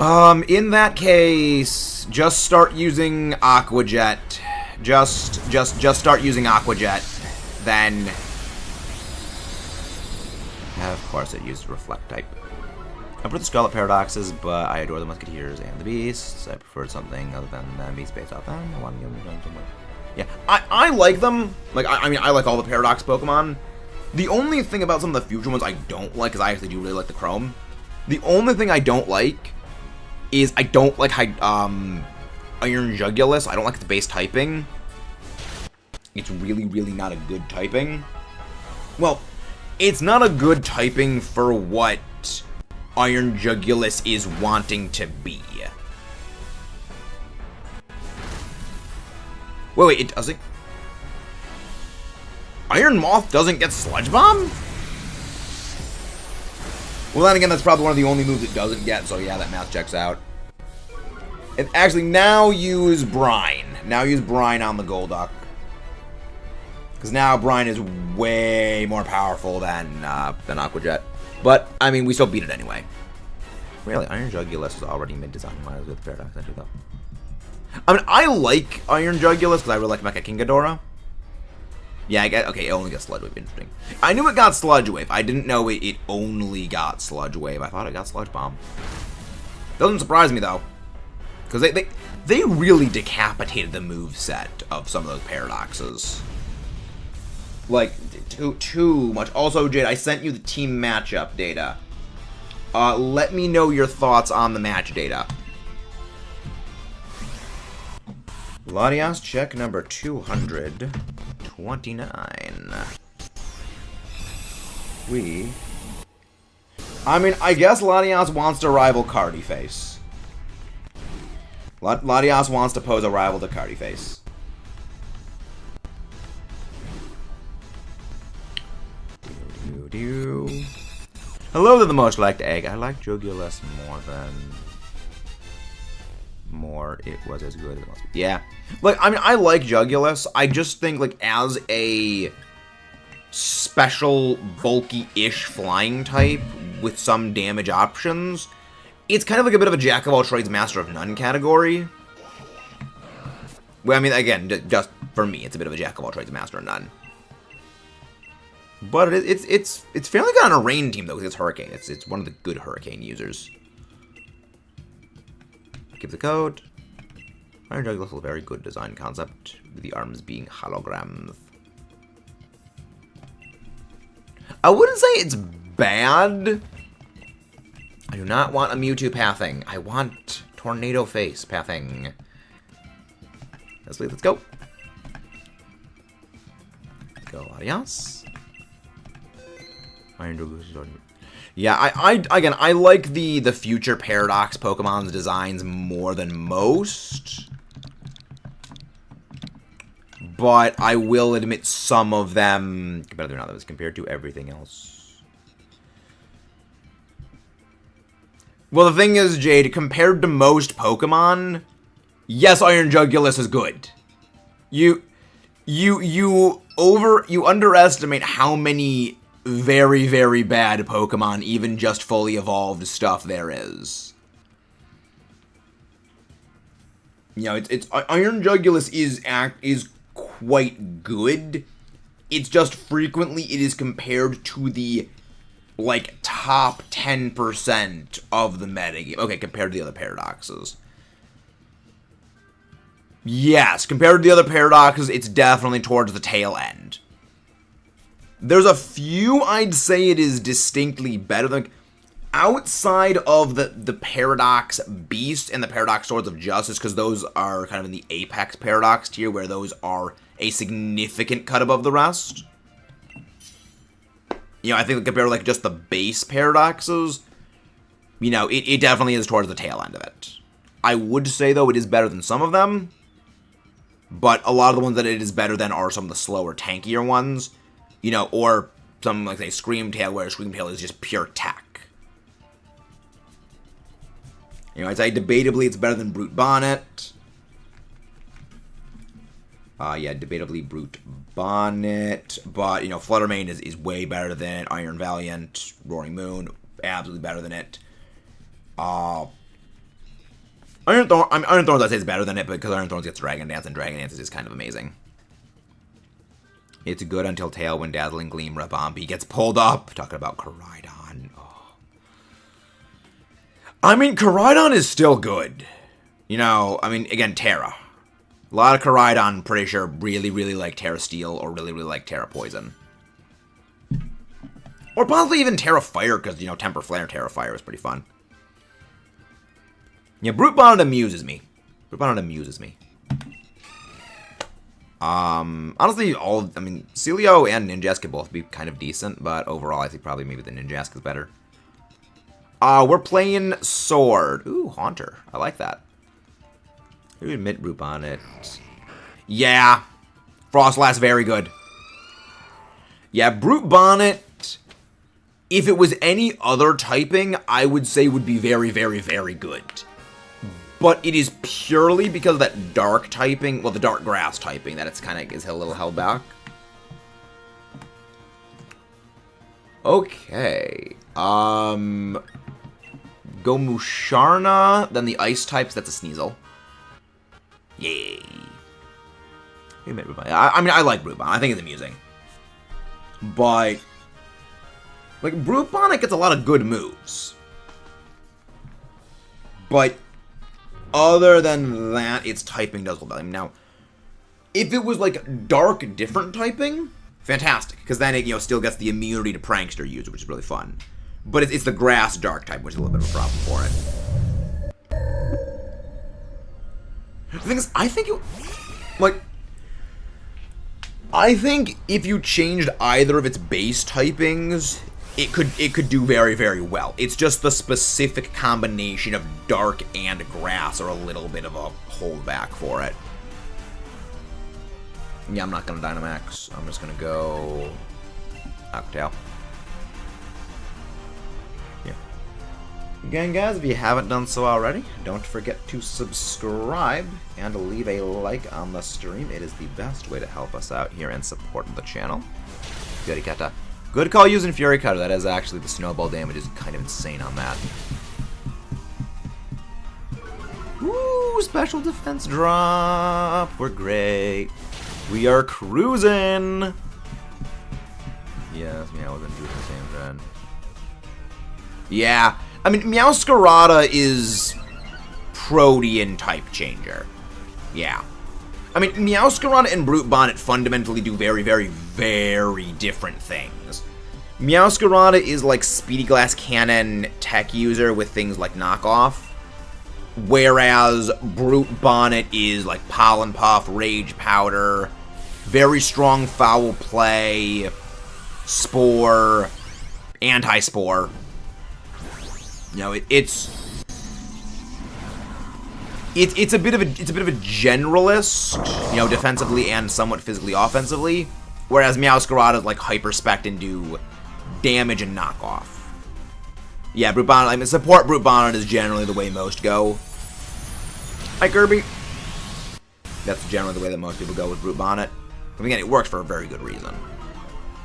In that case, just start using Aqua Jet. Just start using Aqua Jet. Then, of course, it used Reflect type. I prefer the Scarlet Paradoxes, but I adore the Musketeers and the Beasts. I preferred something other than the Beast based off them. I want to give them something. Yeah, I like them. Like, I mean, I like all the Paradox Pokemon. The only thing about some of the future ones I don't like, because I actually do really like the Chrome. The only thing I don't like is I don't like Iron Jugulus. I don't like the base typing. It's really, really not a good typing. Well, it's not a good typing for what Iron Jugulus is wanting to be. Wait, it doesn't? Iron Moth doesn't get Sludge Bomb? Well, then again, that's probably one of the only moves it doesn't get, so yeah, that math checks out. And actually, now use Brine. Now use Brine on the Golduck. Because now Brine is way more powerful than Aqua Jet. But, I mean, we still beat it anyway. Really, Iron Jugulus is already mid-design. Might as well with Paradox Entry, though. I mean, I like Iron Jugulus because I really like Mecha King Ghidorah. Yeah, I get, okay, it only gets Sludge Wave. Interesting. I knew it got Sludge Wave. I didn't know it only got Sludge Wave. I thought it got Sludge Bomb. Doesn't surprise me, though. Because they really decapitated the moveset of some of those Paradoxes. Like, too much. Also, Jade, I sent you the team matchup data. Let me know your thoughts on the match data. Latias, check number 229. I mean, I guess Latias wants to rival Cardiface. Latias wants to pose a rival to Cardiface. Hello to the most liked egg. I like Jugulus more. It was as good as it must be. Yeah. Like, I mean, I like Jugulus. I just think, like, as a special, bulky-ish flying type with some damage options, it's kind of like a bit of a jack-of-all-trades, master-of-none category. Well, I mean, again, just for me, it's a bit of a jack-of-all-trades, master-of-none. But it's fairly good on a rain team, though, because it's Hurricane. It's one of the good Hurricane users. Give the code. Iron Jugulus is a very good design concept, with the arms being holograms. I wouldn't say it's bad. I do not want a Mewtwo pathing. I want Tornado Face pathing. Let's go. Go, Latias. Iron Jugulus is already... Yeah, again, I like the future Paradox Pokemon's designs more than most. But I will admit some of them, better than others, compared to everything else. Well, the thing is, Jade, compared to most Pokemon, yes, Iron Jugulus is good. You underestimate how many very, very bad Pokemon, even just fully evolved stuff there is. You know, it's Iron Jugulus is quite good. It's just frequently it is compared to the, like, top 10% of the metagame. Okay, compared to the other Paradoxes. Yes, compared to the other Paradoxes, it's definitely towards the tail end. There's a few I'd say it is distinctly better. Like, outside of the Paradox Beast and the Paradox Swords of Justice, because those are kind of in the Apex Paradox tier, where those are a significant cut above the rest. You know, I think compared to, like, just the base Paradoxes, you know, it definitely is towards the tail end of it. I would say, though, it is better than some of them, but a lot of the ones that it is better than are some of the slower, tankier ones, you know, or some, like, say, Screamtail, where Screamtail is just pure tech. You know, I'd say debatably it's better than Brute Bonnet. Yeah, debatably Brute Bonnet. But, you know, Fluttermane is way better than it. Iron Valiant, Roaring Moon, absolutely better than it. Iron Thorns I'd say is better than it, because Iron Thorns gets Dragon Dance, and Dragon Dance is just kind of amazing. It's good until Tailwind, Dazzling Gleam, Rabombi gets pulled up. Talking about Koraidon. Oh. I mean, Koraidon is still good. You know, I mean, again, Terra. A lot of Koraidon, pretty sure, really, really like Terra Steel, or really, really like Terra Poison. Or possibly even Terra Fire, because, you know, Temper Flare and Terra Fire is pretty fun. Yeah, Brute Bonnet amuses me. Brute Bonnet amuses me. Honestly, Celio and Ninjask could both be kind of decent, but overall, I think probably maybe the Ninjask is better. We're playing Sword. Ooh, Haunter. I like that. Who would admit Brute Bonnet? Yeah. Frostlass, very good. Yeah, Brute Bonnet, if it was any other typing, I would say would be very, very, very good. But it is purely because of that dark typing, well, the dark grass typing, that it's kind of is a little held back. Okay. Go Musharna, then the ice types, that's a Sneasel. Yay. I mean, I like Brute Bonnet. I think it's amusing. But, like, Brute Bonnet gets a lot of good moves. But other than that, its typing does hold value. Now, if it was, like, dark different typing, fantastic. Because then it, you know, still gets the immunity to Prankster user, which is really fun. But it's the grass dark type, which is a little bit of a problem for it. The thing is, I think I think if you changed either of its base typings, it could do very, very well. It's just the specific combination of dark and grass are a little bit of a holdback for it. Yeah, I'm not gonna Dynamax. I'm just gonna go Octal. Yeah. Again, guys, if you haven't done so already, don't forget to subscribe and leave a like on the stream. It is the best way to help us out here and support the channel. Furikata. Good call using Fury Cutter. That is actually, the snowball damage is kind of insane on that. Woo! Special defense drop. We're great. We are cruising. Yes, Meow wasn't doing the same then. Yeah. I mean, Meowscarada is Protean type changer. Yeah. I mean, Meowscarada and Brute Bonnet fundamentally do very, very, very different things. Meowscarada is like Speedy Glass Cannon tech user with things like Knockoff, whereas Brute Bonnet is like Pollen Puff, Rage Powder, very strong foul play, Spore, Anti-Spore. You know, it's a bit of a generalist, you know, defensively and somewhat physically offensively, whereas Meowscarada is like hyperspect and do damage and knockoff. Yeah, Brute Bonnet, I mean, support Brute Bonnet is generally the way most go. Hi, Kirby. That's generally the way that most people go with Brute Bonnet. But again, it works for a very good reason.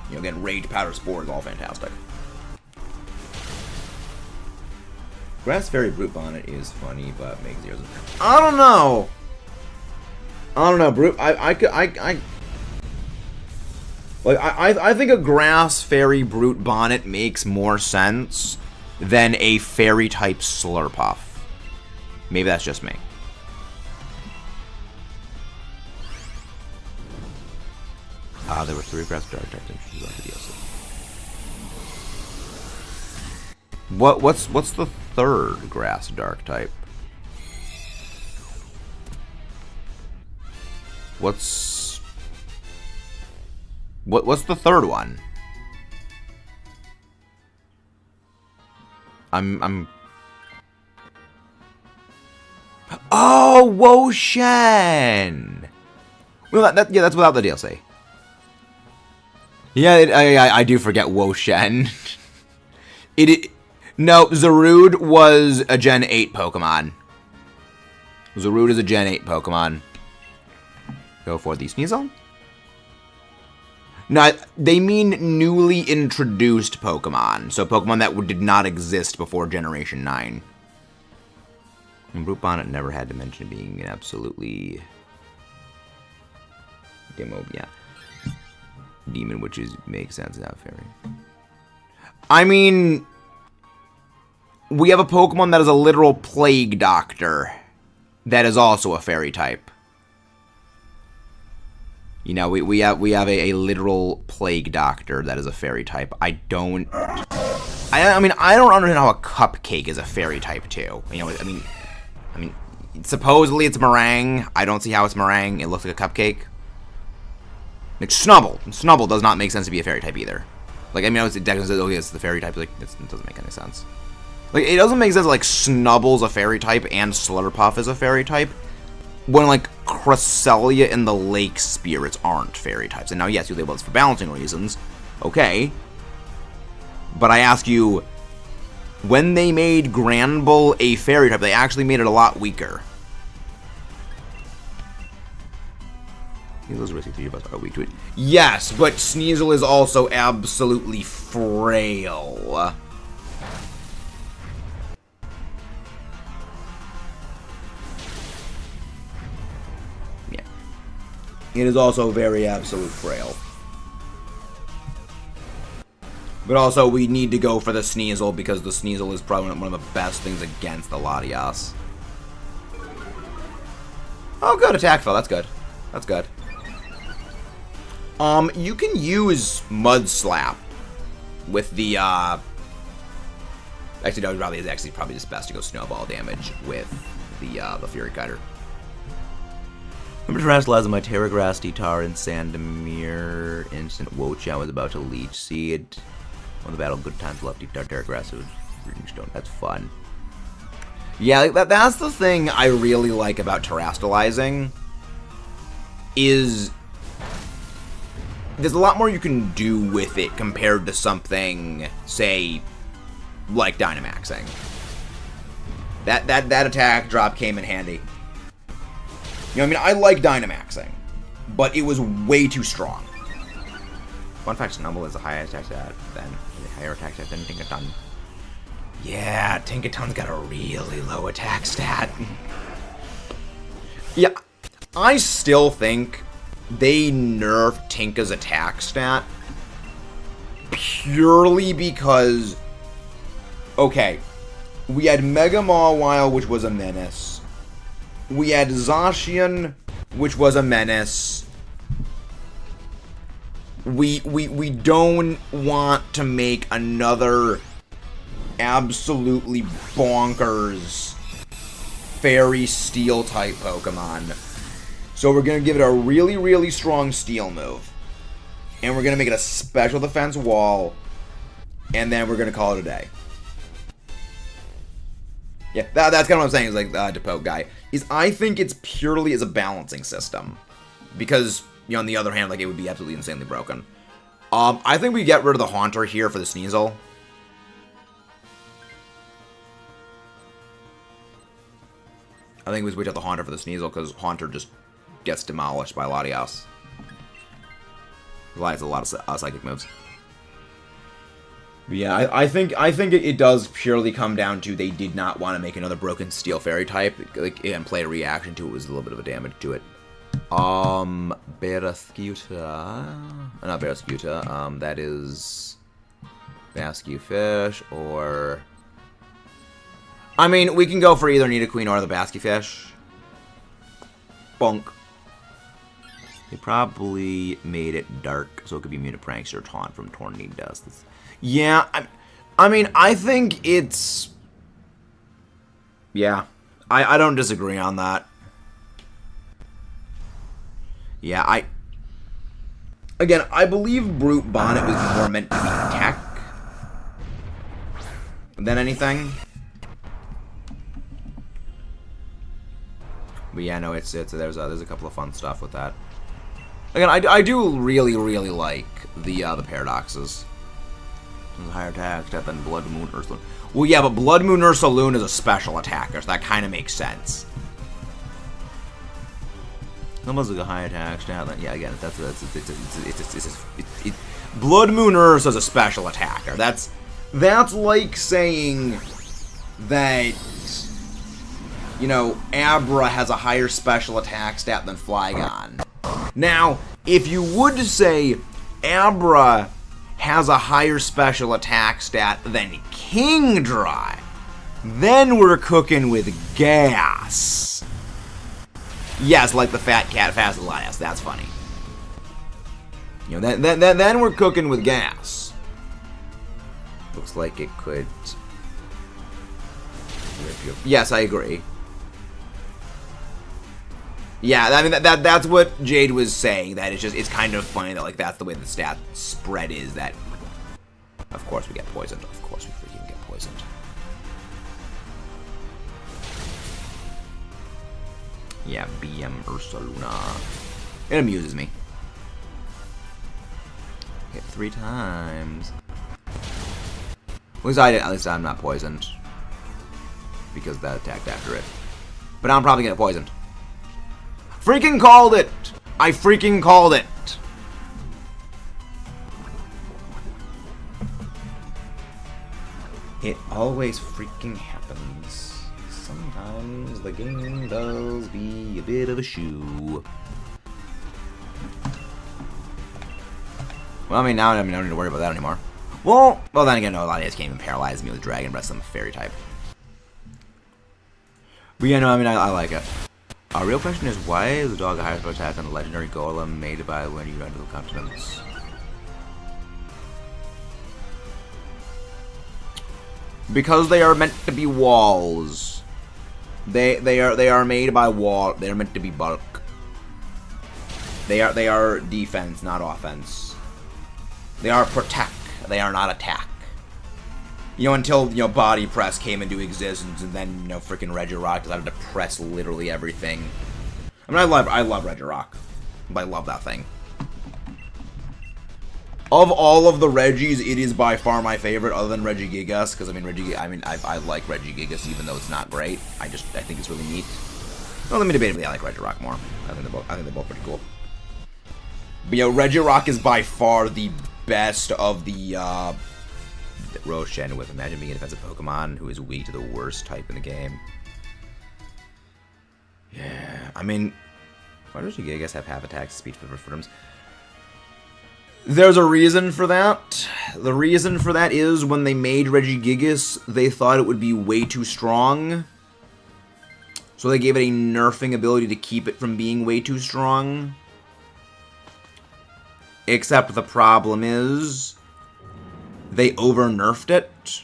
You know, again, Rage, Powder, Spore is all fantastic. Grass Fairy Brute Bonnet is funny, but makes zeros. I don't know. Brute. I think a Grass Fairy Brute Bonnet makes more sense than a Fairy type Slurpuff. Maybe that's just me. There were 3 grass dark types introduced on the DLC. What's the 3rd grass dark type? What's the 3rd one? I'm Oh, Woshen! Well, yeah, that's without the DLC. Yeah, I do forget Woshen. No, Zarude was a Gen 8 Pokemon. Zarude is a Gen 8 Pokemon. Go for the Sneasel. No, they mean newly introduced Pokemon. So Pokemon that did not exist before Generation 9. And Brute Bonnet never had to mention being an absolutely... yeah. Demon, which makes sense, not fairy. I mean... we have a Pokemon that is a literal Plague Doctor. That is also a fairy type. You know, we have a literal Plague Doctor that is a fairy type. I mean, I don't understand how a Cupcake is a fairy type too. You know, I mean, supposedly it's meringue. I don't see how it's meringue. It looks like a cupcake. Like Snubble. Snubble does not make sense to be a fairy type either. Like, I mean, it's the fairy type. Like, it doesn't make any sense. Like, it doesn't make sense like Snubble's a fairy type and Slurpuff is a fairy type. When, like, Cresselia and the Lake Spirits aren't fairy types. And now, yes, you label this for balancing reasons. Okay. But I ask you, when they made Granbull a fairy type, they actually made it a lot weaker. Those risky 3 of us are weak to it. Yes, but Sneasel is also absolutely frail. Yeah. It is also very absolute frail. But also, we need to go for the Sneasel because the Sneasel is probably one of the best things against the Latias. Oh, good. Attack fell. That's good. That's good. You can use Mud Slap with the, actually, no, it's actually probably just best to go Snowball damage with the Fury Cutter. Remember Terrasilize my Terragrass, Detar, and Sandemir instant Wochow was about to Leech Seed. On the battle, good times left, Detar, Terragrass, it was Reading Stone. That's fun. Yeah, that's the thing I really like about Terrastilizing, is there's a lot more you can do with it compared to something, say, like Dynamaxing. That attack drop came in handy. You know, I mean, I like Dynamaxing, but it was way too strong. Fun fact, Snubble is a higher attack stat than a higher attack stat than Tinkaton. Yeah, Tinkaton's got a really low attack stat. Yeah, I still think they nerfed Tinka's attack stat purely because, okay, we had Mega Mawile, which was a menace. We had Zacian, which was a menace. We don't want to make another absolutely bonkers Fairy Steel type Pokemon. So we're going to give it a really, really strong Steel move. And we're going to make it a special defense wall. And then we're going to call it a day. Yeah, that's kind of what I'm saying, is like the Depoke guy. Is I think it's purely as a balancing system. Because, you know, on the other hand, like, it would be absolutely insanely broken. I think we get rid of the Haunter here for the Sneasel. I think we switch out the Haunter for the Sneasel, because Haunter just gets demolished by Latias. Latias has a lot of psychic moves. But yeah, I think it does purely come down to they did not want to make another broken Steel Fairy type, like, and play a reaction to it was a little bit of a damage to it. Barascuta, not Barascuta, that is Bascue Fish, or, I mean, we can go for either Nidoqueen or the Bascue Fish. Bonk. They probably made it dark so it could be immune to pranks or taunt from tornado dust. Yeah, I mean, I think it's... Yeah, I don't disagree on that. Yeah, Again, I believe Brute Bonnet was more meant to be tech than anything. But yeah, no, there's a couple of fun stuff with that. Again, I do really like the paradoxes. Higher attack step than Blood Moon Ursaloon. Well, yeah, but Blood Moon Ursaloon is a special attacker, so that kind of makes sense. Almost like a high attack stat. Yeah, again, Blood Moon Ursa is a special attacker. That's like saying that, you know, Abra has a higher special attack stat than Flygon. Now, if you would say Abra has a higher special attack stat than Kingdra, then we're cooking with gas. Yes, like the fat cat fast Latias. That's funny. You know, then we're cooking with gas. Looks like it could. Yes, I agree. Yeah, I mean that's what Jade was saying. That it's kind of funny that like that's the way the stat spread is. That of course we get poisoned. Of course we freaking get poisoned. Yeah, BM Ursaluna. It amuses me. Hit 3 times. At least I'm not poisoned because that attacked after it. But I'm probably gonna get poisoned. Freaking called it! I freaking called it! It always freaking happens. Sometimes the game does be a bit of a shoe. Well, I mean, now I don't need to worry about that anymore. Well, then again, no, Latias can't even paralyze me with Dragon Breath, I'm a fairy type. But yeah, no, I mean, I like it. Our real question is, why is the dog a higher spell attack than a legendary golem made by when you run to the continents? Because they are meant to be walls. They are made by wall. They are meant to be bulk. They are defense, not offense. They are protect. They are not attack. You know, until, you know, Body Press came into existence, and then, you know, freaking Regirock decided to press literally everything. I mean, I love Regirock, but I love that thing. Of all of the Regis, it is by far my favorite, other than Regigigas, because I like Regigigas even though it's not great. I think it's really neat. Well, let me debatably, I like Regirock more. I think they're both pretty cool. But yeah, Regirock is by far the best of the Roshan with. Imagine being a defensive Pokemon who is weak to the worst type in the game. Yeah, I mean, why does Regigigas have half attack speed for terms? There's a reason for that. The reason for that is when they made Regigigas, they thought it would be way too strong. So they gave it a nerfing ability to keep it from being way too strong. Except the problem is, they over-nerfed it.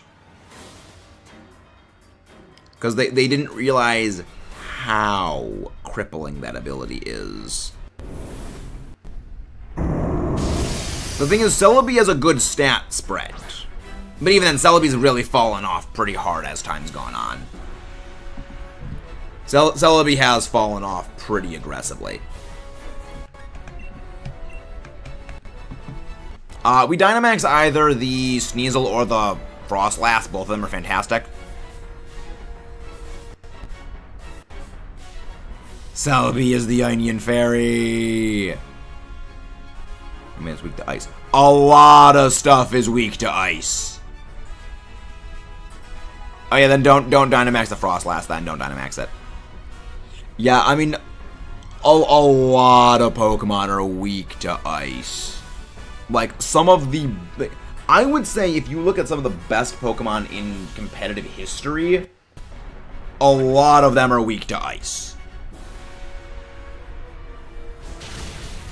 Because they didn't realize how crippling that ability is. The thing is, Celebi has a good stat spread. But even then, Celebi's really fallen off pretty hard as time's gone on. Celebi has fallen off pretty aggressively. We Dynamax either the Sneasel or the Frostlass. Both of them are fantastic. Celebi is the Onion Fairy. I mean, it's weak to ice. A lot of stuff is weak to ice. Oh yeah, then don't Dynamax the Frostlass, then don't Dynamax it. Yeah, I mean, a lot of Pokemon are weak to ice. Like, some of the... I would say if you look at some of the best Pokemon in competitive history, a lot of them are weak to ice.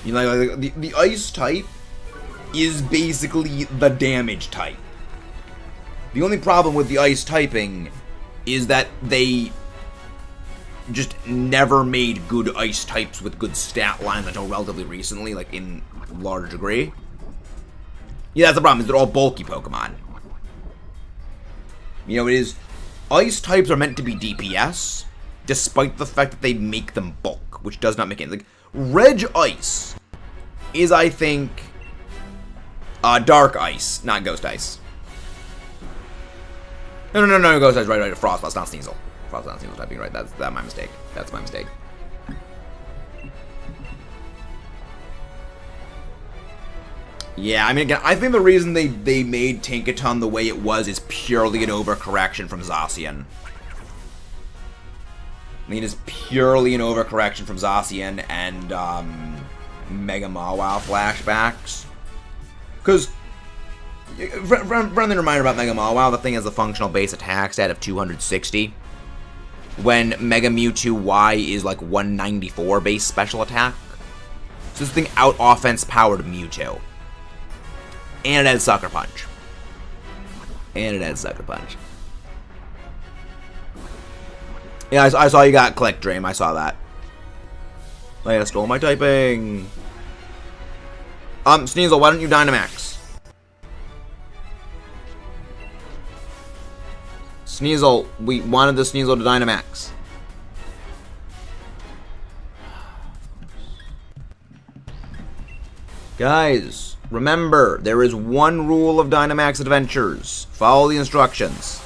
You know, like the ice type is basically the damage type. The only problem with the ice typing is that they just never made good ice types with good stat lines until relatively recently, like in large degree. Yeah, that's the problem, is they're all bulky Pokemon. You know, it is... Ice types are meant to be DPS, despite the fact that they make them bulk, which does not make any... Like, Reg Ice is, I think, Dark Ice, not Ghost Ice. No, Ghost Ice, right, Frost, that's not Sneasel. Frost, not Sneasel typing, right, that's my mistake. That's my mistake. Yeah, I mean, again, I think the reason they made Tinkaton the way it was is purely an overcorrection from Zacian. I mean, it's purely an overcorrection from Zacian and Mega Mawile flashbacks. Because, friendly reminder about Mega Mawile, the thing has a functional base attack stat of 260. When Mega Mewtwo Y is like 194 base special attack. So this thing out-offense powered Mewtwo. And it had Sucker Punch. Yeah, I saw you got clicked, Dream. I saw that. I stole my typing. Sneasel, why don't you Dynamax? Sneasel, we wanted the Sneasel to Dynamax. Guys, remember, there is one rule of Dynamax Adventures. Follow the instructions.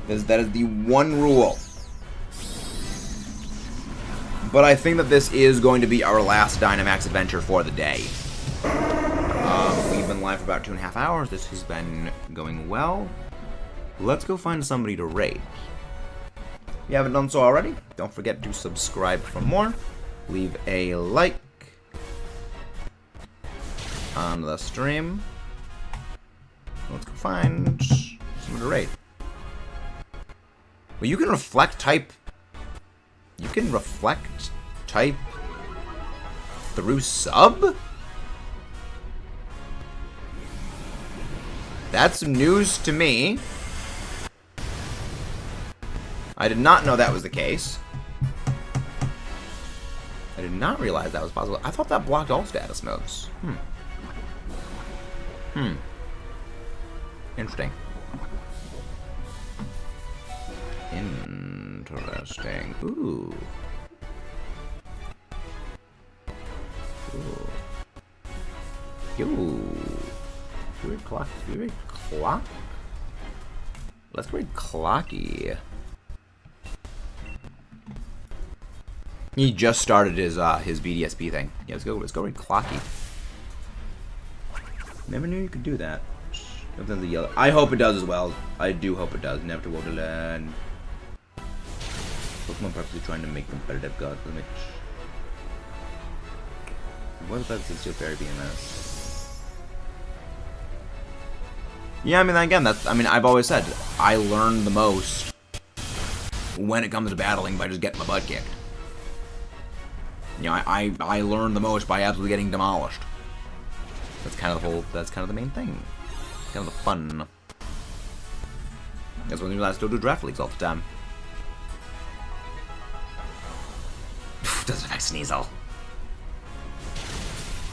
That is the one rule. But I think that this is going to be our last Dynamax adventure for the day. We've been live for about 2.5 hours. This has been going well. Let's go find somebody to raid. If you haven't done so already, don't forget to subscribe for more. Leave a like on the stream. Let's go find someone to raid. Well, you can reflect type. You can reflect type through sub? That's news to me. I did not know that was the case. I did not realize that was possible. I thought that blocked all status modes. Interesting. Interesting. Ooh. Weird clock. Weird clock? Let's read Clocky. He just started his BDSP thing. Yeah, let's go read Clocky. Never knew you could do that. The yellow. I hope it does as well. I do hope it does. Never to Wonderland. Pokemon purposely trying to make competitive God limit. What about Sincere Fairy BMS? Yeah, I mean, again, I've always said, I learn the most when it comes to battling by just getting my butt kicked. You know, I learn the most by absolutely getting demolished. That's kind of the main thing. Kind of the fun. That's when I still do draft leagues all the time. Doesn't affect Sneasel.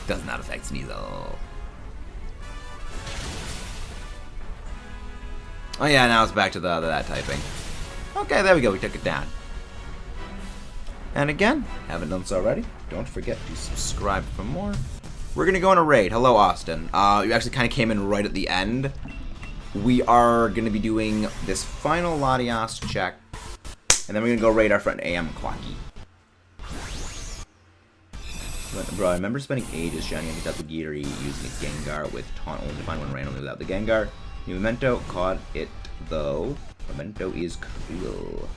Does not affect Sneasel. Oh yeah, now it's back to that typing. Okay, there we go. We took it down. And again, haven't done so already, don't forget to subscribe for more. We're going to go on a raid. Hello, Austin. You actually kind of came in right at the end. We are going to be doing this final Latias check, and then we're going to go raid our friend AM Clocky. Bro, I remember spending ages shouting at the Giri using a Gengar with taunt only to find one randomly without the Gengar. Memento caught it, though. Memento is cool.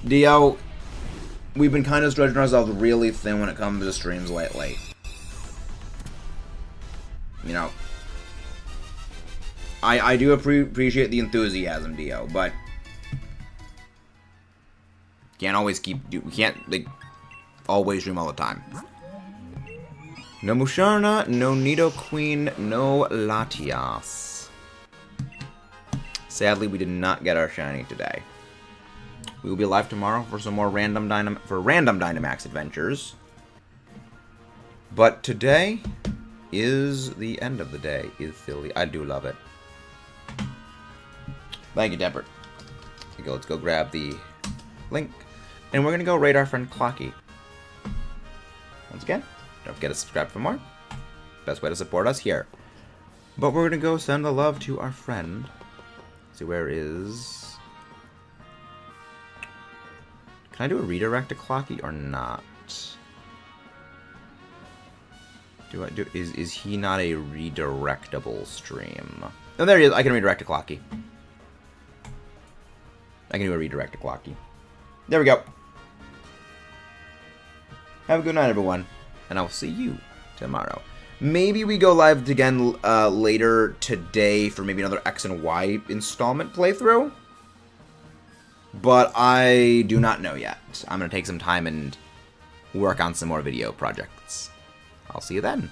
Dio, we've been kind of stretching ourselves really thin when it comes to streams lately. You know, I do appreciate the enthusiasm, Dio, but Can't always we can't, like, always dream all the time. No Musharna, no Nidoqueen, no Latias. Sadly, we did not get our shiny today. We will be live tomorrow for some more random Dynamax adventures. But today is the end of the day. Is silly. I do love it. Thank you, Depper. Okay, let's go grab the link. And we're going to go raid our friend Clocky. Once again, don't forget to subscribe for more. Best way to support us here. But we're going to go send the love to our friend. Let's see, where is... Can I do a redirect to Clocky or not? Is he not a redirectable stream? Oh, there he is. I can redirect to Clocky. I can do a redirect to Clocky. There we go. Have a good night, everyone. And I'll see you tomorrow. Maybe we go live again later today for maybe another X and Y installment playthrough. But I do not know yet. I'm going to take some time and work on some more video projects. I'll see you then.